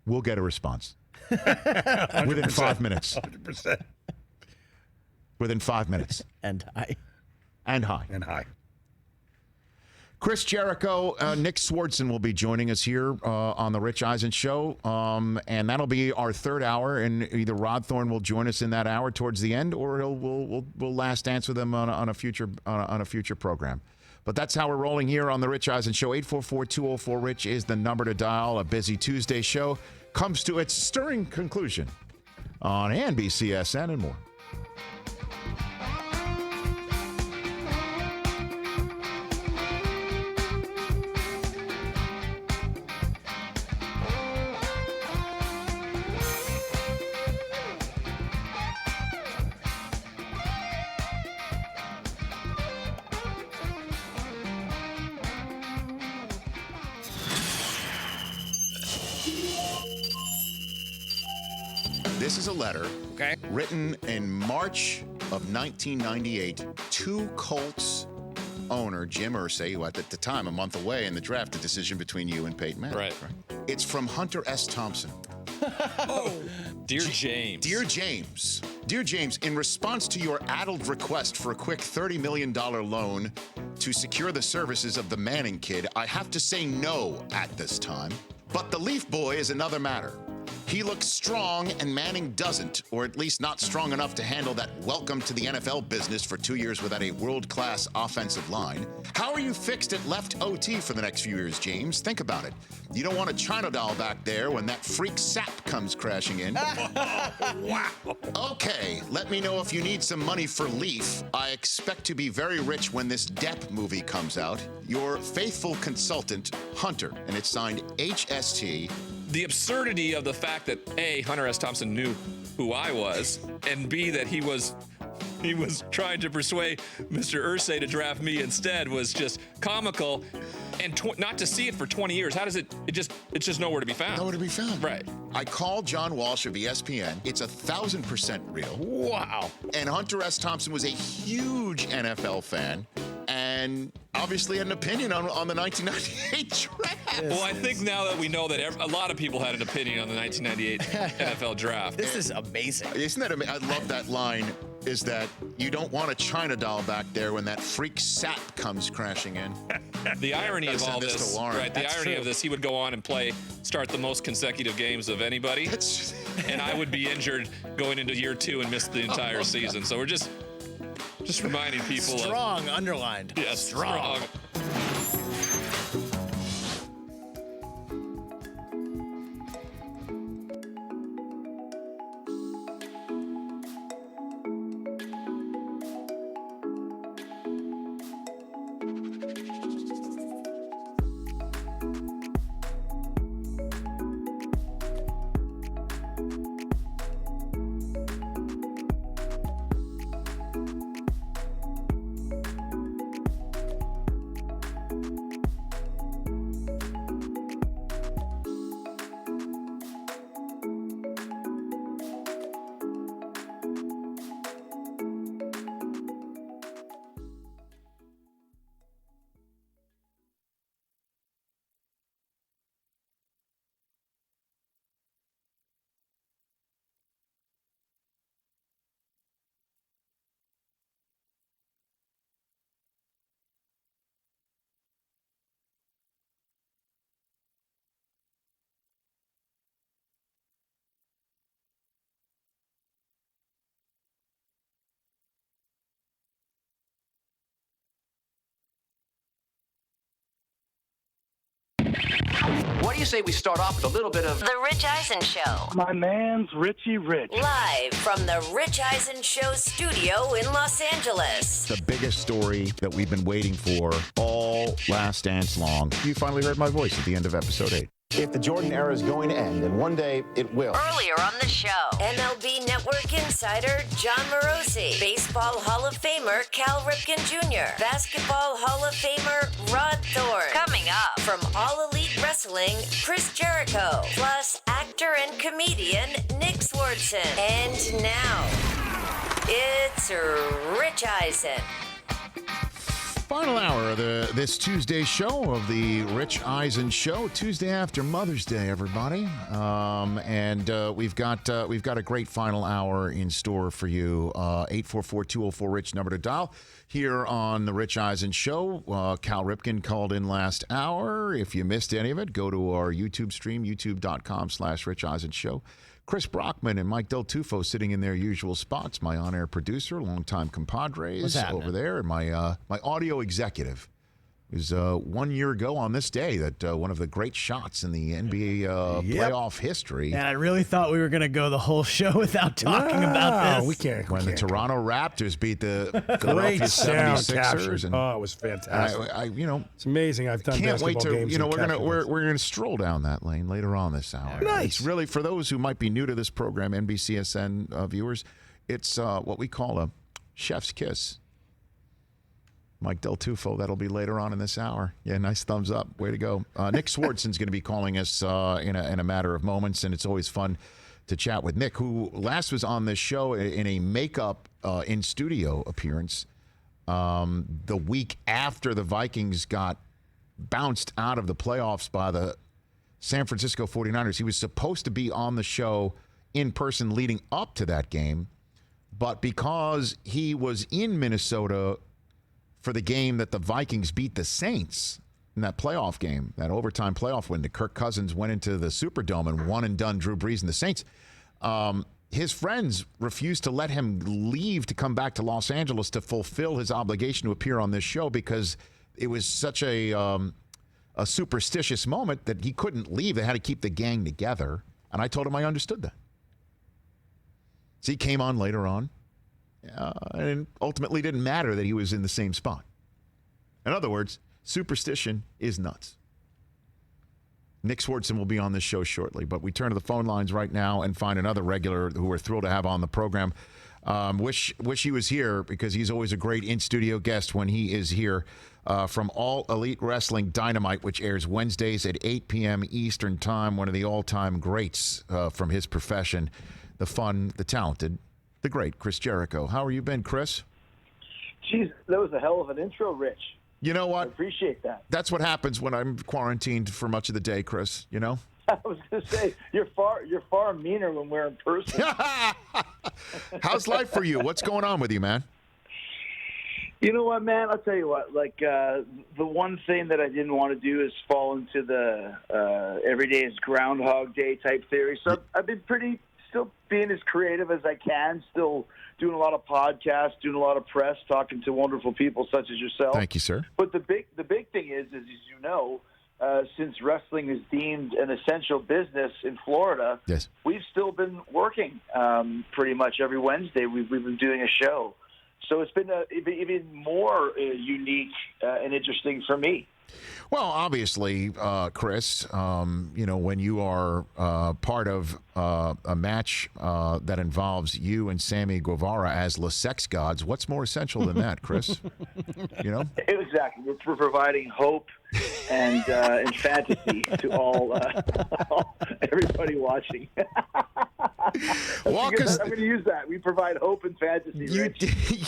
we'll get a response. Within 5 minutes. 100%. Within 5 minutes. And hi. And hi. And hi. Chris Jericho, Nick Swardson will be joining us here on the Rich Eisen Show, and that'll be our 3rd hour. And either Rod Thorn will join us in that hour towards the end, or we'll last dance with him on a future program. But that's how we're rolling here on the Rich Eisen Show. 844-204-RICH is the number to dial. A busy Tuesday show comes to its stirring conclusion on NBCSN and more. This is a letter written in March of 1998 to Colts owner Jim Irsay, who at the time, a month away in the draft, a decision between you and Peyton Manning. Right. It's from Hunter S. Thompson. Dear James. Dear James. Dear James, in response to your addled request for a quick $30 million loan to secure the services of the Manning kid, I have to say no at this time. But the Leaf Boy is another matter. He looks strong and Manning doesn't, or at least not strong enough to handle that welcome to the NFL business for 2 years without a world-class offensive line. How are you fixed at left OT for the next few years, James? Think about it. You don't want a China doll back there when that freak sap comes crashing in. Wow. Okay, let me know if you need some money for Leaf. I expect to be very rich when this Depp movie comes out. Your faithful consultant, Hunter, and it's signed HST. The absurdity of the fact that A, Hunter S. Thompson knew who I was, and B, that he was trying to persuade Mr. Irsay to draft me instead was just comical. And not to see it for 20 years, how does it's just nowhere to be found. Nowhere to be found. Right. I called John Walsh of ESPN. It's 1,000% real. Wow. And Hunter S. Thompson was a huge NFL fan and obviously had an opinion on the 1998 draft. Well, I think now that we know that a lot of people had an opinion on the 1998 NFL draft. This is amazing. Isn't that amazing? I love that line, is that you don't want a China doll back there when that freak sap comes crashing in. The irony of all this, right? The irony of this, he would go on and start the most consecutive games of anybody, and I would be injured going into year 2 and miss the entire season. So we're just reminding people. Strong, underlined. Yeah, strong. What do you say we start off with a little bit of The Rich Eisen Show. My man's Richie Rich. Live from the Rich Eisen Show studio in Los Angeles. The biggest story that we've been waiting for all Last Dance long. You finally heard my voice at the end of episode 8. If the Jordan era is going to end, and one day it will. Earlier on the show, MLB Network insider John Morosi, Baseball Hall of Famer Cal Ripken Jr., Basketball Hall of Famer Rod Thorn. Coming up from All Elite Wrestling, Chris Jericho, plus actor and comedian Nick Swardson. And now, it's Rich Eisen. Final hour of this Tuesday show of the Rich Eisen Show, Tuesday after Mother's Day, everybody, and we've got a great final hour in store for you. 844-204-RICH number to dial here on the Rich Eisen Show. Cal Ripken called in last hour. If you missed any of it, go to our YouTube stream, youtube.com/Rich Eisen Show. Chris Brockman and Mike Del Tufo sitting in their usual spots. My on-air producer, longtime compadres over there, and my audio executive. It was 1 year ago on this day that one of the great shots in the NBA playoff history. And I really thought we were going to go the whole show without talking about this. We can't. When the Toronto Raptors beat the great Philadelphia sound 76ers. And it was fantastic. I it's amazing. I've done can't wait basketball to, games. we're gonna stroll down that lane later on this hour. Nice. It's really, for those who might be new to this program, NBCSN viewers, it's what we call a chef's kiss. Mike Del Tufo, that'll be later on in this hour. Yeah, nice thumbs up. Way to go. Nick Swardson's going to be calling us in a matter of moments, and it's always fun to chat with Nick, who last was on this show in a makeup in-studio appearance the week after the Vikings got bounced out of the playoffs by the San Francisco 49ers. He was supposed to be on the show in person leading up to that game, but because he was in Minnesota for the game that the Vikings beat the Saints in that playoff game, that overtime playoff win, Kirk Cousins went into the Superdome and one and done Drew Brees and the Saints. His friends refused to let him leave to come back to Los Angeles to fulfill his obligation to appear on this show because it was such a superstitious moment that he couldn't leave. They had to keep the gang together. And I told him I understood that. So he came on later on. And ultimately didn't matter that he was in the same spot. In other words, superstition is nuts. Nick Swardson will be on this show shortly, but we turn to the phone lines right now and find another regular who we're thrilled to have on the program. Wish he was here because he's always a great in-studio guest when he is here from All Elite Wrestling Dynamite, which airs Wednesdays at 8 p.m. Eastern Time, one of the all-time greats from his profession, the fun, the talented, the great Chris Jericho. How are you been, Chris? Jeez, that was a hell of an intro, Rich. You know what? I appreciate that. That's what happens when I'm quarantined for much of the day, Chris, you know? I was going to say, you're far meaner when we're in person. How's life for you? What's going on with you, man? You know what, man? I'll tell you what. The one thing that I didn't want to do is fall into the every day is Groundhog Day type theory. So I've been still being as creative as I can, still doing a lot of podcasts, doing a lot of press, talking to wonderful people such as yourself. Thank you, sir. But the big thing is, as you know, since wrestling is deemed an essential business in Florida, yes, we've still been working pretty much every Wednesday. We've been doing a show. So it's been even more unique and interesting for me. Well, obviously, Chris, when you are part of a match that involves you and Sammy Guevara as Le Sex Gods, what's more essential than that, Chris? You know? Exactly. We're providing hope and fantasy to all everybody watching. I'm going to use that. We provide hope and fantasy.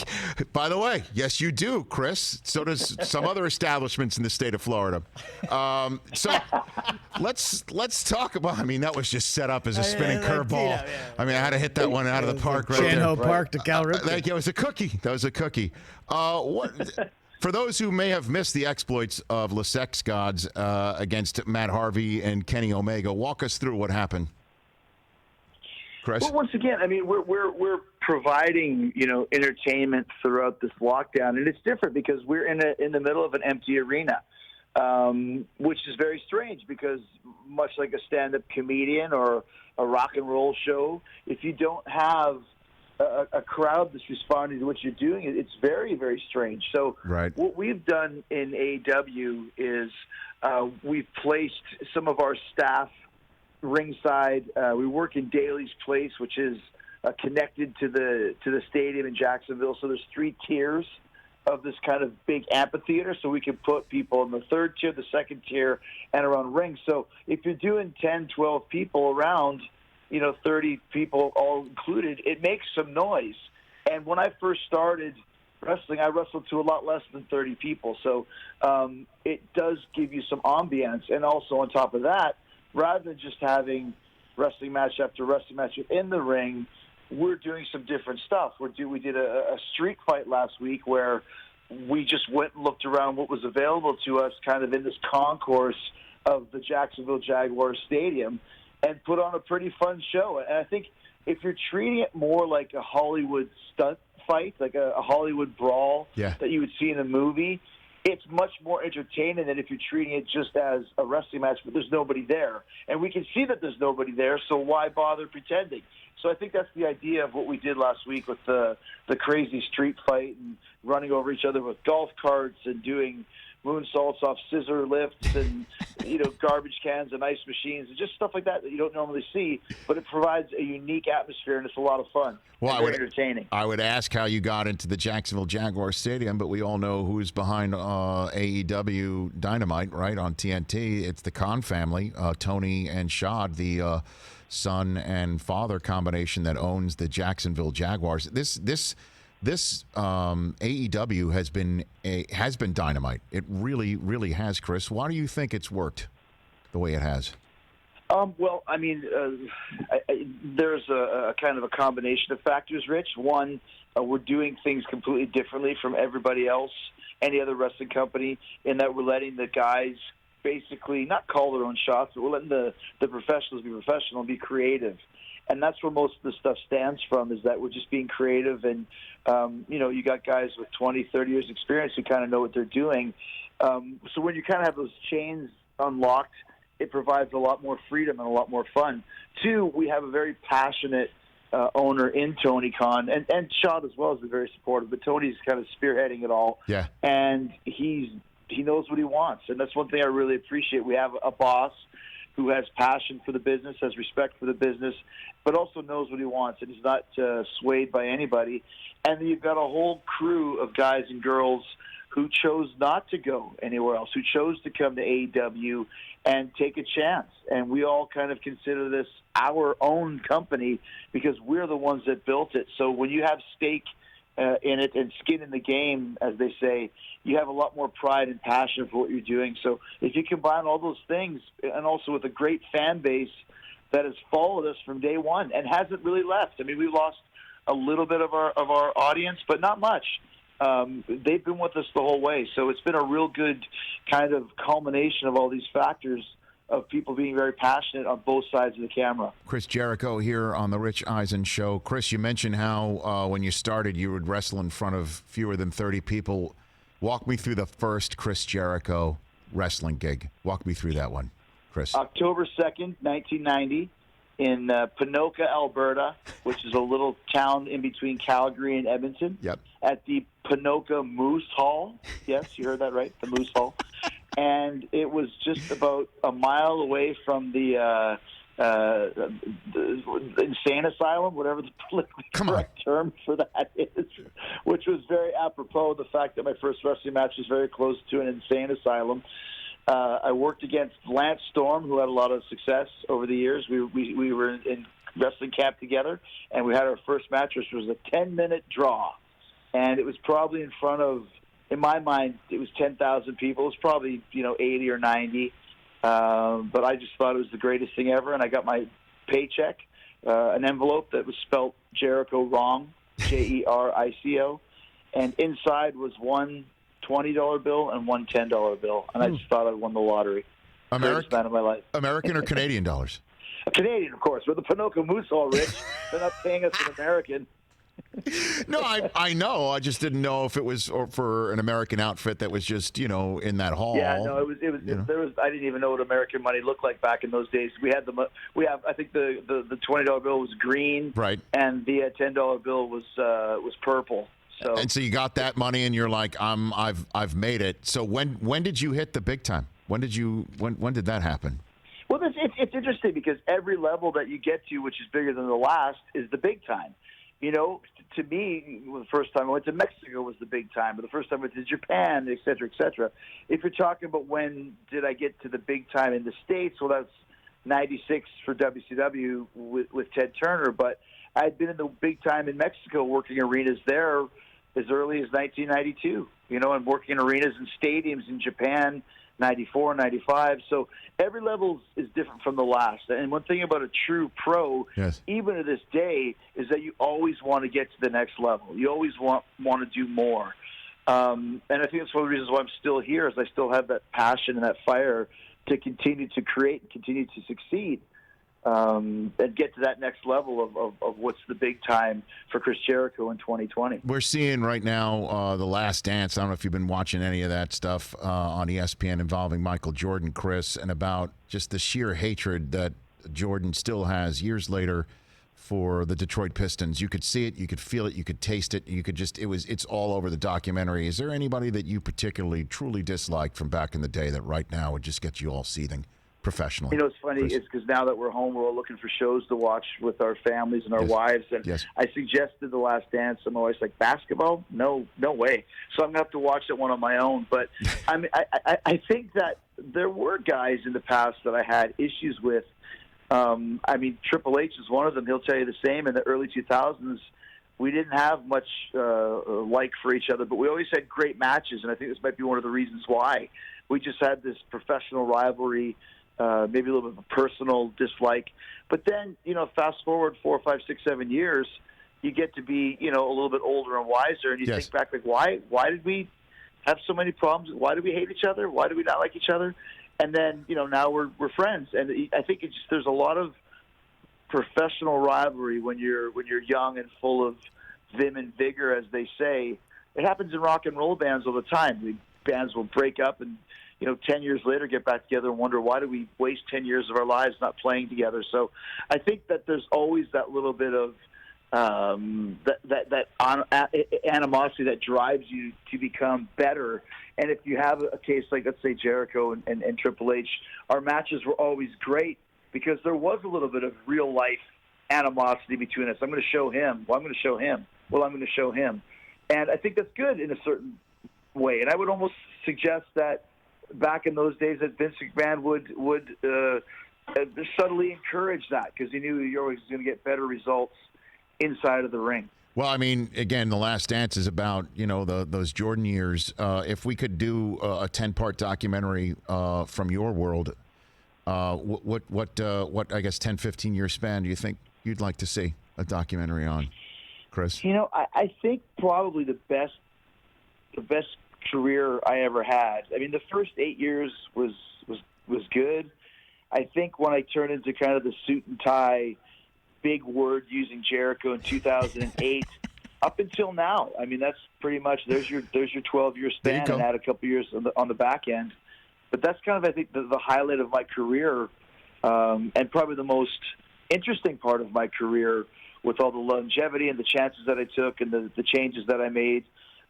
By the way, yes, you do, Chris. So does some other establishments in the state of Florida. So let's talk about. I mean, that was just set up as a spinning curveball. I mean, I had to hit that one out of the park right there. Chan-Ho Park to Cal Ripken. Thank you. It was a cookie. That was a cookie. For those who may have missed the exploits of Le Sex Gods against Matt Harvey and Kenny Omega, walk us through what happened. Chris? Well, once again, I mean, we're providing entertainment throughout this lockdown, and it's different because we're in the middle of an empty arena. which is very strange because much like a stand-up comedian or a rock and roll show, if you don't have a crowd that's responding to what you're doing, it's very, very strange. So what we've done in AEW is we've placed some of our staff ringside. We work in Daly's Place, which is connected to the stadium in Jacksonville. So there's 3 tiers of this kind of big amphitheater, so we can put people in the 3rd tier, the 2nd tier, and around rings. So if you're doing 10, 12 people around, 30 people all included, it makes some noise. And when I first started wrestling, I wrestled to a lot less than 30 people. So it does give you some ambience. And also on top of that, rather than just having wrestling match after wrestling match in the ring, we're doing some different stuff. We did a street fight last week where we just went and looked around what was available to us kind of in this concourse of the Jacksonville Jaguars Stadium and put on a pretty fun show. And I think if you're treating it more like a Hollywood stunt fight, like a Hollywood brawl that you would see in a movie, it's much more entertaining than if you're treating it just as a wrestling match, but there's nobody there. And we can see that there's nobody there, so why bother pretending? So I think that's the idea of what we did last week with the crazy street fight and running over each other with golf carts and doing moonsaults off scissor lifts and garbage cans and ice machines and just stuff like that you don't normally see, but it provides a unique atmosphere and it's a lot of fun. Well, very entertaining. I would ask how you got into the Jacksonville Jaguars Stadium, but we all know who's behind AEW Dynamite, right, on TNT. It's the Khan family, Tony and Shad, the son and father combination that owns the Jacksonville Jaguars. This AEW has been dynamite. It really, really has, Chris. Why do you think it's worked the way it has? Well, I mean, there's a kind of a combination of factors, Rich. One, we're doing things completely differently from everybody else, any other wrestling company, in that we're letting the guys basically not call their own shots, but we're letting the professionals be professional and be creative. And that's where most of the stuff stands from, is that we're just being creative. And, you got guys with 20, 30 years experience who kind of know what they're doing. So when you kind of have those chains unlocked, it provides a lot more freedom and a lot more fun. 2, we have a very passionate owner in Tony Khan, and Shad as well has been very supportive, but Tony's kind of spearheading it all. Yeah. And he knows what he wants, and that's one thing I really appreciate. We have a boss who has passion for the business, has respect for the business, but also knows what he wants, and he's not swayed by anybody. And then you've got a whole crew of guys and girls who chose not to go anywhere else, who chose to come to AEW and take a chance. And we all kind of consider this our own company because we're the ones that built it. So when you have stake in it and skin in the game, as they say, you have a lot more pride and passion for what you're doing. So if you combine all those things, and also with a great fan base that has followed us from day one and hasn't really left. I mean, we lost a little bit of our audience, but not much. They've been with us the whole way. So it's been a real good kind of culmination of all these factors of people being very passionate on both sides of the camera. Chris Jericho here on the Rich Eisen Show. Chris, you mentioned how when you started, you would wrestle in front of fewer than 30 people. Walk me through the first Chris Jericho wrestling gig. Walk me through that one, Chris. October 2nd, 1990, in Ponoka, Alberta, which is a little town in between Calgary and Edmonton. Yep. At the Ponoka Moose Hall. Yes, you heard that right, the Moose Hall. And it was just about a mile away from the insane asylum, whatever the politically correct term for that is, which was very apropos of the fact that my first wrestling match was very close to an insane asylum. I worked against Lance Storm, who had a lot of success over the years. We were in wrestling camp together, and we had our first match, which was a 10-minute draw. And it was probably in front of, in my mind, it was 10,000 people. It was probably, 80 or 90. But I just thought it was the greatest thing ever. And I got my paycheck, an envelope that was spelled Jericho wrong, Jerico. And inside was one $20 bill and one $10 bill. And I just thought I won the lottery. Greatest man of my life. American or Canadian dollars? Canadian, of course. With the Ponoka Moose Hall, Rich. They're not paying us in American. No, I know. I just didn't know if it was for an American outfit that was just, in that hall. Yeah, no, it was. There was. I didn't even know what American money looked like back in those days. We have. I think the $20 bill was green, right, and the $10 bill was purple. So. And so you got that money, and you're like, I've made it. So when did you hit the big time? When did that happen? Well, it's interesting because every level that you get to, which is bigger than the last, is the big time. To me, the first time I went to Mexico was the big time, but the first time I went to Japan, et cetera, et cetera. If you're talking about when did I get to the big time in the States, well, that's 96 for WCW with Ted Turner, but I'd been in the big time in Mexico working arenas there as early as 1992, and working in arenas and stadiums in Japan, 94, 95. So every level is different from the last. And one thing about a true pro, yes, even to this day, is that you always want to get to the next level. You always want to do more. And I think that's one of the reasons why I'm still here, is I still have that passion and that fire to continue to create and continue to succeed. And get to that next level of what's the big time for Chris Jericho in 2020. We're seeing right now The Last Dance. I don't know if you've been watching any of that stuff on ESPN involving Michael Jordan, Chris, and about just the sheer hatred that Jordan still has years later for the Detroit Pistons. You could see it, you could feel it, you could taste it, you could it's all over the documentary. Is there anybody that you particularly truly disliked from back in the day that right now would just get you all seething? Professionally. It's funny. It's because now that we're home, we're all looking for shows to watch with our families and our wives. And I suggested The Last Dance, and my wife's like, basketball? No way. So I'm going to have to watch that one on my own. But I think that there were guys in the past that I had issues with. Triple H is one of them. He'll tell you the same. In the early 2000s, we didn't have much like for each other, but we always had great matches, and I think this might be one of the reasons why. We just had this professional rivalry, maybe a little bit of a personal dislike. But then, fast forward 4, 5, 6, 7 years, you get to be, a little bit older and wiser, and you think back, like, why did we have so many problems? Why do we hate each other? Why do we not like each other? And then, now we're friends. And I think there's a lot of professional rivalry when you're young and full of vim and vigor, as they say. It happens in rock and roll bands all the time. The bands will break up and 10 years later get back together and wonder, why did we waste 10 years of our lives not playing together? So I think that there's always that little bit of that animosity that drives you to become better. And if you have a case like, let's say, Jericho and Triple H, our matches were always great because there was a little bit of real life animosity between us. I'm going to show him. Well, I'm going to show him. Well, I'm going to show him. And I think that's good in a certain way. And I would almost suggest that back in those days that Vince McMahon would subtly encourage that because he knew you were always going to get better results inside of the ring. Well, again, The Last Dance is about, those Jordan years. If we could do a 10-part documentary from your world, what I guess 10, 15-year span do you think you'd like to see a documentary on, Chris? I think probably the best career I ever had. The first 8 years was good. I think when I turned into kind of the suit and tie, big word using Jericho in 2008, up until now, that's pretty much there's your 12-year span and add a couple years on the back end. But that's kind of, I think, the highlight of my career, and probably the most interesting part of my career with all the longevity and the chances that I took and the changes that I made.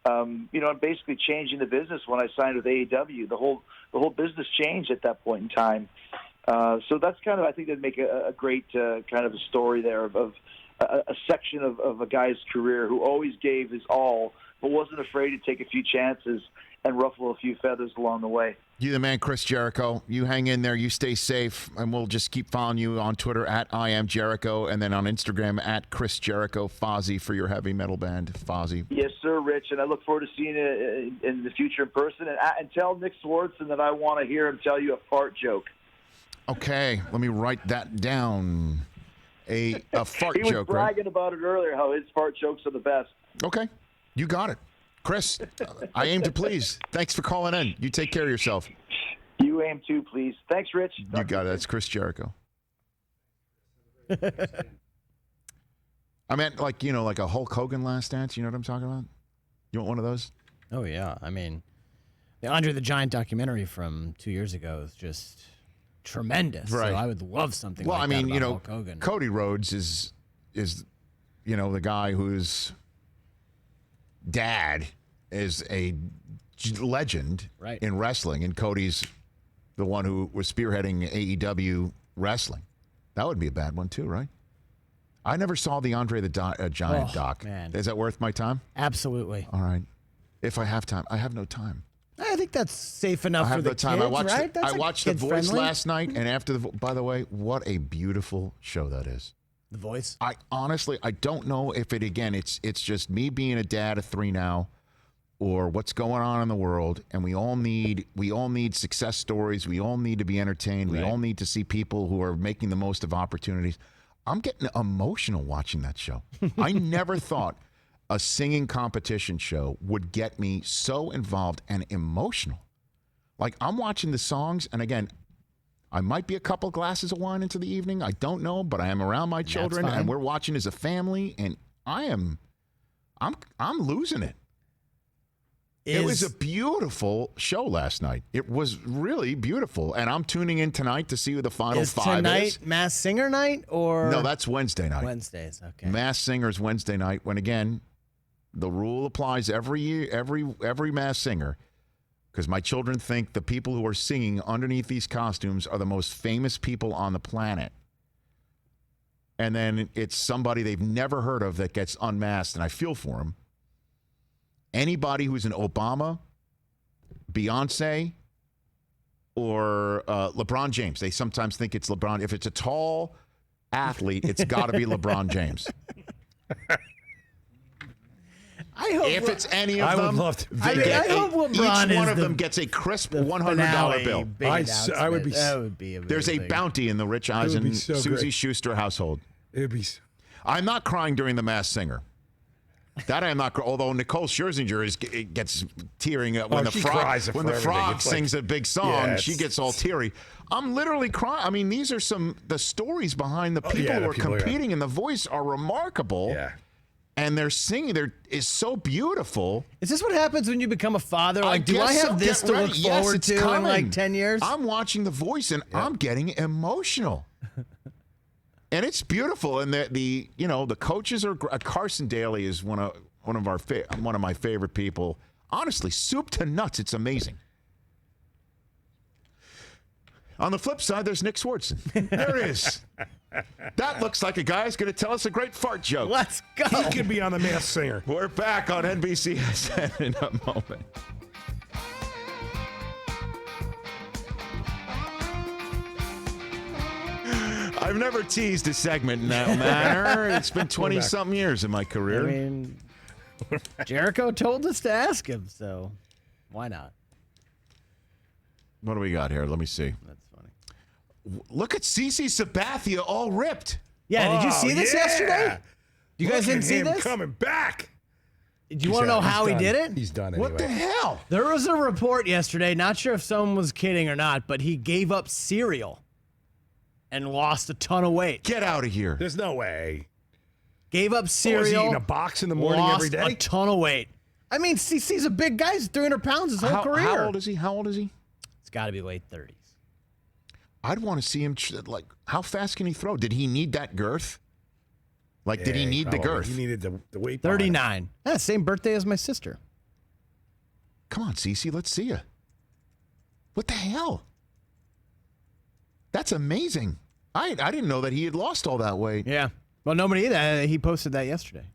I'm basically changing the business when I signed with AEW. The whole business changed at that point in time. So that's kind of, I think, that'd make a great kind of a story there of a section of a guy's career who always gave his all, but wasn't afraid to take a few chances and ruffle a few feathers along the way. You the man, Chris Jericho. You hang in there. You stay safe, and we'll just keep following you on Twitter @IamJericho, and then on Instagram @ChrisJericho. Fozzy for your heavy metal band, Fozzy. Yes, sir, Rich, and I look forward to seeing you in the future in person. And tell Nick Swardson that I want to hear him tell you a fart joke. Okay, let me write that down. A fart joke. He was bragging about it earlier, how his fart jokes are the best. Okay, you got it. Chris, I aim to please. Thanks for calling in. You take care of yourself. You aim to please. Thanks, Rich. You got it. That's Chris Jericho. I meant like a Hulk Hogan Last Dance. You know what I'm talking about? You want one of those? Oh yeah. I mean, the Andre the Giant documentary from 2 years ago is just tremendous. Right. So I would love something. Well, like I mean, that about Hulk Hogan. Cody Rhodes is the guy whose dad is a legend in wrestling, and Cody's the one who was spearheading AEW wrestling. That would be a bad one too, right? I never saw the Andre the Giant doc. Man. Is that worth my time? Absolutely. All right. If I have time. I have no time. I think that's safe enough I for have the no time. kids, I watched right? I watched The Voice last night, and after by the way, what a beautiful show that is. The Voice? I honestly, I don't know if it's just me being a dad of 3 now, or what's going on in the world, and we all need success stories. We all need to be entertained. We all need to see people who are making the most of opportunities. I'm getting emotional watching that show. I never thought a singing competition show would get me so involved and emotional. Like, I'm watching the songs, and again, I might be a couple glasses of wine into the evening. I don't know, but I am around my children, and we're watching as a family, and I'm losing it. It was a beautiful show last night. It was really beautiful, and I'm tuning in tonight to see who the final 5 tonight is. Masked Singer night or No, that's Wednesday night. Wednesdays? Okay. Masked Singer's Wednesday night. When again, the rule applies every year, every Masked Singer, because my children think the people who are singing underneath these costumes are the most famous people on the planet. And then it's somebody they've never heard of that gets unmasked, and I feel for them. Anybody who's an Obama, Beyonce, or LeBron James. They sometimes think it's LeBron. If it's a tall athlete, it's got to be LeBron James. I hope if it's any of I them, would love to. I hope LeBron each one is of them gets a crisp $100 bill. I would be. That would be There's a amazing. bounty in the Rich Eisen, so Susie great. Schuster household. It would be. I'm not crying during the Masked Singer. That I am not. Although Nicole Scherzinger gets tearing when the she frog cries for everything. frog It's like- sings a big song. Yeah, she it's- gets all teary. I'm literally crying. I mean, these are the stories behind the people yeah, who the are people, yeah. competing in The Voice are remarkable. Yeah. And their singing is so beautiful. Is this what happens when you become a father? Like, do I guess have so. this Get to ready. look Yes, forward it's to in coming. like 10 years? I'm watching The Voice and I'm getting emotional. And it's beautiful. And the coaches are Carson Daly is one of my favorite people. Honestly, soup to nuts. It's amazing. On the flip side, there's Nick Swardson. There it is. That looks like a guy who's going to tell us a great fart joke. Let's go. He could be on the Masked Singer. We're back on NBCSN in a moment. I've never teased a segment in that manner. It's been 20-something years in my career. I mean, Jericho told us to ask him, so why not? What do we got here? Let me see. That's funny. Look at CeCe Sabathia all ripped. Yeah, did you see this yesterday? You guys Look didn't at see him this? coming back. Do you want to know how he did it? He's done anyway. What the hell? There was a report yesterday, not sure if someone was kidding or not, but he gave up cereal and lost a ton of weight. Get out of here. There's no way. Gave up cereal. Was he eating a box in the morning lost every day? a ton of weight. I mean, he's a big guy. He's 300 pounds his whole career. How old is he? It's got to be late 30s. I'd want to see him, how fast can he throw? Did he need that girth? Did he need the girth? He needed the weight. 39. Yeah, same birthday as my sister. Come on, CeCe, let's see you. What the hell? That's amazing. I didn't know that he had lost all that weight. Yeah. Well, nobody either. He posted that yesterday.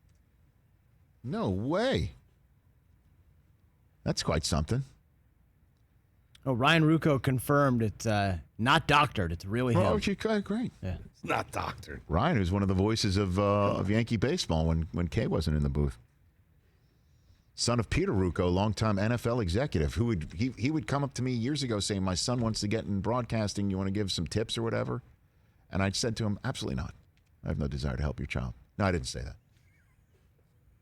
No way. That's quite something. Oh, Ryan Rucco confirmed it's not doctored. It's really him. Oh, okay, great. Yeah. It's not doctored. Ryan, who's one of the voices of Yankee baseball when Kay wasn't in the booth. Son of Peter Rucco, longtime NFL executive, who he would come up to me years ago saying, "My son wants to get in broadcasting. You want to give some tips or whatever?" And I said to him, "Absolutely not. I have no desire to help your child." No, I didn't say that.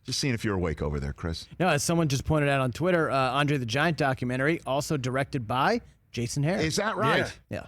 Just seeing if you're awake over there, Chris. No, as someone just pointed out on Twitter, Andre the Giant documentary, also directed by Jason Harris. Is that right? Yeah.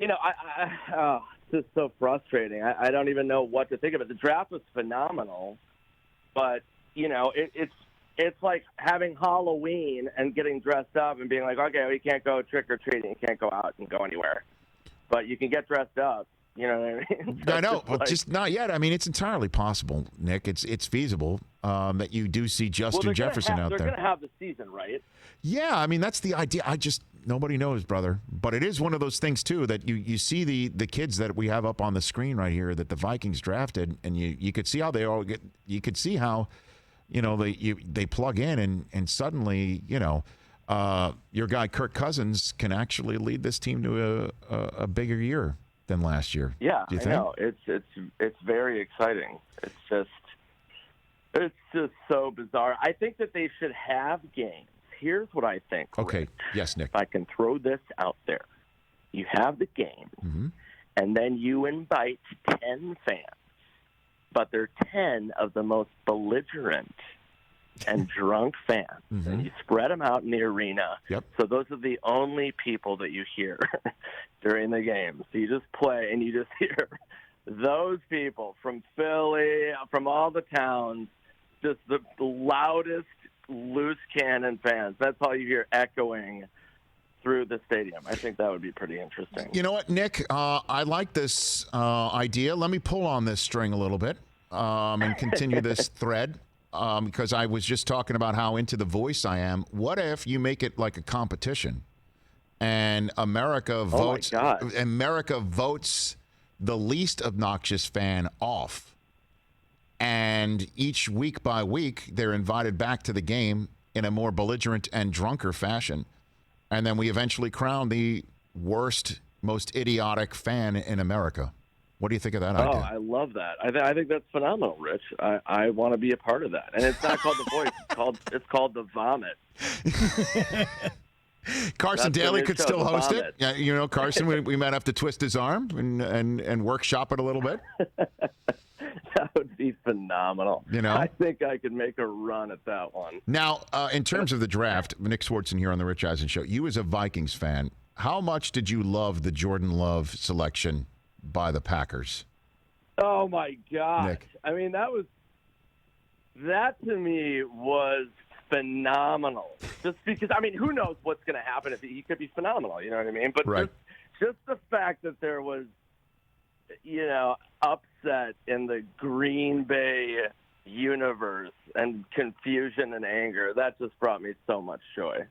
It's just so frustrating. I don't even know what to think of it. The draft was phenomenal, but it's like having Halloween and getting dressed up and being like, okay, well, you can't go trick or treating, you can't go out and go anywhere, but you can get dressed up. You know what I mean? I know, but just not yet. I mean, it's entirely possible, Nick. It's feasible that you do see Justin Jefferson out there. They're going to have the season, right? Yeah, I mean, that's the idea. Nobody knows, brother. But it is one of those things, too, that you see the kids that we have up on the screen right here that the Vikings drafted, and you could see how they all get. You could see how, they plug in, and suddenly, your guy Kirk Cousins can actually lead this team to a bigger year than last year. Yeah, do you I think? know. It's very exciting. It's just so bizarre. I think that they should have games. Here's what I think. Okay. Rich. Yes, Nick. If I can throw this out there. You have the game, and then you invite 10 fans, but they're 10 of the most belligerent and drunk fans, and you spread them out in the arena. Yep. So those are the only people that you hear during the game. So you just play, and you just hear those people from Philly, from all the towns, just the loudest loose cannon fans. That's all you hear echoing through the stadium. I think that would be pretty interesting. You know what, Nick? I like this idea. Let me pull on this string a little bit and continue this thread. Because I was just talking about how into the voice I am. What if you make it like a competition, and America votes? America votes the least obnoxious fan off, and each week by week they're invited back to the game in a more belligerent and drunker fashion, and then we eventually crown the worst, most idiotic fan in America. What do you think of that idea? Oh, I love that. I think that's phenomenal, Rich. I want to be a part of that. And it's not called the voice. It's called the vomit. Carson Daly could still host it. Yeah, Carson, we might have to twist his arm and workshop it a little bit. That would be phenomenal. I think I could make a run at that one. Now, in terms of the draft, Nick Swardson here on the Rich Eisen Show. You as a Vikings fan, how much did you love the Jordan Love selection by the Packers? Oh my gosh. Nick. I mean, that to me was phenomenal. Just because, I mean, who knows what's going to happen if he could be phenomenal, you know what I mean? But right. just the fact that there was, upset in the Green Bay universe and confusion and anger, that just brought me so much joy.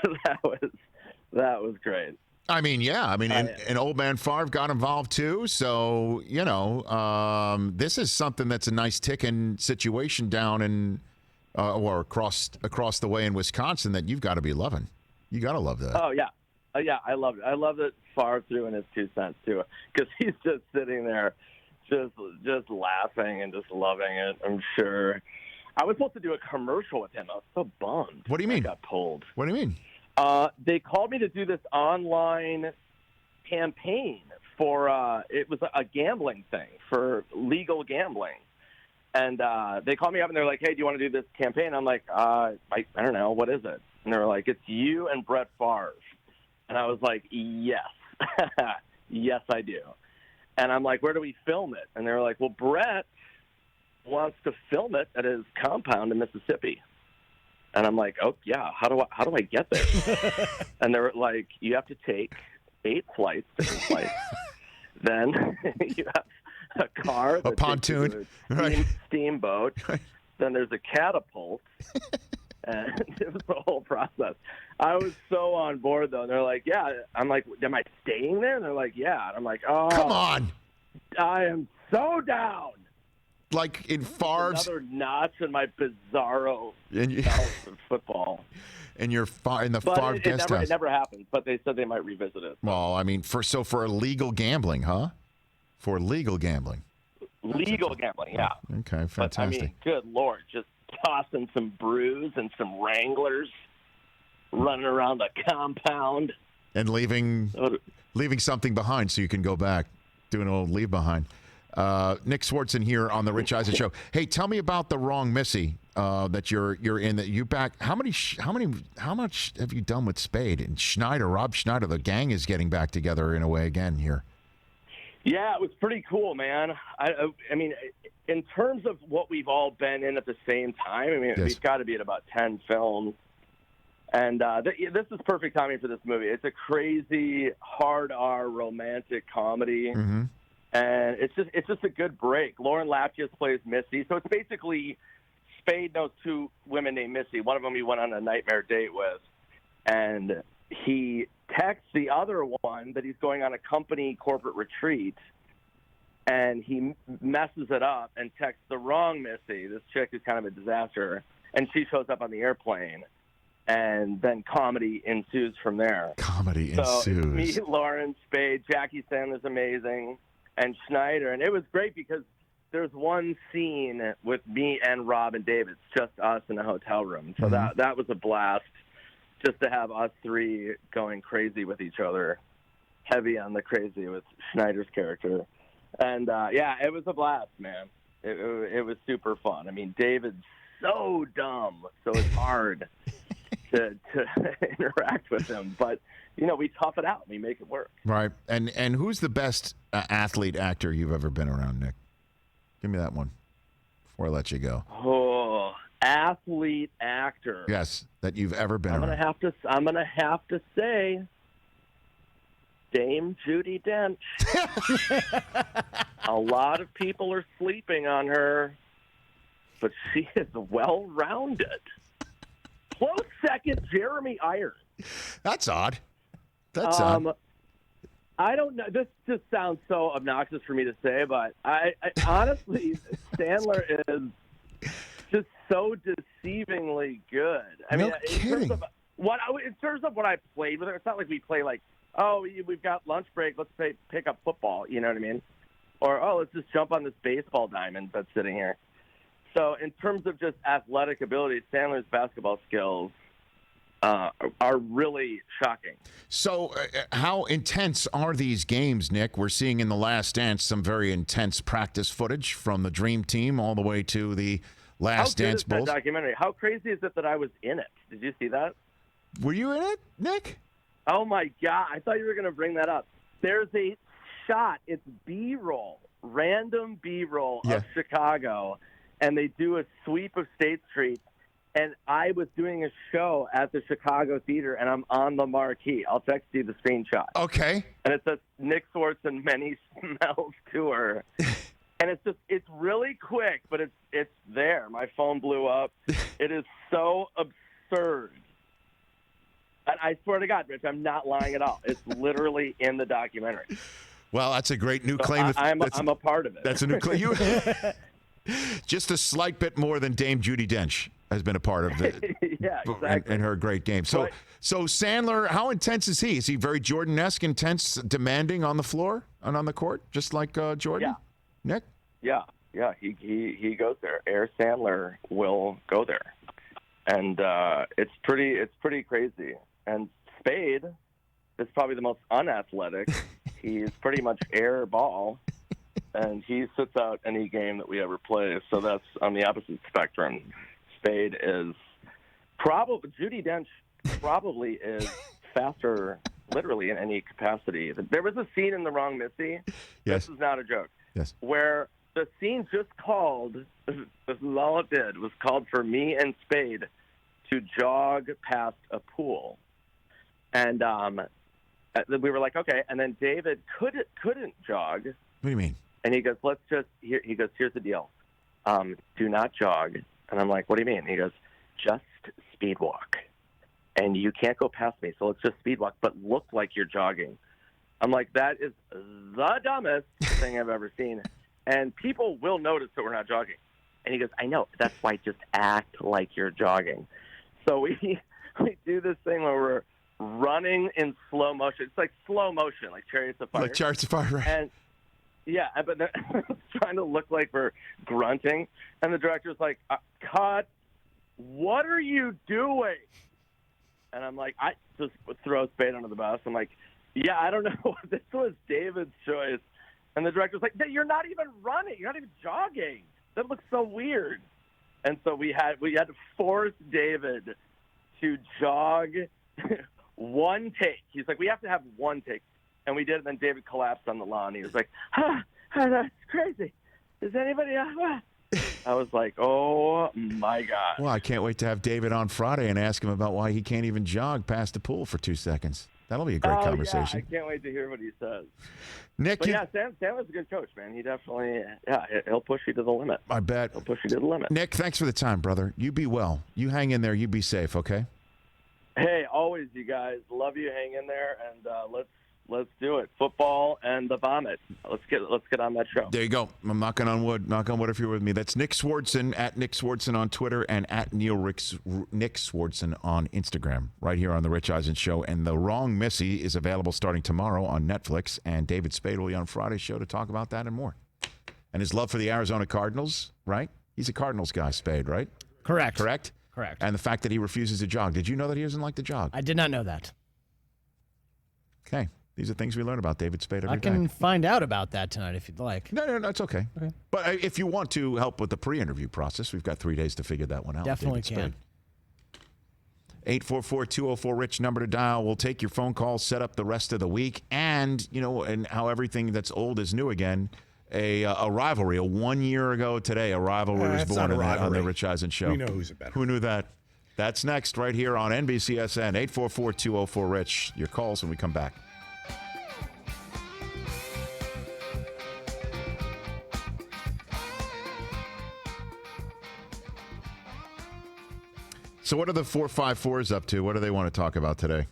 That was great. I mean, yeah. I mean, and old man Favre got involved too. So, this is something that's a nice ticking situation down in or across the way in Wisconsin that you've got to be loving. You got to love that. Oh, yeah. I love it. I love that Favre threw in his 2 cents too, because he's just sitting there just laughing and just loving it, I'm sure. I was supposed to do a commercial with him. I was so bummed. What do you mean? I got pulled. What do you mean? They called me to do this online campaign for it was a gambling thing, for legal gambling. And they called me up and they're like, hey, do you want to do this campaign? I'm like, I don't know. What is it? And they were like, it's you and Brett Favre. And I was like, yes. Yes, I do. And I'm like, where do we film it? And they were like, well, Brett wants to film it at his compound in Mississippi. And I'm like, oh, yeah, how do I get there? And they were like, you have to take 8 flights, different flights. Then you have a car. A pontoon. Right. Steamboat. Right. Then there's a catapult. And it was the whole process. I was so on board, though. And they're like, yeah. I'm like, am I staying there? And they're like, yeah. And I'm like, oh. Come on. I am so down. Like in Favre's. Another notch in my bizarro football. And you're in the Favre guest house. It never happened, but they said they might revisit it. Well, I mean, for illegal gambling, huh? For legal gambling. Legal gambling, yeah. Okay, fantastic. But, I mean, good Lord, just tossing some brews and some Wranglers, running around the compound. And leaving something behind so you can go back, do an old leave behind. Nick Swardson here on the Rich Eisen Show. Hey, tell me about the Wrong Missy that you're in. That you back. How much have you done with Spade and Schneider? Rob Schneider, the gang is getting back together in a way again here. Yeah, it was pretty cool, man. I mean, in terms of what we've all been in at the same time, I mean, we've got to be at about 10 films. And this is perfect timing for this movie. It's a crazy, hard R romantic comedy. Mm-hmm. And it's just a good break. Lauren Lapkus plays Missy. So it's basically Spade knows two women named Missy. One of them he went on a nightmare date with. And he texts the other one that he's going on a company corporate retreat, and he messes it up and texts the wrong Missy. This chick is kind of a disaster, and she shows up on the airplane, and then comedy ensues from there. Comedy so ensues. Me, Lauren, Spade, Jackie Sandler's amazing, and Schneider, and it was great because there's one scene with me and Rob and David. It's just us in a hotel room, so that was a blast. Just to have us three going crazy with each other, heavy on the crazy with Schneider's character. And, it was a blast, man. It was super fun. I mean, David's so dumb, so it's hard to interact with him. But, we tough it out. We make it work. Right. And who's the best athlete actor you've ever been around, Nick? Give me that one before I let you go. Oh, athlete actor. Yes, that you've ever been around. I'm gonna have to say Dame Judi Dench. A lot of people are sleeping on her, but she is well-rounded. Close second, Jeremy Irons. That's odd. That's odd. I don't know. This just sounds so obnoxious for me to say, but I honestly, Sandler is just so deceivingly good. I mean, in terms of what I played with her, it's not like we play like, we've got lunch break, let's pick up football. You know what I mean? Or let's just jump on this baseball diamond that's sitting here. So in terms of just athletic ability, Sandler's basketball skills are really shocking. So how intense are these games, Nick? We're seeing in The Last Dance some very intense practice footage from the Dream Team all the way to the Last Dance Bulls. Bulls. That documentary. How crazy is it that I was in it? Did you see that? Were you in it, Nick? Oh my God! I thought you were going to bring that up. There's a shot. It's B-roll, random B-roll of Chicago, and they do a sweep of State Street. And I was doing a show at the Chicago Theater, and I'm on the marquee. I'll text you the screenshot. Okay. And it says Nick Swardson Many Smells Tour. And it's really quick, but it's there. My phone blew up. It is so absurd. And I swear to God, Rich, I'm not lying at all. It's literally in the documentary. Well, that's a great new claim. I'm a part of it. That's a new claim. Just a slight bit more than Dame Judi Dench has been a part of it. Yeah, exactly. And her great game. So Sandler, how intense is he? Is he very Jordan-esque, intense, demanding on the floor and on the court, just like Jordan? Yeah. Nick? Yeah. He goes there. Air Sandler will go there, and it's pretty crazy. And Spade is probably the most unathletic. He's pretty much air ball, and he sits out any game that we ever play. So that's on the opposite spectrum. Spade is probably Judi Dench probably is faster, literally in any capacity. There was a scene in The Wrong Missy. Yes. This is not a joke. Yes. Where the scene just called. This is all it did was called for me and Spade to jog past a pool, and we were like, okay. And then David couldn't jog. What do you mean? And he goes, here's the deal. Do not jog. And I'm like, what do you mean? He goes, just speed walk. And you can't go past me, so let's just speed walk, but look like you're jogging. I'm like, that is the dumbest thing I've ever seen. And people will notice that we're not jogging. And he goes, I know. That's why just act like you're jogging. So we do this thing where we're running in slow motion. It's like slow motion, like Chariots of Fire. Like Chariots of Fire, right. And yeah, but then trying to look like we're grunting. And the director's like, cut. What are you doing? And I'm like, I just throw Spade under the bus. I'm like, yeah, I don't know. This was David's choice. And the director's like, you're not even running. You're not even jogging. That looks so weird. And so we had to force David to jog one take. He's like, we have to have one take. And we did, and then David collapsed on the lawn. He was like, that's crazy. Is anybody I was like, oh, my God. Well, I can't wait to have David on Friday and ask him about why he can't even jog past the pool for 2 seconds. That'll be a great conversation. Yeah, I can't wait to hear what he says. Nick, but Sam was a good coach, man. He definitely, he'll push you to the limit. I bet. He'll push you to the limit. Nick, thanks for the time, brother. You be well. You hang in there. You be safe, okay? Hey, always, you guys. Love you. Hang in there, and let's do it. Football and the vomit. Let's get on that show. There you go. I'm knocking on wood. Knock on wood if you're with me. That's Nick Swardson, at Nick Swardson on Twitter, and at Nick Swardson on Instagram, right here on The Rich Eisen Show. And The Wrong Missy is available starting tomorrow on Netflix. And David Spade will be on Friday's show to talk about that and more. And his love for the Arizona Cardinals, right? He's a Cardinals guy, Spade, right? Correct. Correct? Correct. And the fact that he refuses to jog. Did you know that he doesn't like to jog? I did not know that. Okay. These are things we learn about David Spade every day. I can find out about that tonight if you'd like. No, it's okay. But if you want to help with the pre-interview process, we've got 3 days to figure that one out. Definitely can. 844-204-RICH number to dial. We'll take your phone calls, set up the rest of the week, and and how everything that's old is new again. A rivalry. 1 year ago today, a rivalry was born on the Rich Eisen Show. We know who's a better. Who knew that? That's next right here on NBCSN. 844-204-RICH. Your calls when we come back. So what are the 454s up to? What do they want to talk about today?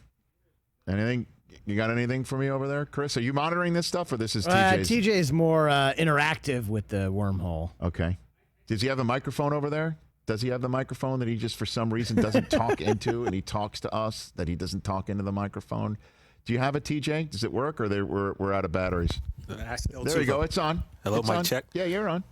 Anything? You got anything for me over there, Chris? Are you monitoring this stuff, or this is TJ's? TJ's more interactive with the wormhole. Okay. Does he have a microphone over there? Does he have the microphone that he just for some reason doesn't talk into, and he talks to us that he doesn't talk into the microphone? Do you have it, TJ? Does it work, or we're out of batteries? There you go. It's on. Hello, it's mic on. check. Yeah, you're on.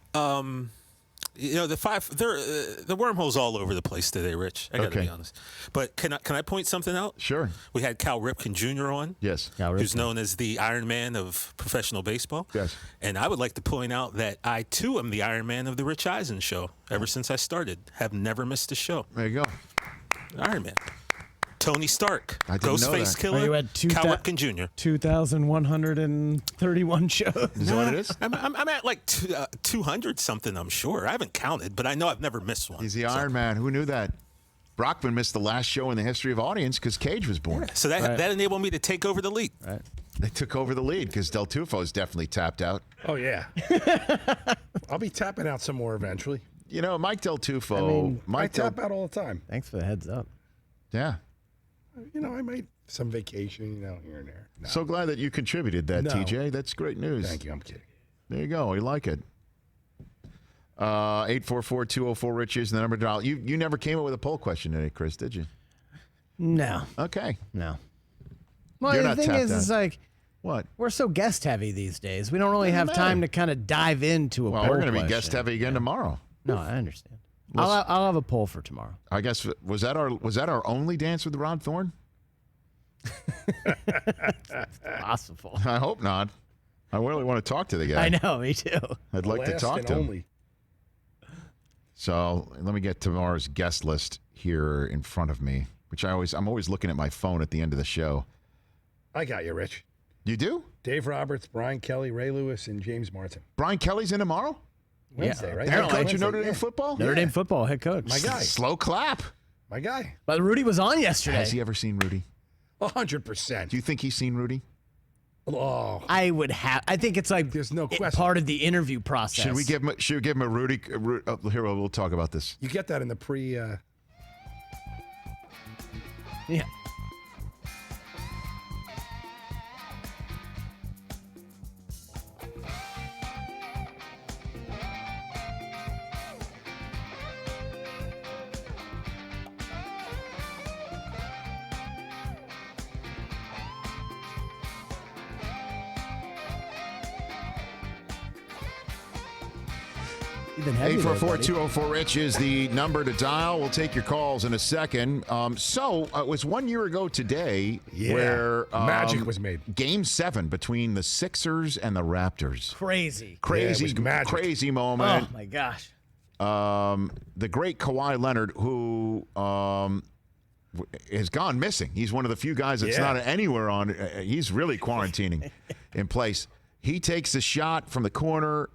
The wormhole's all over the place today, Rich. I got to be honest. But can I point something out? Sure. We had Cal Ripken Jr. on. Yes. Who's known as the Iron Man of professional baseball. Yes. And I would like to point out that I, too, am the Iron Man of the Rich Eisen Show. Ever since I started, have never missed a show. There you go. Iron Man. Tony Stark, I didn't know Ghostface that. Killer, You had Cal Ripken Jr. 2,131 shows. Is that what it is? I'm at like 200 something, I'm sure. I haven't counted, but I know I've never missed one. He's the Iron Man. Who knew that? Brockman missed the last show in the history of audience because Cage was born. So that enabled me to take over the lead. Right. They took over the lead because Del Tufo's definitely tapped out. Oh, yeah. I'll be tapping out some more eventually. Mike Del Tufo. I tap out all the time. Thanks for the heads up. Yeah. I made some vacation, here and there. No. So glad that you contributed that, No. TJ. That's great news. Thank you. I'm kidding. There you go. We like it. 844-204-RICH is the number to dial. You never came up with a poll question today, Chris, did you? No. Okay. No. Well, You're the not thing tapped is, it's out. like, what? We're so guest heavy these days. We don't really Doesn't have matter. time to kind of dive into a poll Well, we're going to be question. guest heavy again tomorrow. No, I understand. I'll have a poll for tomorrow. I guess was that our only dance with Rod Thorn? Possible. I hope not. I really want to talk to the guy. I know, me too. I'd like to Last talk and to him. only. So let me get tomorrow's guest list here in front of me, which I'm always looking at my phone at the end of the show. I got you, Rich. You do? Dave Roberts, Brian Kelly, Ray Lewis, and James Martin. Brian Kelly's in tomorrow? Wednesday, right? Head coach Wednesday, of Notre Dame yeah. football? Notre Dame football head coach. My guy. Slow clap. My guy. But Rudy was on yesterday. Has he ever seen Rudy? 100%. Do you think he's seen Rudy? Oh, I would have. I think it's like there's no question. Part of the interview process. Should we give him a Rudy? Here, we'll talk about this. you get that in the pre. Yeah. Even heavy there, buddy. 844-204-RICH is the number to dial. We'll take your calls in a second. It was 1 year ago today where magic was made. Game 7 between the Sixers and the Raptors. Crazy. Crazy moment. Oh, my gosh. The great Kawhi Leonard, who has gone missing. He's one of the few guys that's not anywhere on. He's really quarantining in place. He takes a shot from the corner.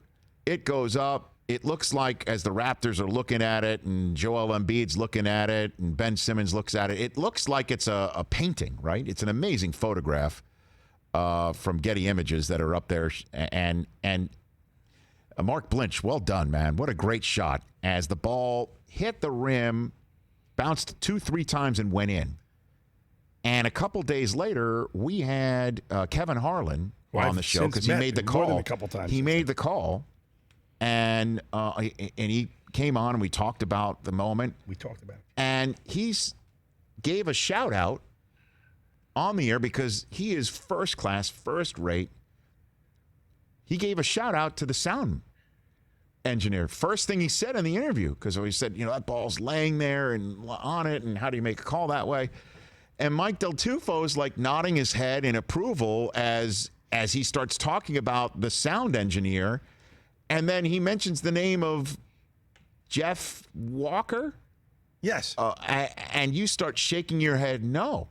It goes up. It looks like, as the Raptors are looking at it, and Joel Embiid's looking at it, and Ben Simmons looks at it, it looks like it's a painting, right? It's an amazing photograph from Getty Images that are up there. And Mark Blinch, well done, man. What a great shot. As the ball hit the rim, bounced 2-3 times and went in. And a couple days later, we had Kevin Harlan on the show because he made the call. More than a couple times. He made the call. And he came on and we talked about the moment. We talked about it. And gave a shout out on the air because he is first class, first rate. He gave a shout out to the sound engineer. First thing he said in the interview, because he said, that ball's laying there and on it, and how do you make a call that way? And Mike Del Tufo is like nodding his head in approval as he starts talking about the sound engineer. And then he mentions the name of Jeff Walker. Yes. And you start shaking your head, no.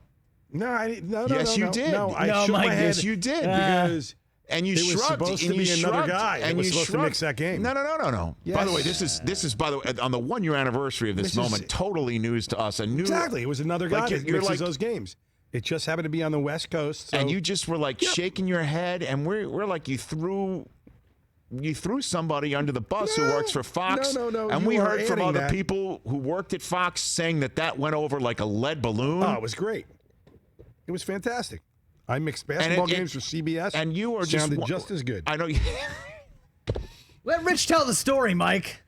No, Yes, you did. No, I shook my head. Yes, you did. Because and you it shrugged. was supposed and to be you another shrugged, guy that and was you supposed to mix that game. No. Yes. By the way, this is by the way, on the 1 year anniversary of this moment, totally news to us. Exactly. It was another guy that you're mixes those games. It just happened to be on the West Coast. So. And you just were like shaking your head, and we're like, you threw somebody under the bus who works for Fox. No. And you we heard from adding other that. people who worked at Fox saying that went over like a lead balloon. Oh, it was great. It was fantastic. I mixed basketball games for CBS. And you are sounded just as good. I know. Let Rich tell the story, Mike.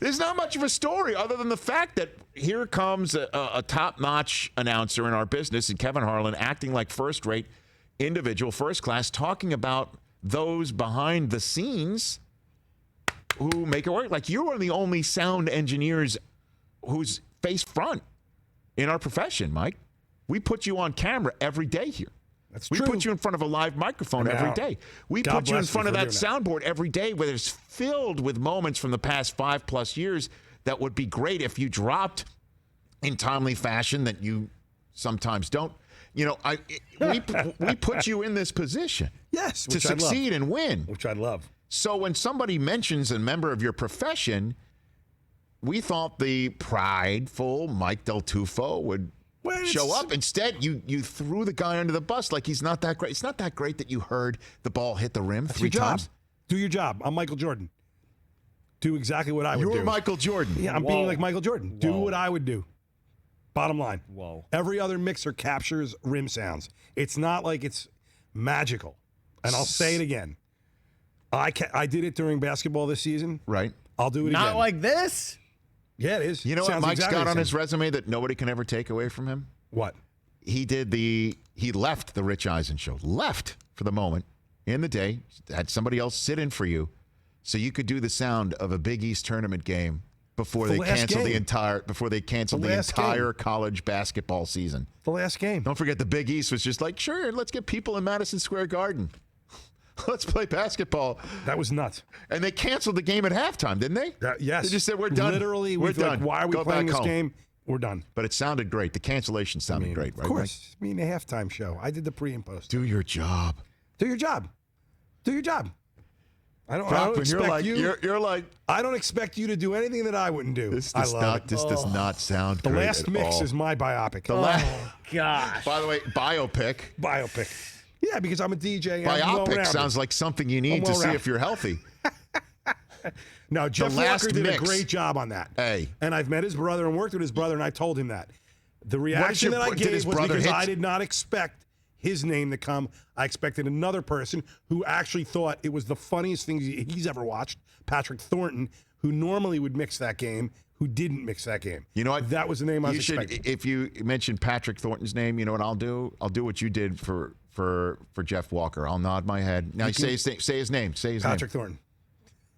There's not much of a story other than the fact that here comes a top-notch announcer in our business, and Kevin Harlan acting like first-rate individual, first class, talking about those behind the scenes who make it work. Like, you are the only sound engineers who's face front in our profession, Mike. We put you on camera every day here. That's we true. put you in front of a live microphone every day. We God put you in bless front you of for that doing soundboard every day, where it's filled with moments from the past 5+ years that would be great if you dropped in timely fashion that you sometimes don't. We put you in this position, yes, to succeed and win, which I love. So when somebody mentions a member of your profession, we thought the prideful Mike Del Tufo would show up. Instead, you threw the guy under the bus like he's not that great. It's not that great that you heard the ball hit the rim That's 3 your job. times. Do your job. I'm Michael Jordan. Do exactly what I would do. You're Michael Jordan. Yeah, I'm being like Michael Jordan. Do what I would do. Bottom line. Whoa. Every other mixer captures rim sounds. It's not like it's magical. And I'll say it again. I did it during basketball this season. Right. I'll do it again. Not like this? Yeah, it is. You know what Sounds Mike's exactly got the on same. his resume that nobody can ever take away from him? What? He left the Rich Eisen show. Left for the moment in the day. Had somebody else sit in for you so you could do the sound of a Big East tournament game before they canceled the entire college basketball season. The last game. Don't forget the Big East was just like, sure, let's get people in Madison Square Garden. Let's play basketball. That was nuts. And they canceled the game at halftime, didn't they? Yes. They just said, we're done. Literally, we're done. Why are we Go playing back this home. game? We're done. But it sounded great. The cancellation sounded great, right? Of course. I mean, a halftime show. I did the pre and post. Do your job. Do your job. Do your job. I don't Brockman, expect you're like, I don't expect you to do anything that I wouldn't do. This I does love not. it. This does not sound. The great last at mix all. is my biopic. Gosh. By the way, biopic. Biopic. Yeah, because I'm a DJ. And I'm Biopic well-rounded. sounds like something you need to see if you're healthy. No, Jeff last Walker did mix. a great job on that. Hey. And I've met his brother and worked with his brother, and I told him that. The reaction that I did gave his was brother because hit? I did not expect his name to come. I expected another person who actually thought it was the funniest thing he's ever watched, Patrick Thornton, who normally would mix that game, who didn't mix that game. You know what? That was the name I was expecting. If you mention Patrick Thornton's name, you know what I'll do? I'll do what you did for Jeff Walker. I'll nod my head. Now say his name. Say his name. Patrick Thornton.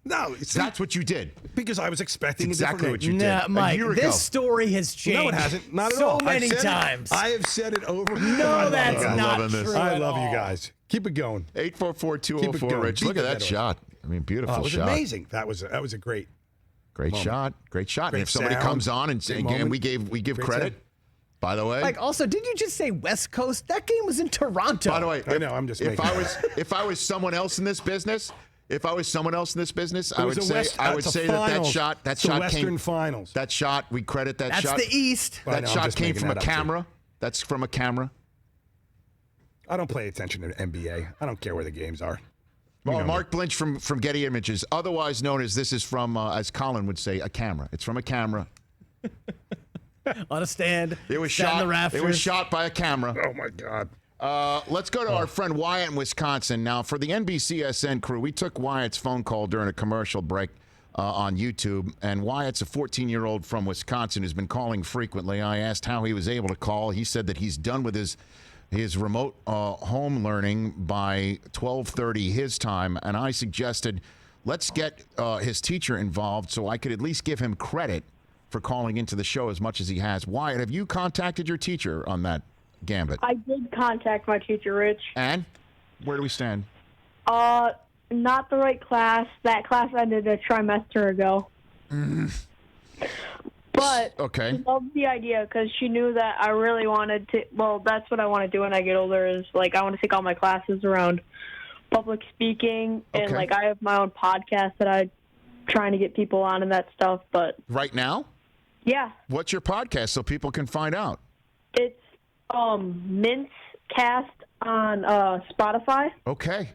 No, that's what you did. Because I was expecting exactly a what different you name. did. Mike, a year ago. this story has changed. No, it hasn't. Not at so all. many times. I have said it over. No, that's not true. I at love all. you guys. Keep it going. 844-204-RICH. Look at that shot. I mean, beautiful Oh, it was shot. amazing. That was a great Great moment. shot. Great shot. Great And if somebody sound. comes on and Great again, moment. we give Great credit. sound. By the way, Like, also, did you just say West Coast? That game was in Toronto. by the way, I know. I'm just if making I it was if I was someone else in this business, I would It say was that finals. shot It's the shot Western came Finals. That shot, we credit that That's shot. the East. I That know, I'm shot just came making from a that up, too. camera. That's from a camera. I don't pay attention to NBA. I don't care where the games are. You Well, know Mark Blinch from Getty Images, otherwise known as this is from, as Colin would say, a camera. It's from a camera. On a stand. It was sat in shot. the rafters. It was shot by a camera. Oh my God. Let's go to our friend Wyatt in Wisconsin. Now, for the NBCSN crew, we took Wyatt's phone call during a commercial break on YouTube, and Wyatt's a 14-year-old from Wisconsin who's been calling frequently. I asked how he was able to call. He said that he's done with his remote home learning by 12:30 his time, and I suggested let's get his teacher involved so I could at least give him credit for calling into the show as much as he has. Wyatt, have you contacted your teacher on that gambit? I did contact my teacher, Rich. And where do we stand? Not the right class. That class ended a trimester ago. But Okay. she loved the idea because she knew that I really wanted to. Well, that's what I want to do when I get older. Is like I want to take all my classes around public speaking, and Okay. like I have my own podcast that I'm trying to get people on and that stuff. But Right now? yeah, What's your podcast so people can find out? it's Mint's Cast on Spotify. Okay.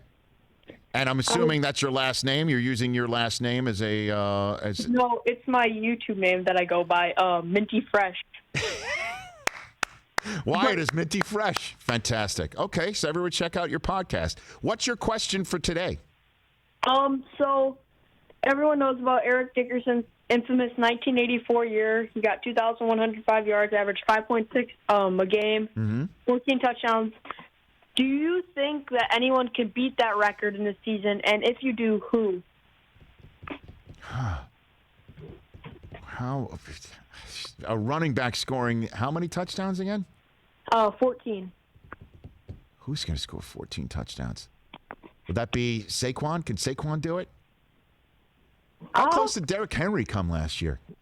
And I'm assuming that's your last name. You're using your last name as a as No, it's my YouTube name that I go by, Minty Fresh. Wyatt is Minty Fresh. Fantastic. Okay, so everyone check out your podcast. What's your question for today? So everyone knows about Eric Dickerson's infamous 1984 year. He got 2,105 yards, averaged 5.6 a game, 14 touchdowns. Do you think that anyone can beat that record in this season? And if you do, who? How a running back scoring how many touchdowns again? 14. Who's going to score 14 touchdowns? Would that be Saquon? Can Saquon do it? How close did Derrick Henry come last year? I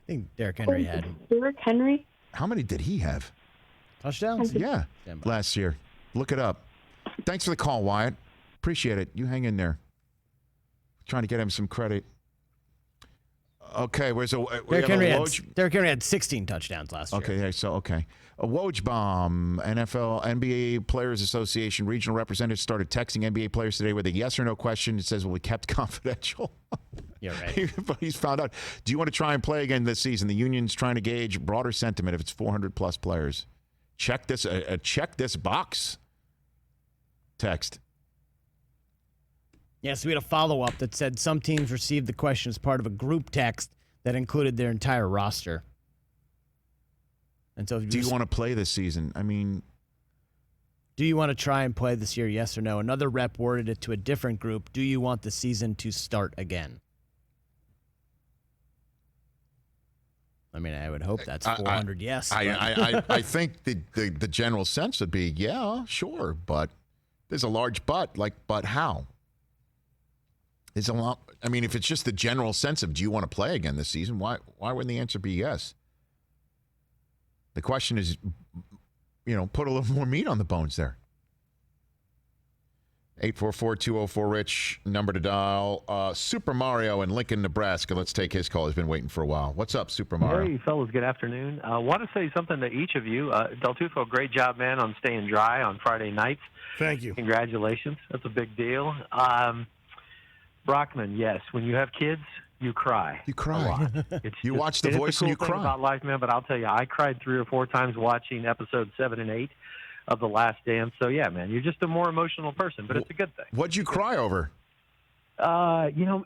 think Derrick Henry had Derrick Henry? How many did he have? touchdowns. Yeah, last year. Look it up. Thanks for the call, Wyatt. Appreciate it. You hang in there. Trying to get him some credit. Okay, where's a Derrick Henry had 16 touchdowns last year. Okay, so a Woj bomb. NFL, NBA Players Association regional representatives started texting NBA players today with a yes or no question. It says will be kept confidential. Yeah, right. But he's found out. Do you want to try and play again this season? The union's trying to gauge broader sentiment if it's 400 plus players. Check this box. Text. Yes, we had a follow-up that said some teams received the question as part of a group text that included their entire roster. And so, Do you want to play this season? I mean, do you want to try and play this year? Yes or no? Another rep worded it to a different group. Do you want the season to start again? I mean, I would hope that's 400 yes. I think the general sense would be, yeah, sure, but there's a large but. Like, but how? There's a lot. I mean, if it's just the general sense of do you want to play again this season, why wouldn't the answer be yes? The question is, put a little more meat on the bones there. 844-204-RICH, number to dial. Super Mario in Lincoln, Nebraska. Let's take his call. He's been waiting for a while. What's up, Super Mario? Hey, fellas. Good afternoon. I want to say something to each of you. Del Tufo, great job, man, on staying dry on Friday nights. Thank you. Congratulations. That's a big deal. Brockman, yes. When you have kids, you cry. You cry. A lot. You watch The Voice and you cry. About life, man, but I'll tell you, I cried 3 or 4 times watching episodes 7 and 8 of The Last Dance. So, yeah, man, you're just a more emotional person, but it's a good thing. What'd you cry over? Dude, so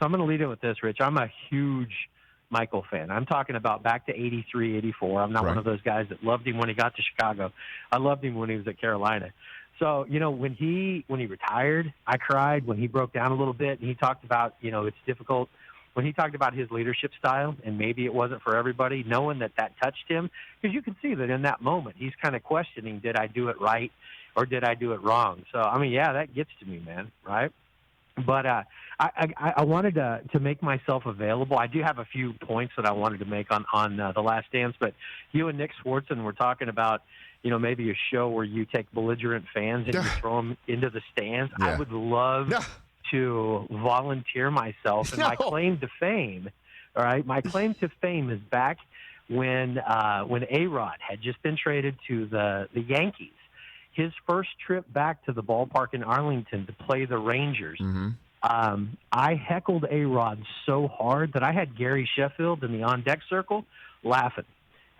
I'm going to lead in with this, Rich. I'm a huge Michael fan. I'm talking about back to 83, 84. I'm not one of those guys that loved him when he got to Chicago. I loved him when he was at Carolina. So, when he retired, I cried. When he broke down a little bit and he talked about, it's difficult. When he talked about his leadership style and maybe it wasn't for everybody, knowing that touched him, because you can see that in that moment he's kind of questioning, did I do it right or did I do it wrong? So, that gets to me, man, right? But I wanted to make myself available. I do have a few points that I wanted to make on The Last Dance, but you and Nick Swardson were talking about, maybe a show where you take belligerent fans and you throw them into the stands. Yeah. I would love to volunteer myself. And my claim to fame, all right, my claim to fame is back when A-Rod had just been traded to the Yankees. His first trip back to the ballpark in Arlington to play the Rangers, I heckled A-Rod so hard that I had Gary Sheffield in the on-deck circle laughing.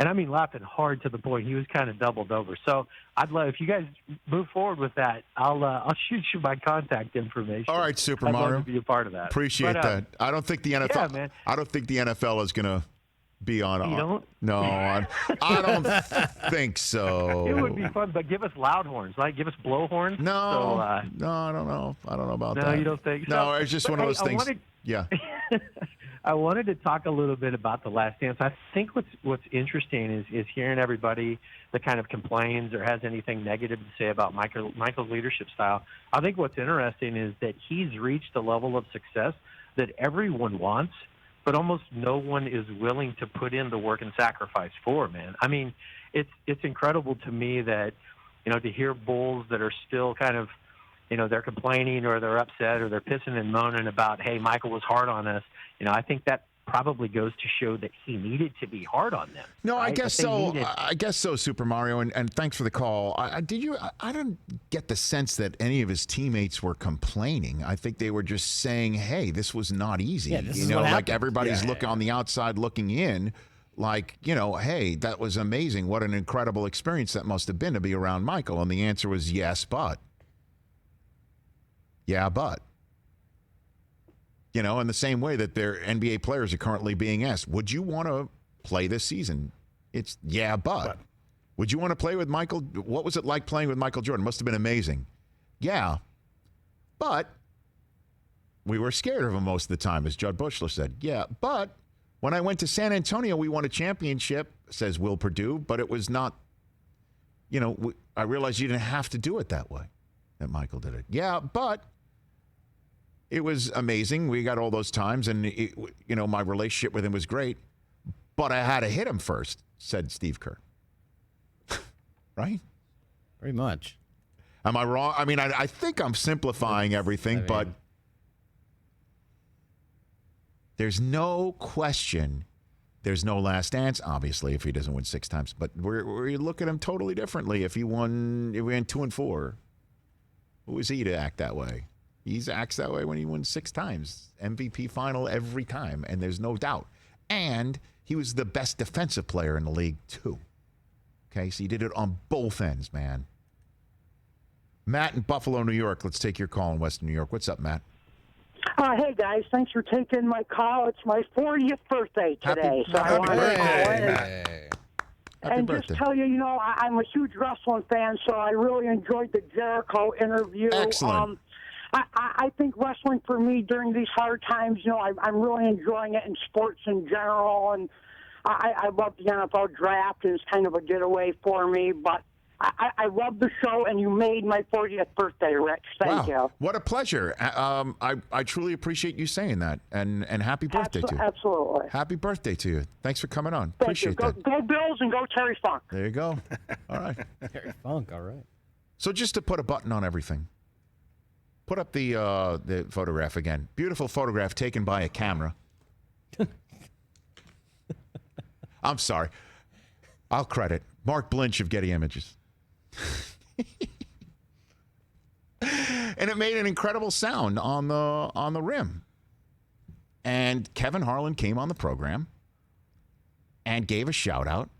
And I mean laughing hard to the point he was kind of doubled over. So I'd love, if you guys move forward with that, I'll shoot you my contact information. All right, Super I'd Mario. love to be a part of that. Appreciate that. I don't think the NFL. Yeah, man. I don't think the NFL is going to be on. You don't? No, I don't think so. It would be fun, but give us loud horns, like give us blowhorns. No, no, I don't know. I don't know about that. No, you don't think so? No, it's just one of those things. Yeah. I wanted to talk a little bit about The Last Dance. I think what's interesting is hearing everybody that kind of complains or has anything negative to say about Michael's leadership style. I think what's interesting is that he's reached a level of success that everyone wants, but almost no one is willing to put in the work and sacrifice for, man. I mean, it's incredible to me that, to hear Bulls that are still kind of, they're complaining or they're upset or they're pissing and moaning about, hey, Michael was hard on us. I think that probably goes to show that he needed to be hard on them. No, right? I guess so. I guess so, Super Mario, and thanks for the call. I didn't get the sense that any of his teammates were complaining. I think they were just saying, "Hey, this was not easy." Yeah, this is what like happened. everybody's looking on the outside, looking in, like, hey, that was amazing. What an incredible experience that must have been to be around Michael. And the answer was yes, but. Yeah, but. In the same way that their NBA players are currently being asked, would you want to play this season? It's yeah, but. Would you want to play with Michael? What was it like playing with Michael Jordan? Must have been amazing. Yeah, but we were scared of him most of the time, as Judd Bushler said. Yeah, but when I went to San Antonio, we won a championship, says Will Perdue, but it was not, I realized you didn't have to do it that way, that Michael did it. Yeah, but it was amazing. We got all those times, and, my relationship with him was great. But I had to hit him first, said Steve Kerr. Right? Very much. Am I wrong? I mean, I think I'm simplifying everything, but there's no question. There's no last dance, obviously, if he doesn't win 6 times. But we look at him totally differently if he won 2 and 4. Who is he to act that way? He acts that way when he wins 6 times. MVP final every time, and there's no doubt. And he was the best defensive player in the league, too. Okay, so he did it on both ends, man. Matt in Buffalo, New York. Let's take your call in Western New York. What's up, Matt? Hey, guys. Thanks for taking my call. It's my 40th birthday today. Happy birthday. And just tell you, I'm a huge wrestling fan, so I really enjoyed the Jericho interview. Excellent. I think wrestling for me during these hard times, I'm really enjoying it in sports in general, and I love the NFL draft, and it's kind of a getaway for me, but I love the show, and you made my 40th birthday, Rich. Thank you. What a pleasure. I truly appreciate you saying that, and happy birthday to you. Absolutely. Happy birthday to you. Thanks for coming on. Thank you. Appreciate that. Go Bills and go Terry Funk. There you go. All right. Terry Funk, all right. So just to put a button on everything, put up the photograph again. Beautiful photograph taken by a camera. I'm sorry. I'll credit Mark Blinch of Getty Images. And it made an incredible sound on the rim. And Kevin Harlan came on the program and gave a shout out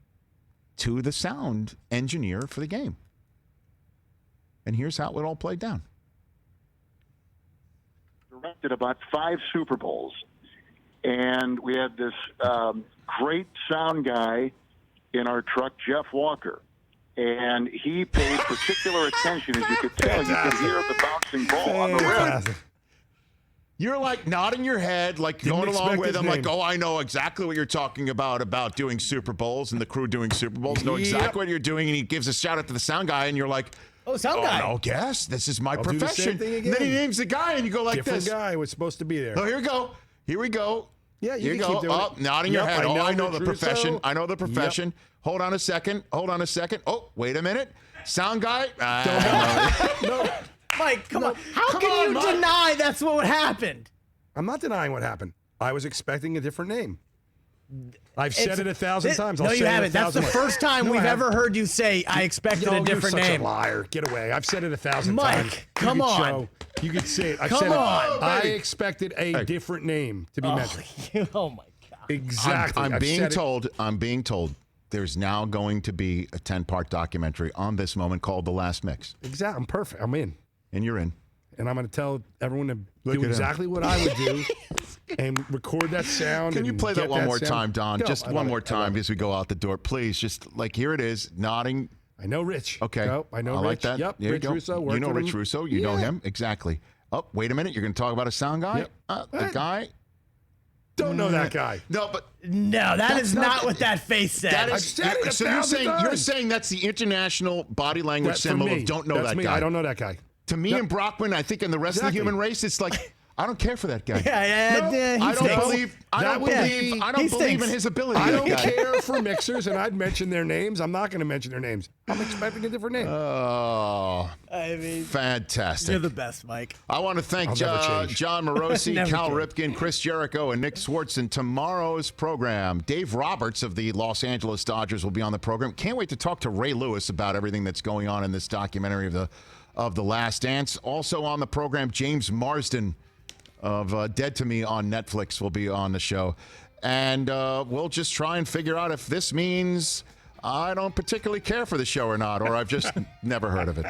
to the sound engineer for the game. And here's how it all played down. Directed about 5 Super Bowls, and we had this great sound guy in our truck, Jeff Walker. and he paid particular attention. As you could tell, you could hear the bouncing ball on the rim. You're like nodding your head, like Didn't going along expect with his him, name. like, oh, I know exactly what you're talking about doing Super Bowls and the crew doing Super Bowls. Know exactly what you're doing, and he gives a shout out to the sound guy, and you're like, oh, sound guy. No, guess this is my I'll do the profession. same thing And then he again. names the guy, and you go like Different this. guy was supposed to be there. Oh, here we go. Here we go. Yeah, Here you you can go. keep doing Oh, it. nodding your Yep, head. I know the Rich profession. Russo. I know the profession. Yep. Hold on a second. Oh, wait a minute. Sound guy. No, Mike, come on. How come can on, you Mike. deny that's what happened? I'm not denying what happened. I was expecting a different name. I've said it 1,000 times. I'll No, say you it haven't. That's the 1,000 more. first time No, I we've haven't. ever heard you say, I expected No, a different you're such name. a liar. Get away. I've said it 1,000 Mike, times. come you could on. Show, you could say it. I've Come said on, it. I baby. expected a different name to be mentioned. Oh, my God. Exactly. I'm I've being said it. told there's now going to be a 10-part documentary on this moment called The Last Mix. Exactly. I'm perfect. I'm in. And you're in. And I'm going to tell everyone to Look do at him. exactly what I would do and record that sound. Can you and play get that one more sound. time, Don? No, Just I one love more it. I love time it. as we go out the door. Please, just like here it is, nodding. I know Rich. Okay. Nope, I know I like Rich. that. Yep, There Rich you go. Russo. You worked know with Rich him. Russo. You know Yeah. him. Exactly. Oh, wait a minute. You're going to talk about a sound guy? Yep. The guy? Don't know that guy. No, but No, that is not what that face said. that I've is said it so 1,000 you're times. saying that's the international body language That's for symbol me. of don't know That's that me. guy. I don't know that guy. To me Yep. and Brockman, I think, and the rest of the Exactly. human race, it's like I don't care for that guy. Yeah, he I don't stinks. believe. I That don't would believe. be- I don't He believe in stinks. his ability. I that don't guy. care for mixers, and I'd mention their names. I'm not going to mention their names. I'm expecting a different name. Oh, I mean, fantastic. you're the best, Mike. I want to thank I'll never change. John Morosi, Never Cal change. Ripken, Chris Jericho, and Nick Swardson. Tomorrow's program, Dave Roberts of the Los Angeles Dodgers will be on the program. Can't wait to talk to Ray Lewis about everything that's going on in this documentary of the Last Dance. Also on the program, James Marsden of Dead to Me on Netflix will be on the show. And we'll just try and figure out if this means I don't particularly care for the show or not, or I've just never heard of it.